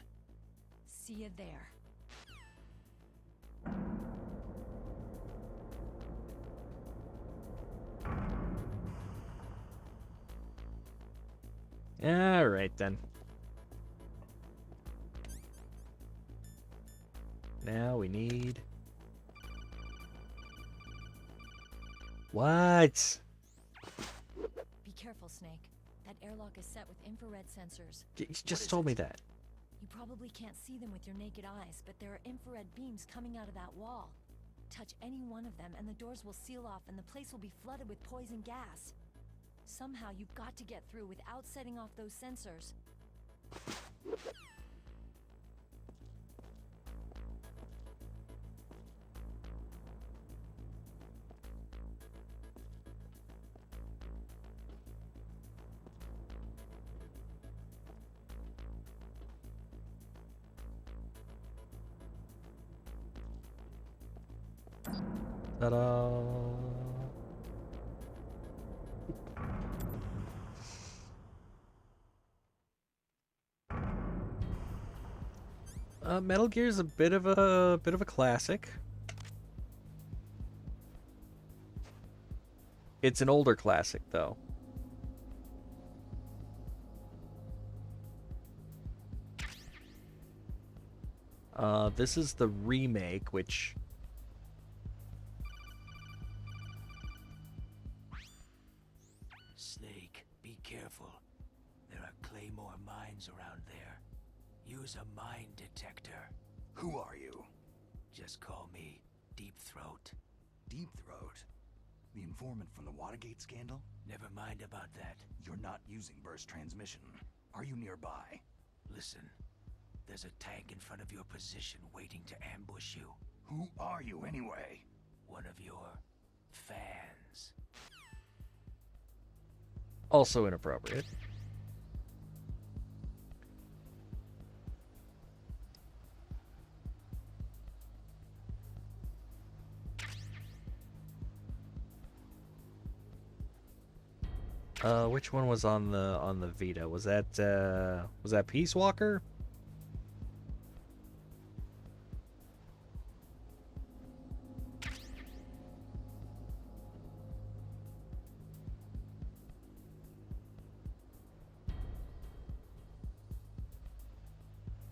See you there. All right, then. Now we need... What? Be careful, Snake. That airlock is set with infrared sensors. You just told me that. You probably can't see them with your naked eyes, but there are infrared beams coming out of that wall. Touch any one of them and the doors will seal off and the place will be flooded with poison gas. Somehow you've got to get through without setting off those sensors. Ta-da! Metal Gear is a bit of a classic. It's an older classic, though. This is the remake, which... Snake, be careful. There are Claymore mines around there. Use a mine detector. Who are you? Just call me Deep Throat. Deep Throat? The informant from the Watergate scandal? Never mind about that. You're not using burst transmission. Are you nearby? Listen, there's a tank in front of your position waiting to ambush you. Who are you anyway? One of your fans. Also inappropriate. Which one was on the Vita? Was that Peace Walker?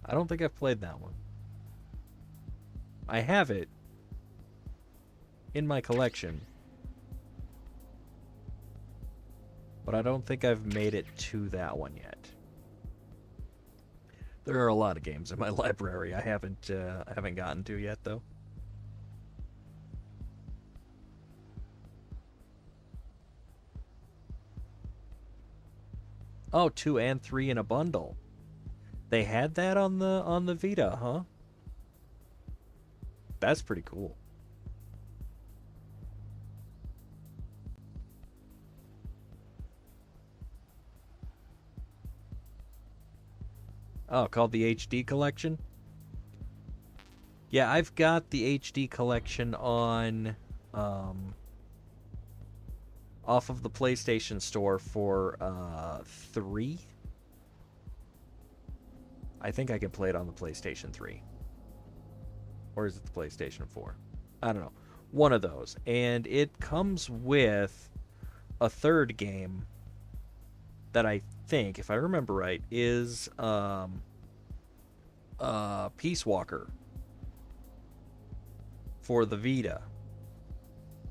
I don't think I've played that one. I have it in my collection, but I don't think I've made it to that one yet. There are a lot of games in my library I haven't gotten to yet, though. Oh, 2 and 3 in a bundle. They had that on the Vita, huh? That's pretty cool. Oh, called the HD collection? Yeah, I've got the HD collection on off of the PlayStation Store for 3. I think I can play it on the PlayStation 3. Or is it the PlayStation 4? I don't know. One of those. And it comes with a third game that I think, if I remember right, is Peace Walker for the Vita.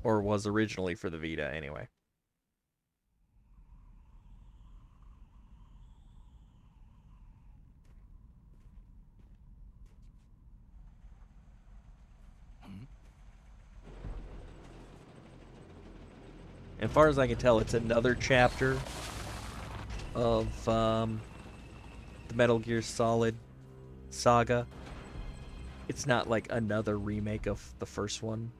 Or was originally for the Vita, anyway. As far as I can tell, it's another chapter of the Metal Gear Solid saga. It's not like another remake of the first one.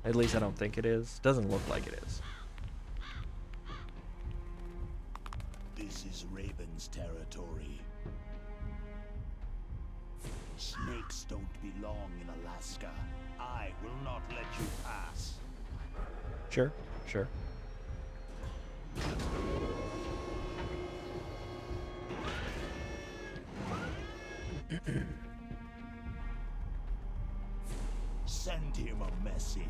At least I don't think it is. Doesn't look like it is. This is Raven's territory. Snakes don't belong in Alaska. I will not let you pass. Sure, sure. Send him a message.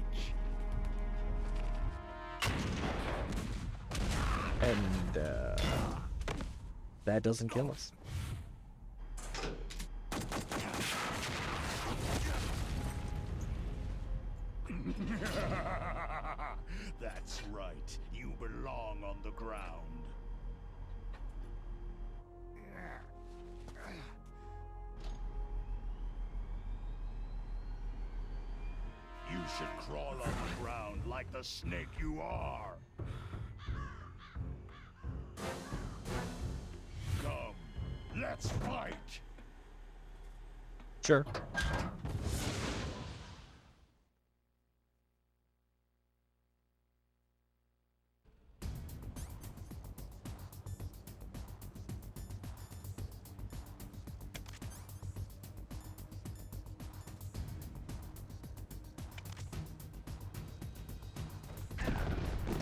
And that doesn't kill us. That's right. You belong on the ground. You should crawl on the ground like the snake you are. Come, let's fight. Sure.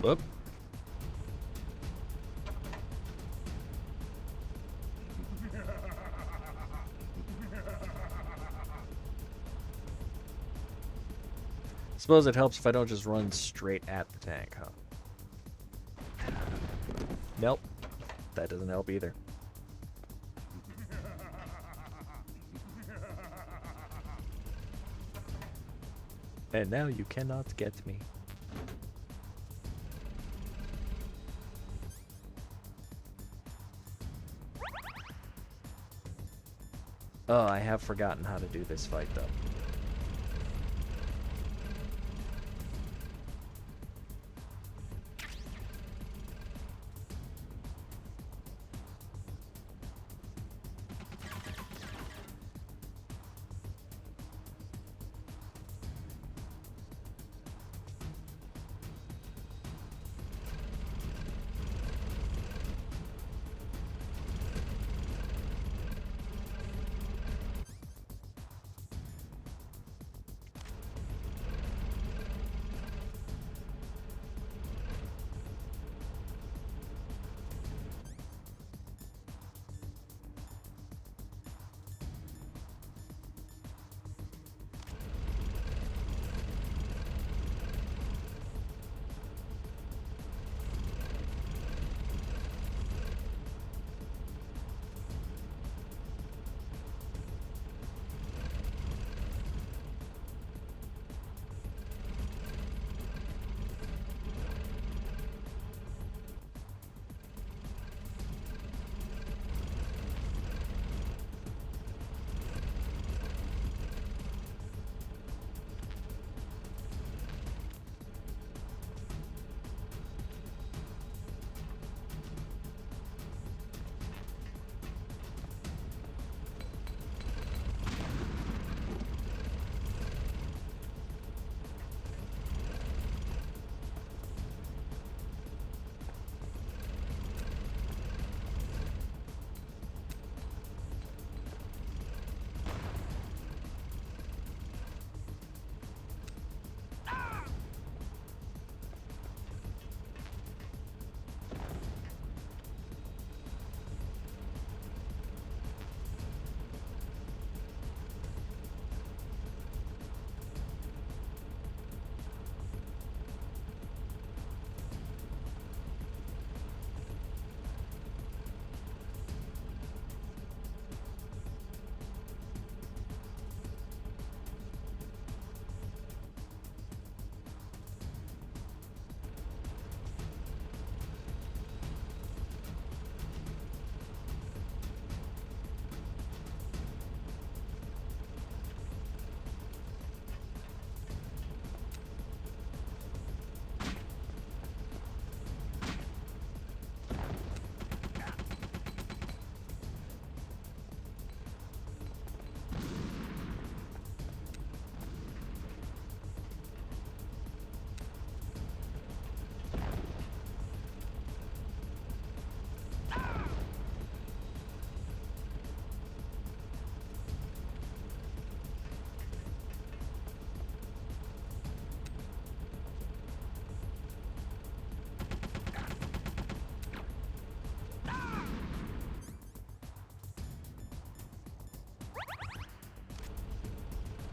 Whoop. Suppose it helps if I don't just run straight at the tank, huh? Nope. That doesn't help either. And now you cannot get me. Oh, I have forgotten how to do this fight, though.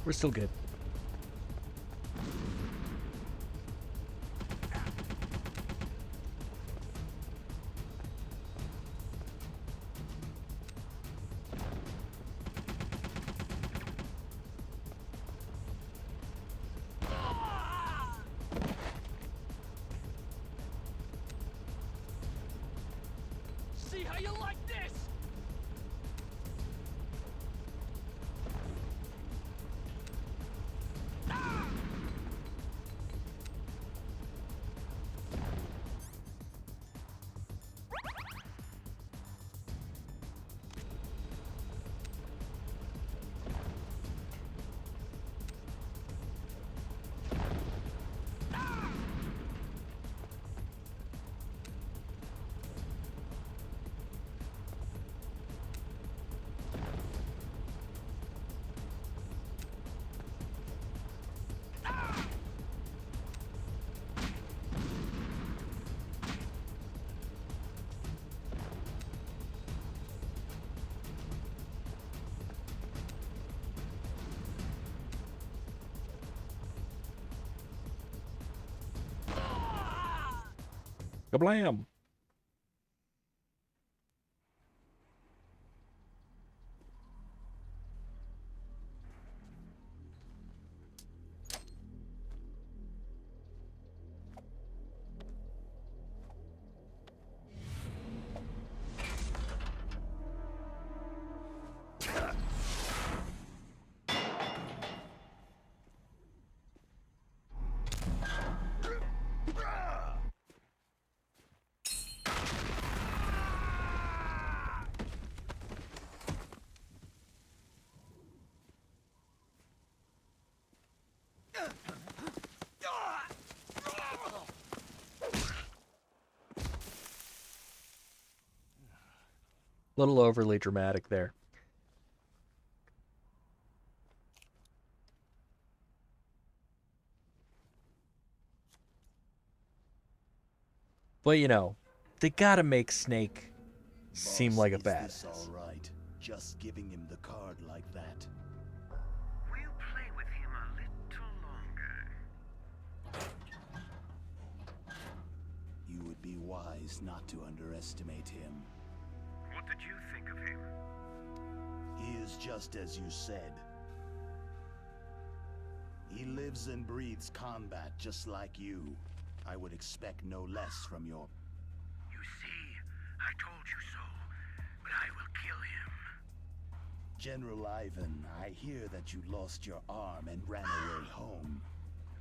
We're still good. See how you like this? Kablam! Little overly dramatic there. But you know, they gotta make Snake seem like a badass. All right, just giving him the card like that. We'll play with him a little longer. You would be wise not to underestimate him. What did you think of him? He is just as you said. He lives and breathes combat just like you. I would expect no less from your... You see, I told you so, but I will kill him. General Ivan, I hear that you lost your arm and ran away home.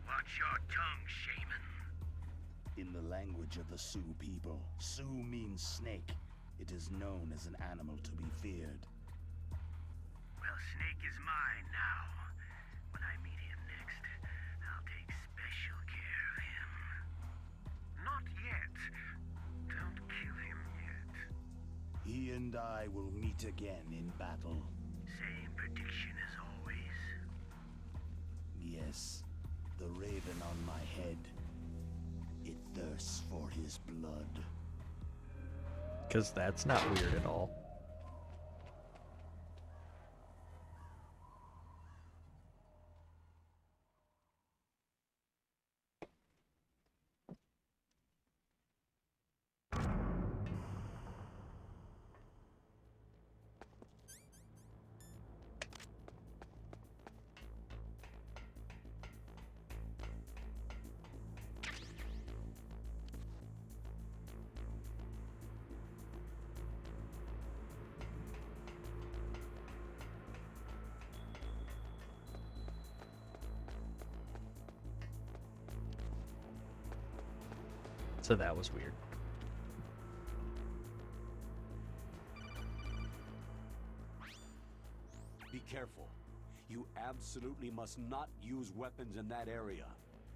Watch your tongue, shaman. In the language of the Sioux people, Sioux means snake. It is known as an animal to be feared. Well, Snake is mine now. When I meet him next, I'll take special care of him. Not yet. Don't kill him yet. He and I will meet again in battle. Same prediction as always. Yes, the raven on my head. It thirsts for his blood. Because that's not weird at all. So that was weird. Be careful. You absolutely must not use weapons in that area.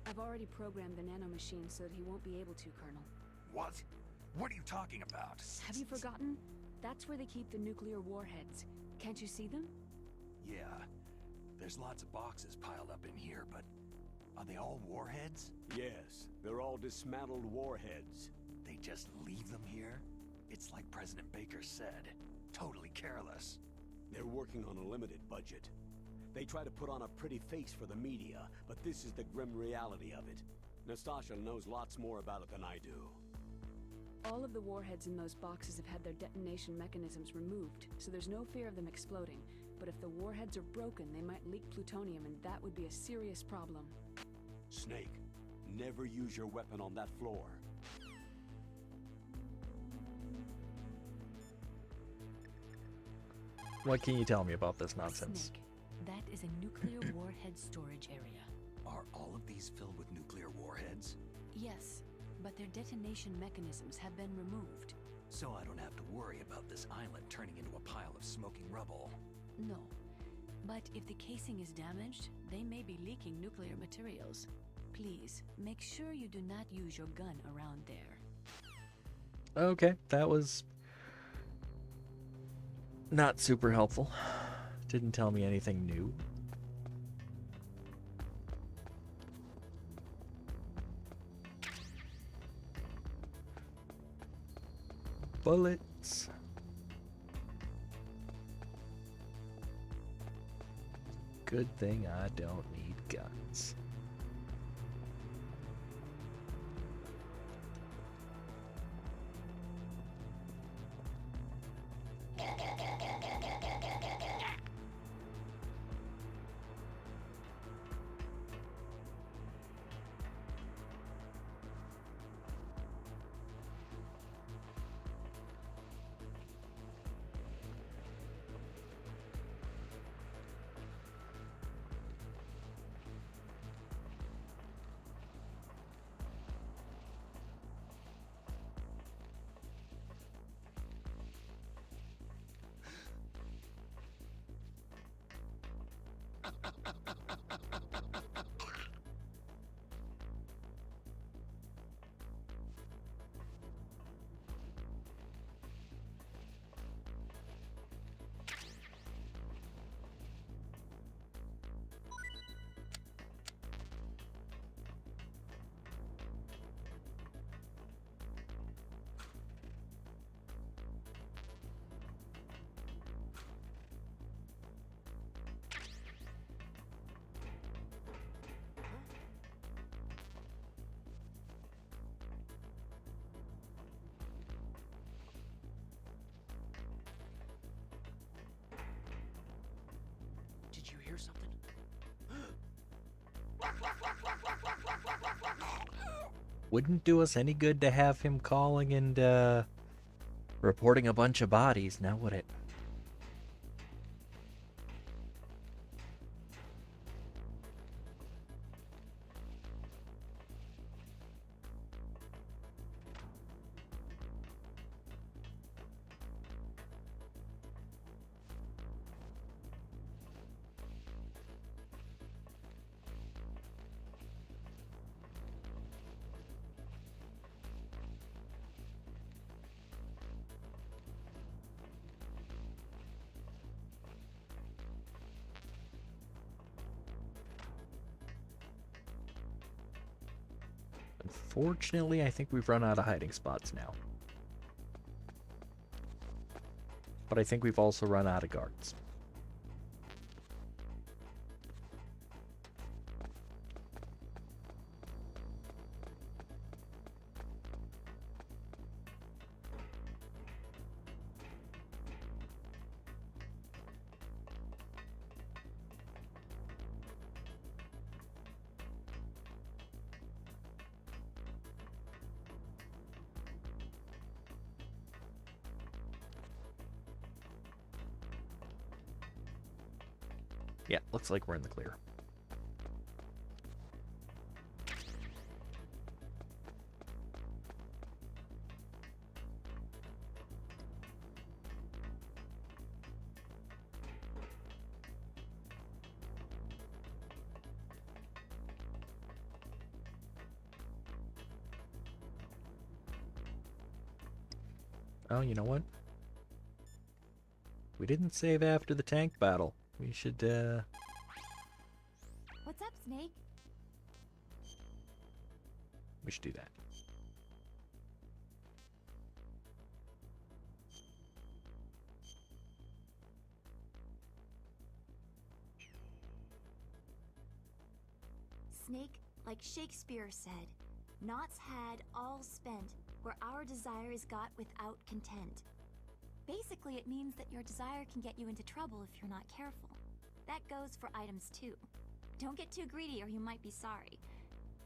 I've already programmed the nanomachine so that he won't be able to, Colonel. What? What are you talking about? Have you forgotten? That's where they keep the nuclear warheads. Can't you see them? Yeah. There's lots of boxes piled up in here, but are they all warheads? Yes, they're all dismantled warheads. They just leave them here? It's like President Baker said. Totally careless. They're working on a limited budget. They try to put on a pretty face for the media, but this is the grim reality of it. Nastasha knows lots more about it than I do. All of the warheads in those boxes have had their detonation mechanisms removed, so there's no fear of them exploding. But if the warheads are broken, they might leak plutonium, and that would be a serious problem. Snake, never use your weapon on that floor. What can you tell me about this nonsense? Snek, that is a nuclear warhead storage area. Are all of these filled with nuclear warheads? Yes, but their detonation mechanisms have been removed. So I don't have to worry about this island turning into a pile of smoking rubble. No. But if the casing is damaged, they may be leaking nuclear materials. Please, make sure you do not use your gun around there. Okay, that was not super helpful. Didn't tell me anything new. Bullets. Good thing I don't need guns. Did you hear something? Wouldn't do us any good to have him calling and reporting a bunch of bodies, now would it? Unfortunately, I think we've run out of hiding spots now. But I think we've also run out of guards. Yeah, looks like we're in the clear. Oh, you know what? We didn't save after the tank battle. We should, What's up, Snake? we should do that. Snake, like Shakespeare said, "Naught's had, all spent, where our desire is got without content." Basically, it means that your desire can get you into trouble if you're not careful. That goes for items too. Don't get too greedy or you might be sorry.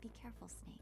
Be careful, Snake.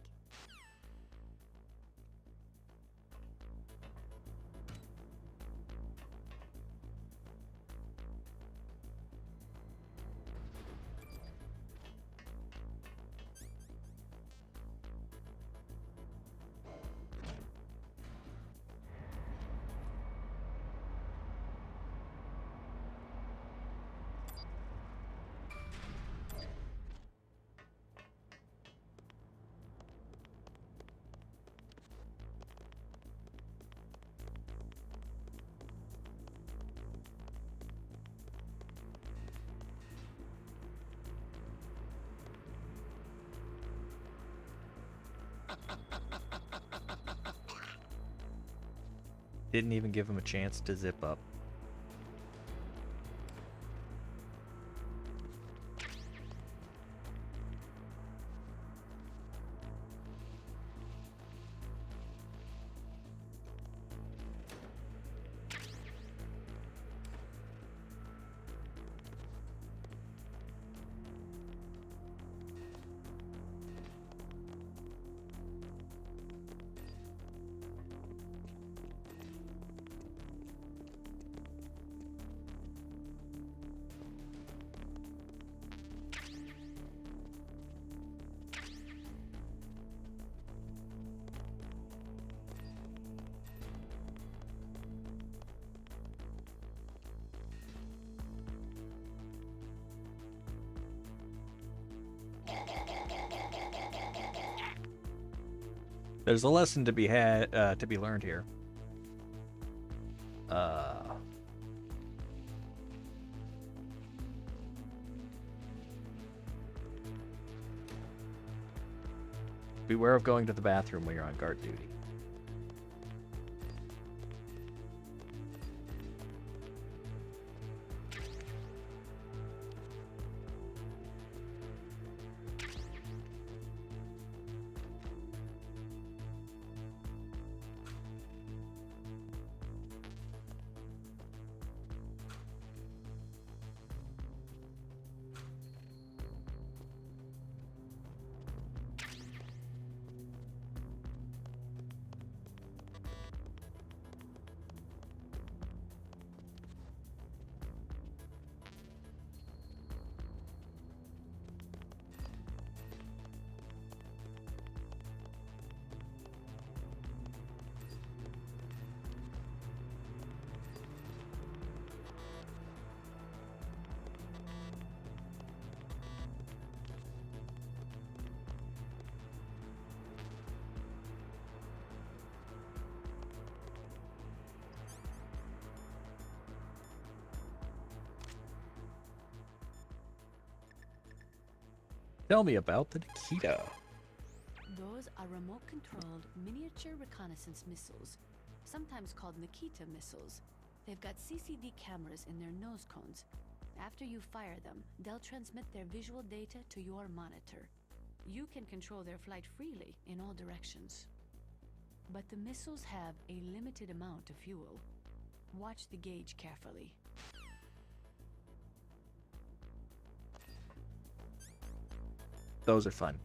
Didn't even give him a chance to zip up. There's a lesson to be learned here. Beware of going to the bathroom when you're on guard duty. Tell me about the Nikita. Those are remote-controlled miniature reconnaissance missiles, sometimes called Nikita missiles. They've got CCD cameras in their nose cones. After you fire them, they'll transmit their visual data to your monitor. You can control their flight freely in all directions. But the missiles have a limited amount of fuel. Watch the gauge carefully. Those are fun.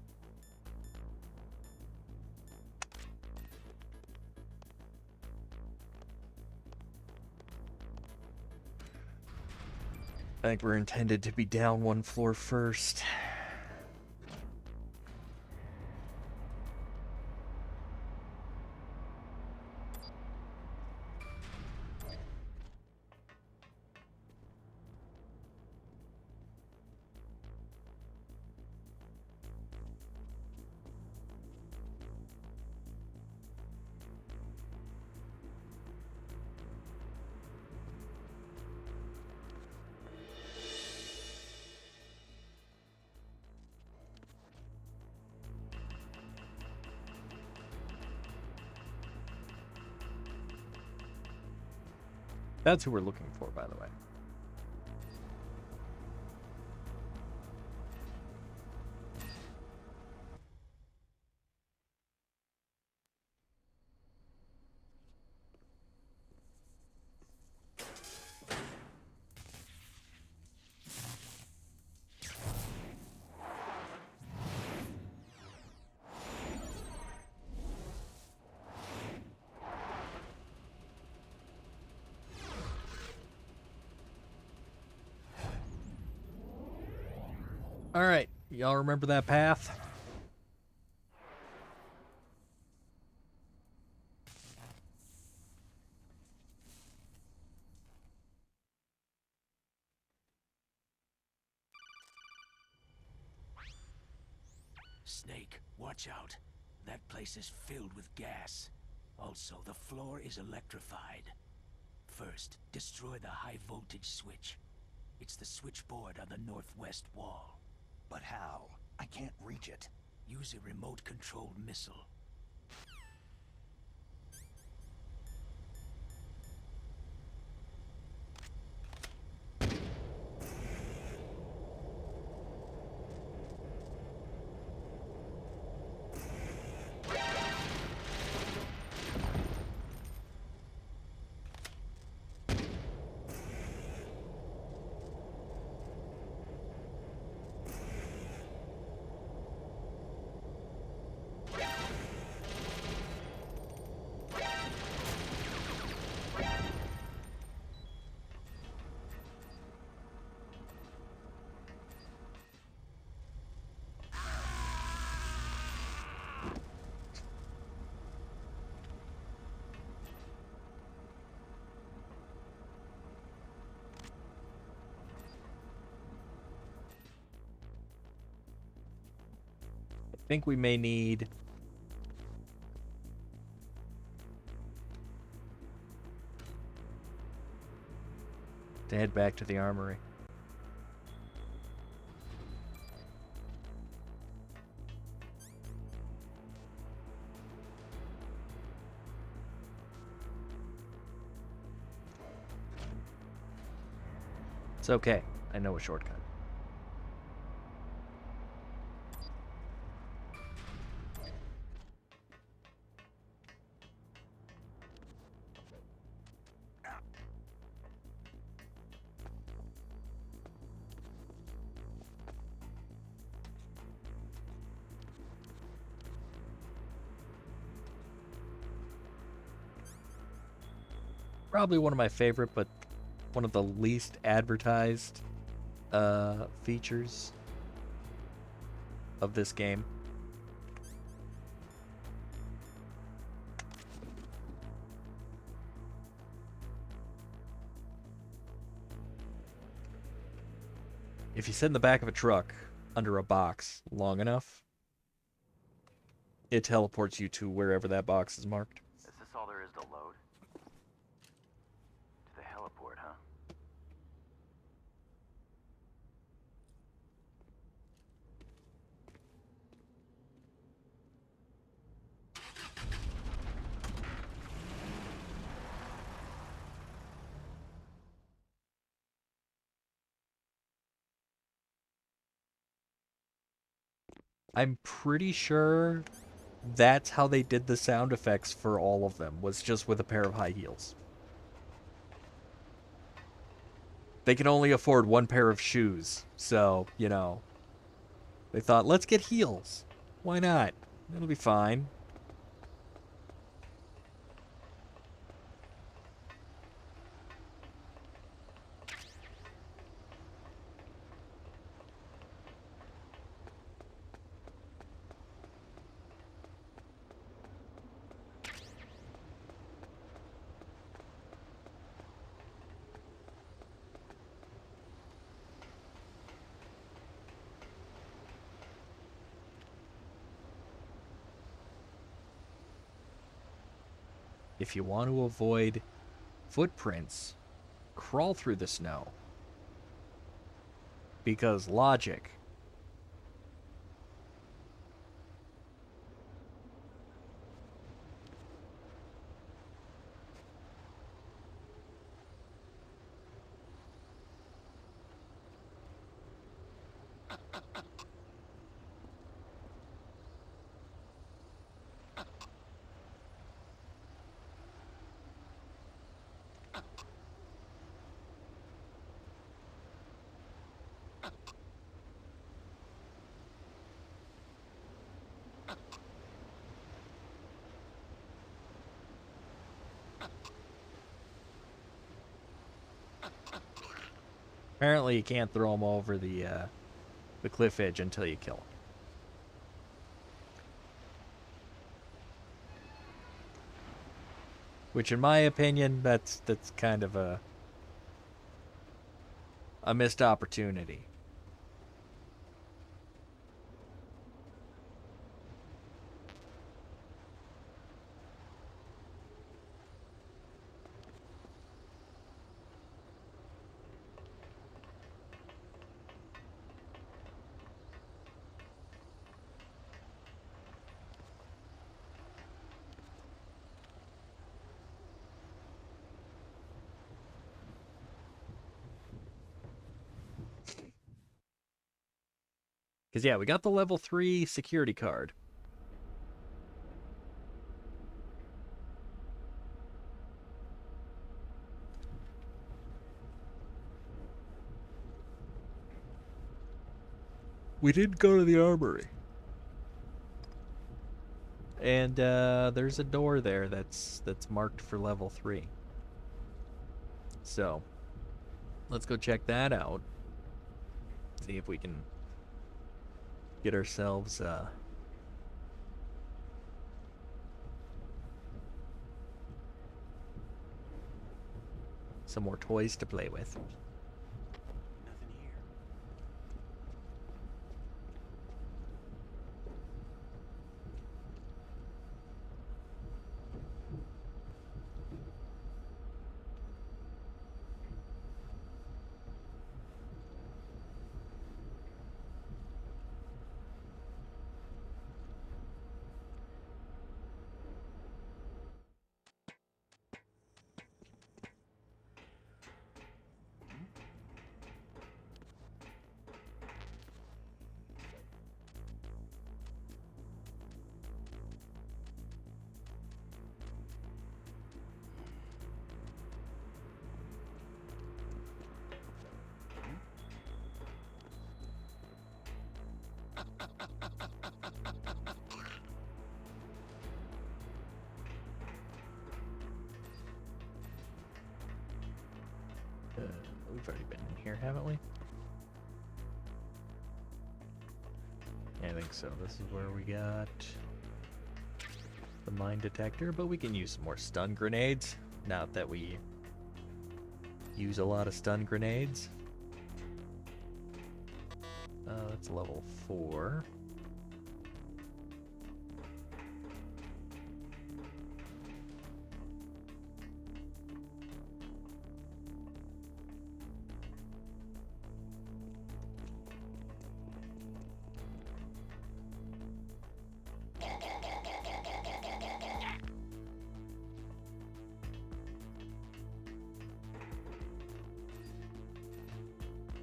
I think we're intended to be down one floor first. That's who we're looking for, by the way. Alright, y'all remember that path? Snake, watch out. That place is filled with gas. Also, the floor is electrified. First, destroy the high-voltage switch. It's the switchboard on the northwest wall. But how? I can't reach it. Use a remote-controlled missile. I think we may need to head back to the armory. It's okay. I know a shortcut. Probably one of my favorite, but one of the least advertised features of this game. If you sit in the back of a truck under a box long enough, it teleports you to wherever that box is marked. Is this all there is to load? To the heliport, huh? I'm pretty sure that's how they did the sound effects for all of them, was just with a pair of high heels. They can only afford one pair of shoes, so, you know, they thought, let's get heels. Why not? It'll be fine. If you want to avoid footprints, crawl through the snow. Because logic. Apparently you can't throw them over the the cliff edge until you kill him. Which, in my opinion, that's kind of a missed opportunity. Because, yeah, we got the level 3 security card. We did go to the armory. And there's a door there that's marked for level 3. So, let's go check that out. See if we can get ourselves some more toys to play with. We've already been in here, haven't we? Yeah, I think so. This is where we got the mine detector, but we can use some more stun grenades. Not that we use a lot of stun grenades. That's level 4.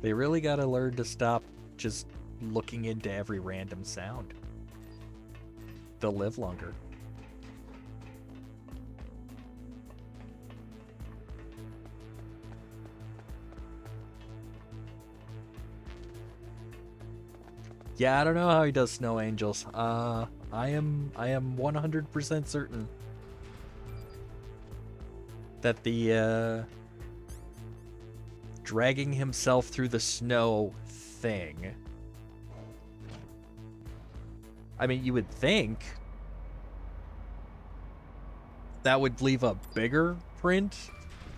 They really gotta learn to stop just looking into every random sound. They'll live longer. Yeah, I don't know how he does snow angels. I am 100% certain that the dragging himself through the snow thing. I mean, you would think that would leave a bigger print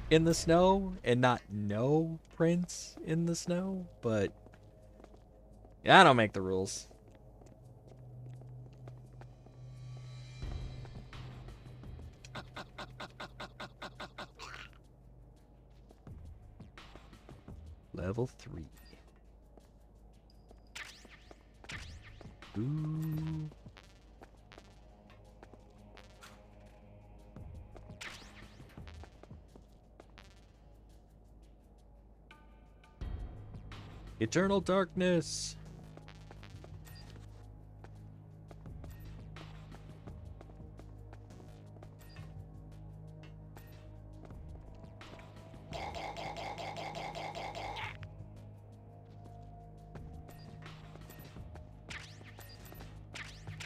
in the snow and not no prints in the snow, but yeah, I don't make the rules. Level 3. Ooh. Eternal darkness.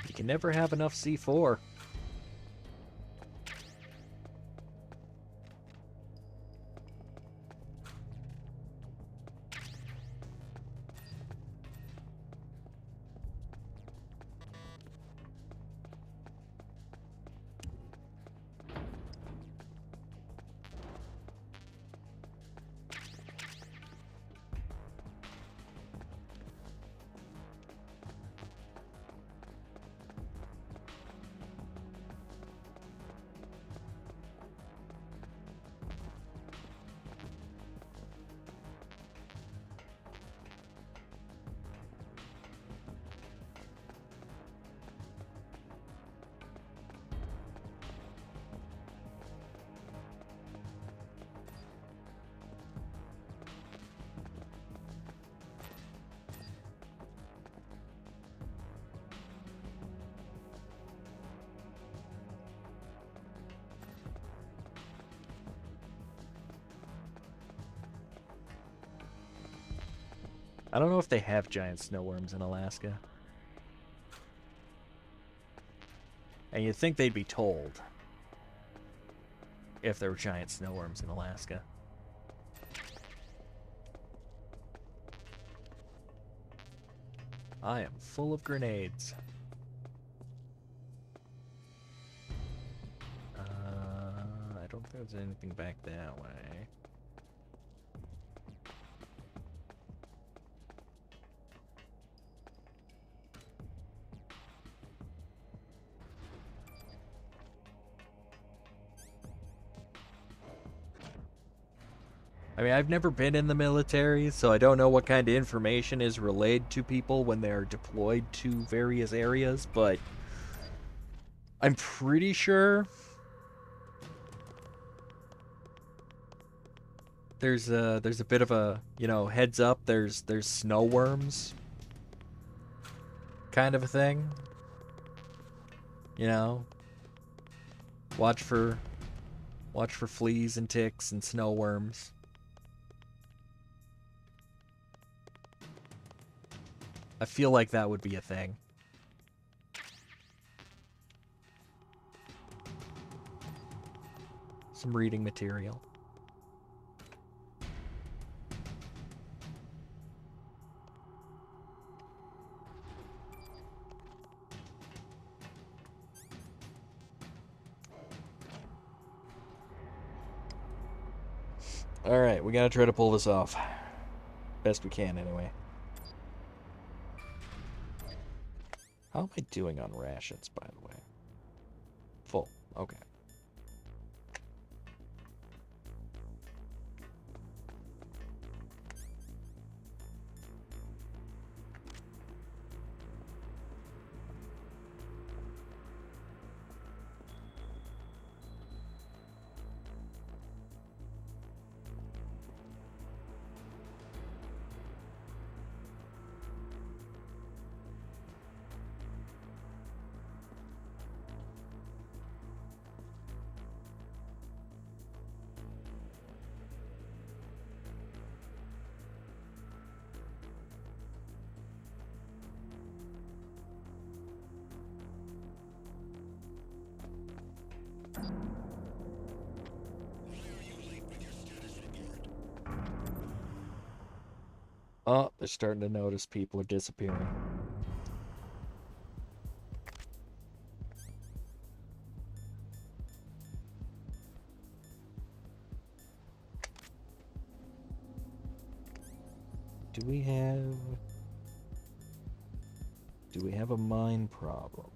You can never have enough C4. I don't know if they have giant snowworms in Alaska. And you'd think they'd be told if there were giant snowworms in Alaska. I am full of grenades. I don't think there's anything back that way. I mean, I've never been in the military, so I don't know what kind of information is relayed to people when they're deployed to various areas, but I'm pretty sure there's a bit of a, you know, heads up, there's snow worms kind of a thing. You know, watch for fleas and ticks and snow worms. I feel like that would be a thing. Some reading material. Alright, we gotta try to pull this off. Best we can, anyway. How am I doing on rations, by the way? Full. Okay. Oh, they're starting to notice people are disappearing. Do we have a mine problem?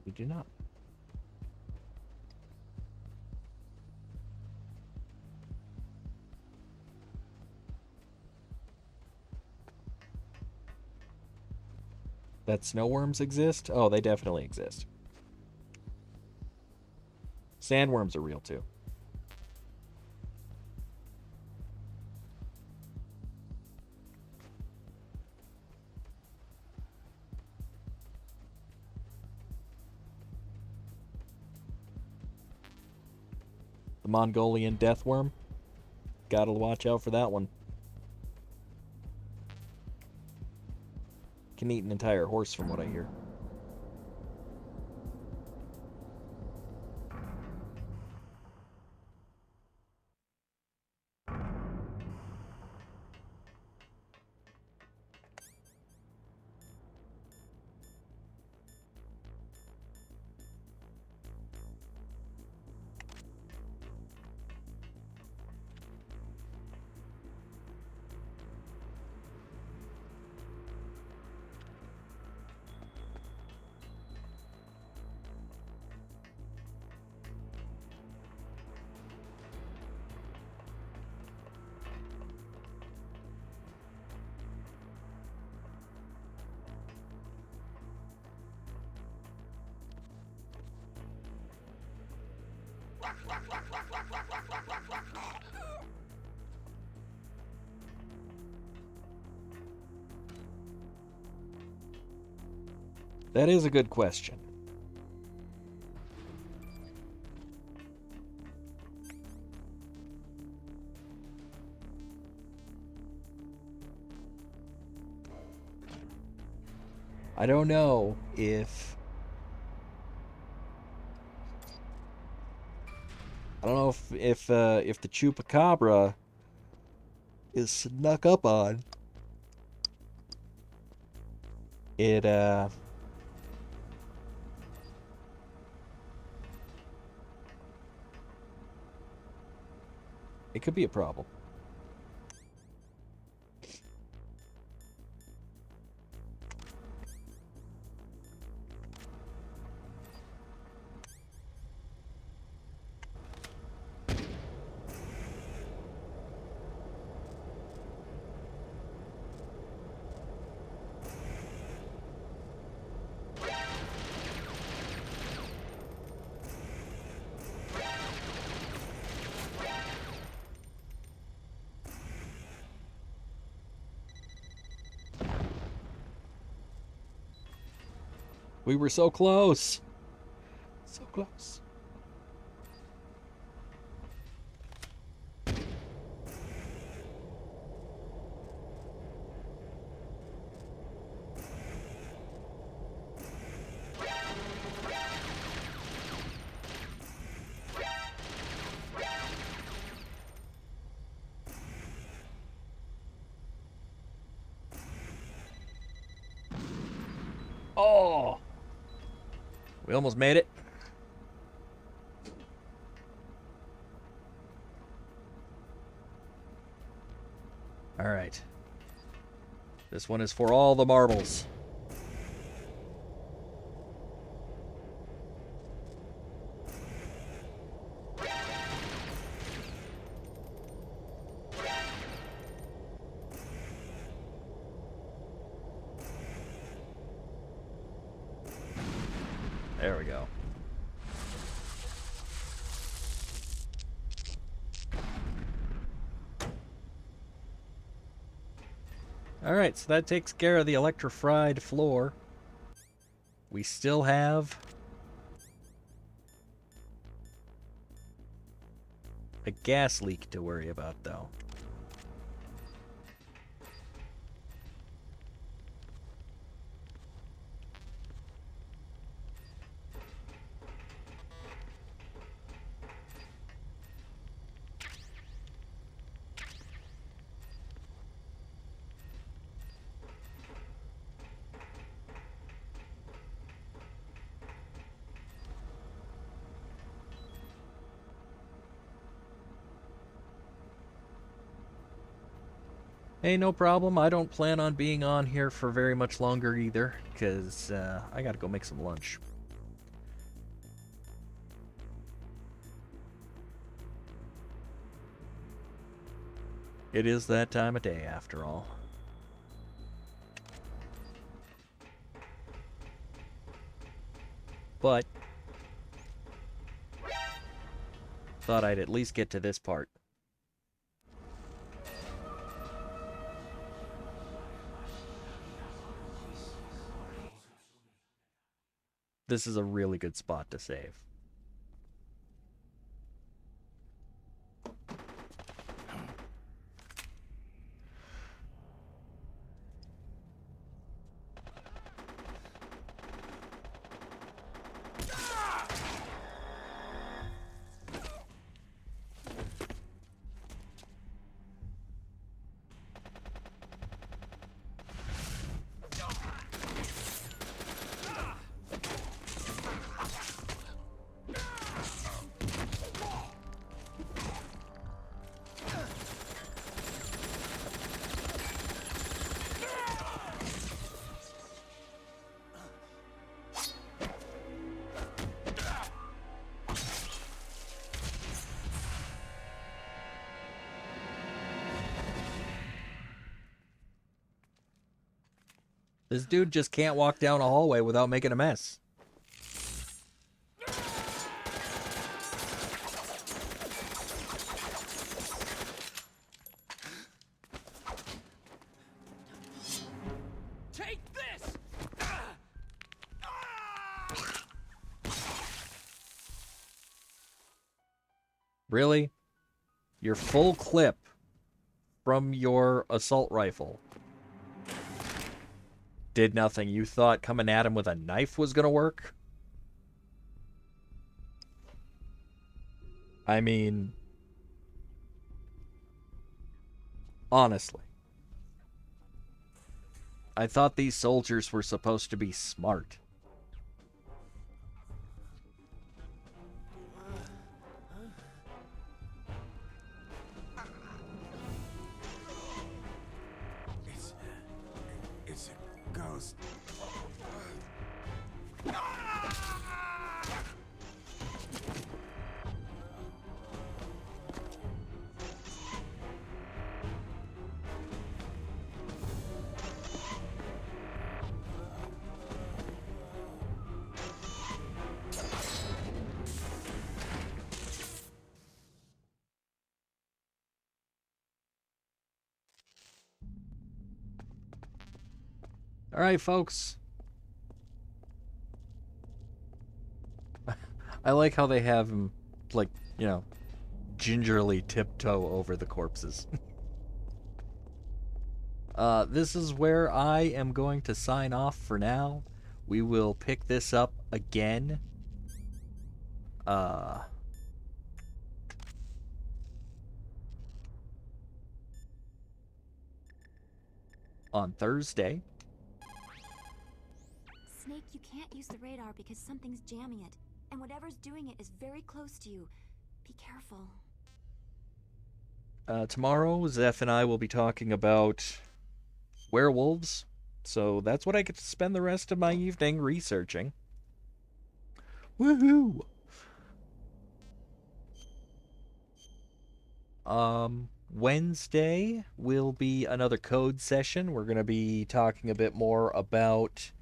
We do not. That snowworms exist? Oh, they definitely exist. Sandworms are real too. The Mongolian deathworm. Gotta watch out for that one. Can eat an entire horse from what I hear. That is a good question. I don't know if... I don't know if the Chupacabra is snuck up on. It could be a problem. We were so close. So close. Oh! We almost made it. All right. This one is for all the marbles. There we go. Alright, so that takes care of the electrified floor. We still have a gas leak to worry about, though. Hey, no problem. I don't plan on being on here for very much longer either, because I gotta go make some lunch. It is that time of day, after all. But thought I'd at least get to this part. This is a really good spot to save. This dude just can't walk down a hallway without making a mess. Take this! Really? Your full clip from your assault rifle did nothing. You thought coming at him with a knife was gonna work? I mean, honestly. I thought these soldiers were supposed to be smart. It's a ghost. All right, folks. I like how they have him, like, you know, gingerly tiptoe over the corpses. This is where I am going to sign off for now. We will pick this up again. On Thursday. Snake, you can't use the radar because something's jamming it. And whatever's doing it is very close to you. Be careful. Tomorrow, Zeph and I will be talking about werewolves. So that's what I get to spend the rest of my evening researching. Woohoo! Wednesday will be another code session. We're going to be talking a bit more about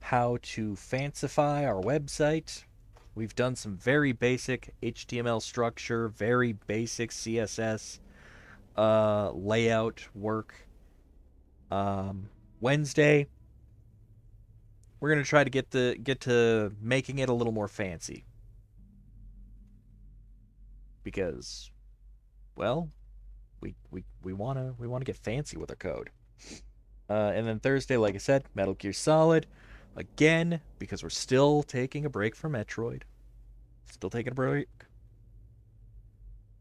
how to fancify our website. We've done some very basic HTML structure, very basic CSS layout work. Wednesday, we're going to try to get to making it a little more fancy. Because, well, we want to get fancy with our code. And then Thursday, like I said, Metal Gear Solid again, because we're still taking a break from Metroid. Still taking a break.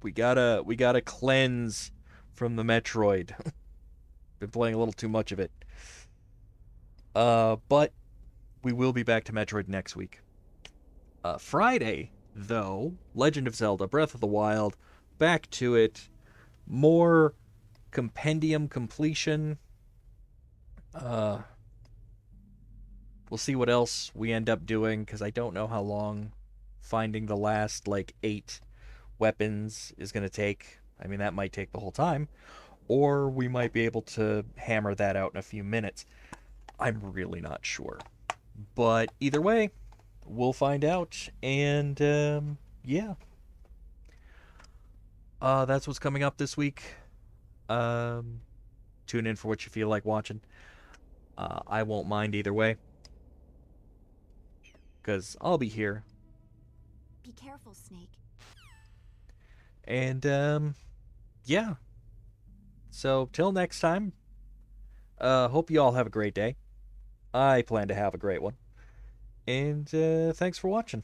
We gotta cleanse from the Metroid. Been playing a little too much of it. But we will be back to Metroid next week. Friday, though, Legend of Zelda Breath of the Wild, back to it. More compendium completion. We'll see what else we end up doing, because I don't know how long finding the last, 8 weapons is going to take. I mean, that might take the whole time. Or we might be able to hammer that out in a few minutes. I'm really not sure. But either way, we'll find out. And, yeah. That's what's coming up this week. Tune in for what you feel like watching. I won't mind either way. Because I'll be here. Be careful, Snake. And, yeah. So, till next time, hope you all have a great day. I plan to have a great one. And, thanks for watching.